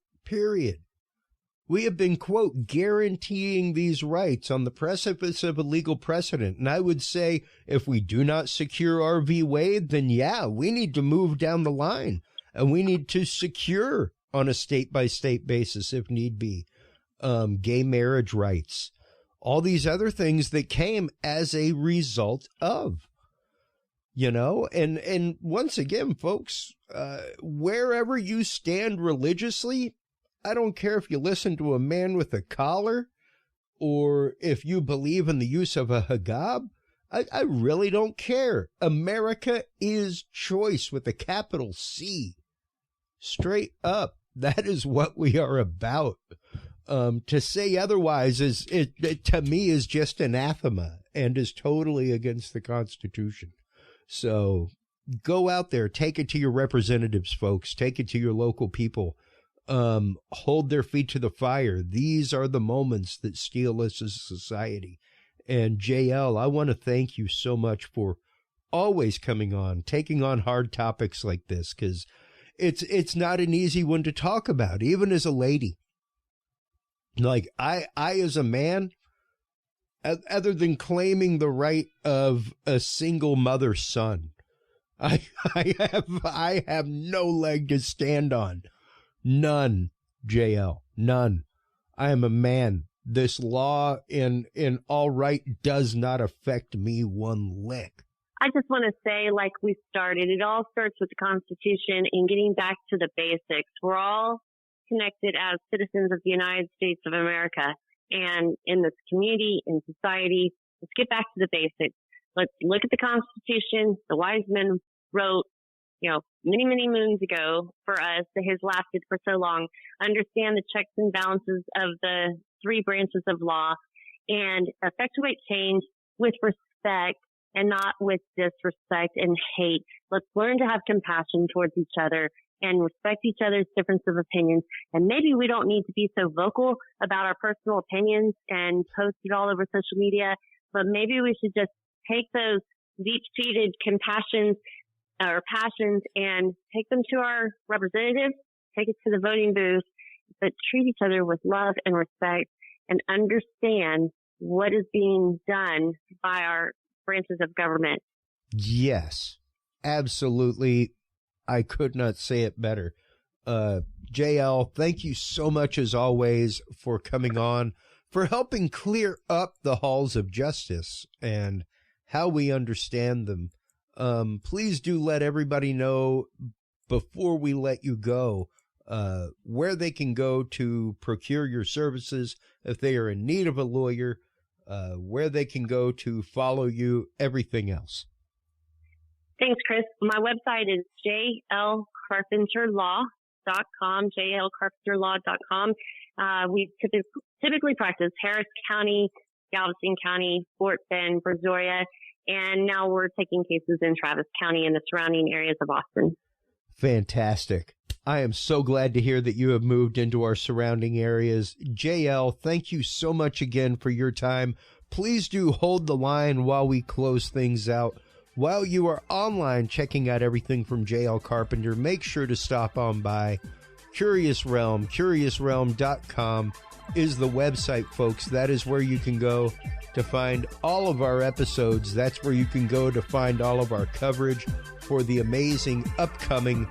We have been, quote, guaranteeing these rights on the precipice of a legal precedent. And I would say if we do not secure R v. Wade, then we need to move down the line, and we need to secure on a state-by-state basis, if need be, gay marriage rights, all these other things that came as a result of, and once again, folks, wherever you stand religiously, I don't care if you listen to a man with a collar or if you believe in the use of a hijab. I really don't care. America is choice with a capital C. Straight up. That is what we are about. To say otherwise to me is just anathema and is totally against the Constitution. So go out there, take it to your representatives, folks. Take it to your local people. Hold their feet to the fire. These are the moments that steel us as a society. And JL, I want to thank you so much for always coming on, taking on hard topics like this, because it's not an easy one to talk about, even as a lady. Like I as a man, other than claiming the right of a single mother's son, I have no leg to stand on. None, JL, none. I am a man. This law in all right does not affect me one lick. I just want to say, like we started, it all starts with the Constitution and getting back to the basics. We're all connected as citizens of the United States of America. And in this community, in society, let's get back to the basics. let's look at the Constitution. The wise men wrote, many, many moons ago for us that has lasted for so long. Understand the checks and balances of the three branches of law and effectuate change with respect and not with disrespect and hate. Let's learn to have compassion towards each other and respect each other's difference of opinions. And maybe we don't need to be so vocal about our personal opinions and post it all over social media, but maybe we should just take those deep-seated passions and take them to our representatives, take it to the voting booth, but treat each other with love and respect and understand what is being done by our branches of government. Yes, absolutely. I could not say it better. JL, thank you so much as always for coming on, for helping clear up the halls of justice and how we understand them. Please do let everybody know before we let you go where they can go to procure your services if they are in need of a lawyer, where they can go to follow you, everything else. Thanks, Chris. My website is jlcarpenterlaw.com, jlcarpenterlaw.com. We typically practice Harris County, Galveston County, Fort Bend, Brazoria, and now we're taking cases in Travis County and the surrounding areas of Austin. Fantastic. I am so glad to hear that you have moved into our surrounding areas. JL, thank you so much again for your time. Please do hold the line while we close things out. While you are online checking out everything from JL Carpenter, make sure to stop on by Curious Realm. CuriousRealm.com is the website, folks. That is where you can go to find all of our episodes. That's where you can go to find all of our coverage for the amazing upcoming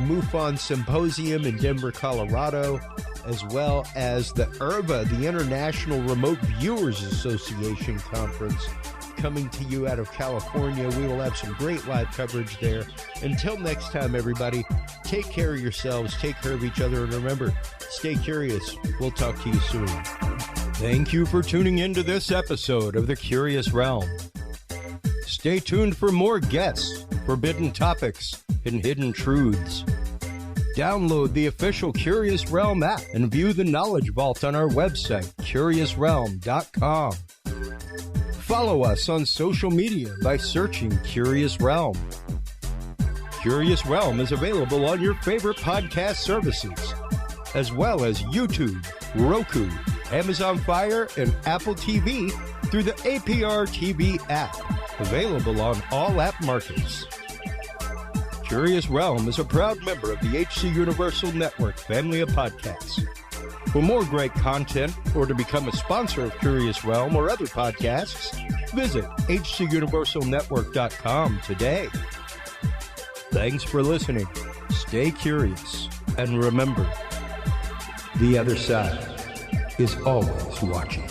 MUFON Symposium in Denver, Colorado, as well as the IRVA, the International Remote Viewers Association Conference, coming to you out of California. We will have some great live coverage there. Until next time, everybody, take care of yourselves, take care of each other, and remember, stay curious. We'll talk to you soon. Thank you for tuning into this episode of The Curious Realm. Stay tuned for more guests, forbidden topics, and hidden truths. Download the official Curious Realm app and view the Knowledge Vault on our website, CuriousRealm.com. Follow us on social media by searching Curious Realm. Curious Realm is available on your favorite podcast services, as well as YouTube, Roku, Amazon Fire, and Apple TV through the APR TV app, available on all app markets. Curious Realm is a proud member of the HC Universal Network family of podcasts. For more great content or to become a sponsor of Curious Realm or other podcasts, visit hcuniversalnetwork.com today. Thanks for listening. Stay curious. And remember, the other side is always watching.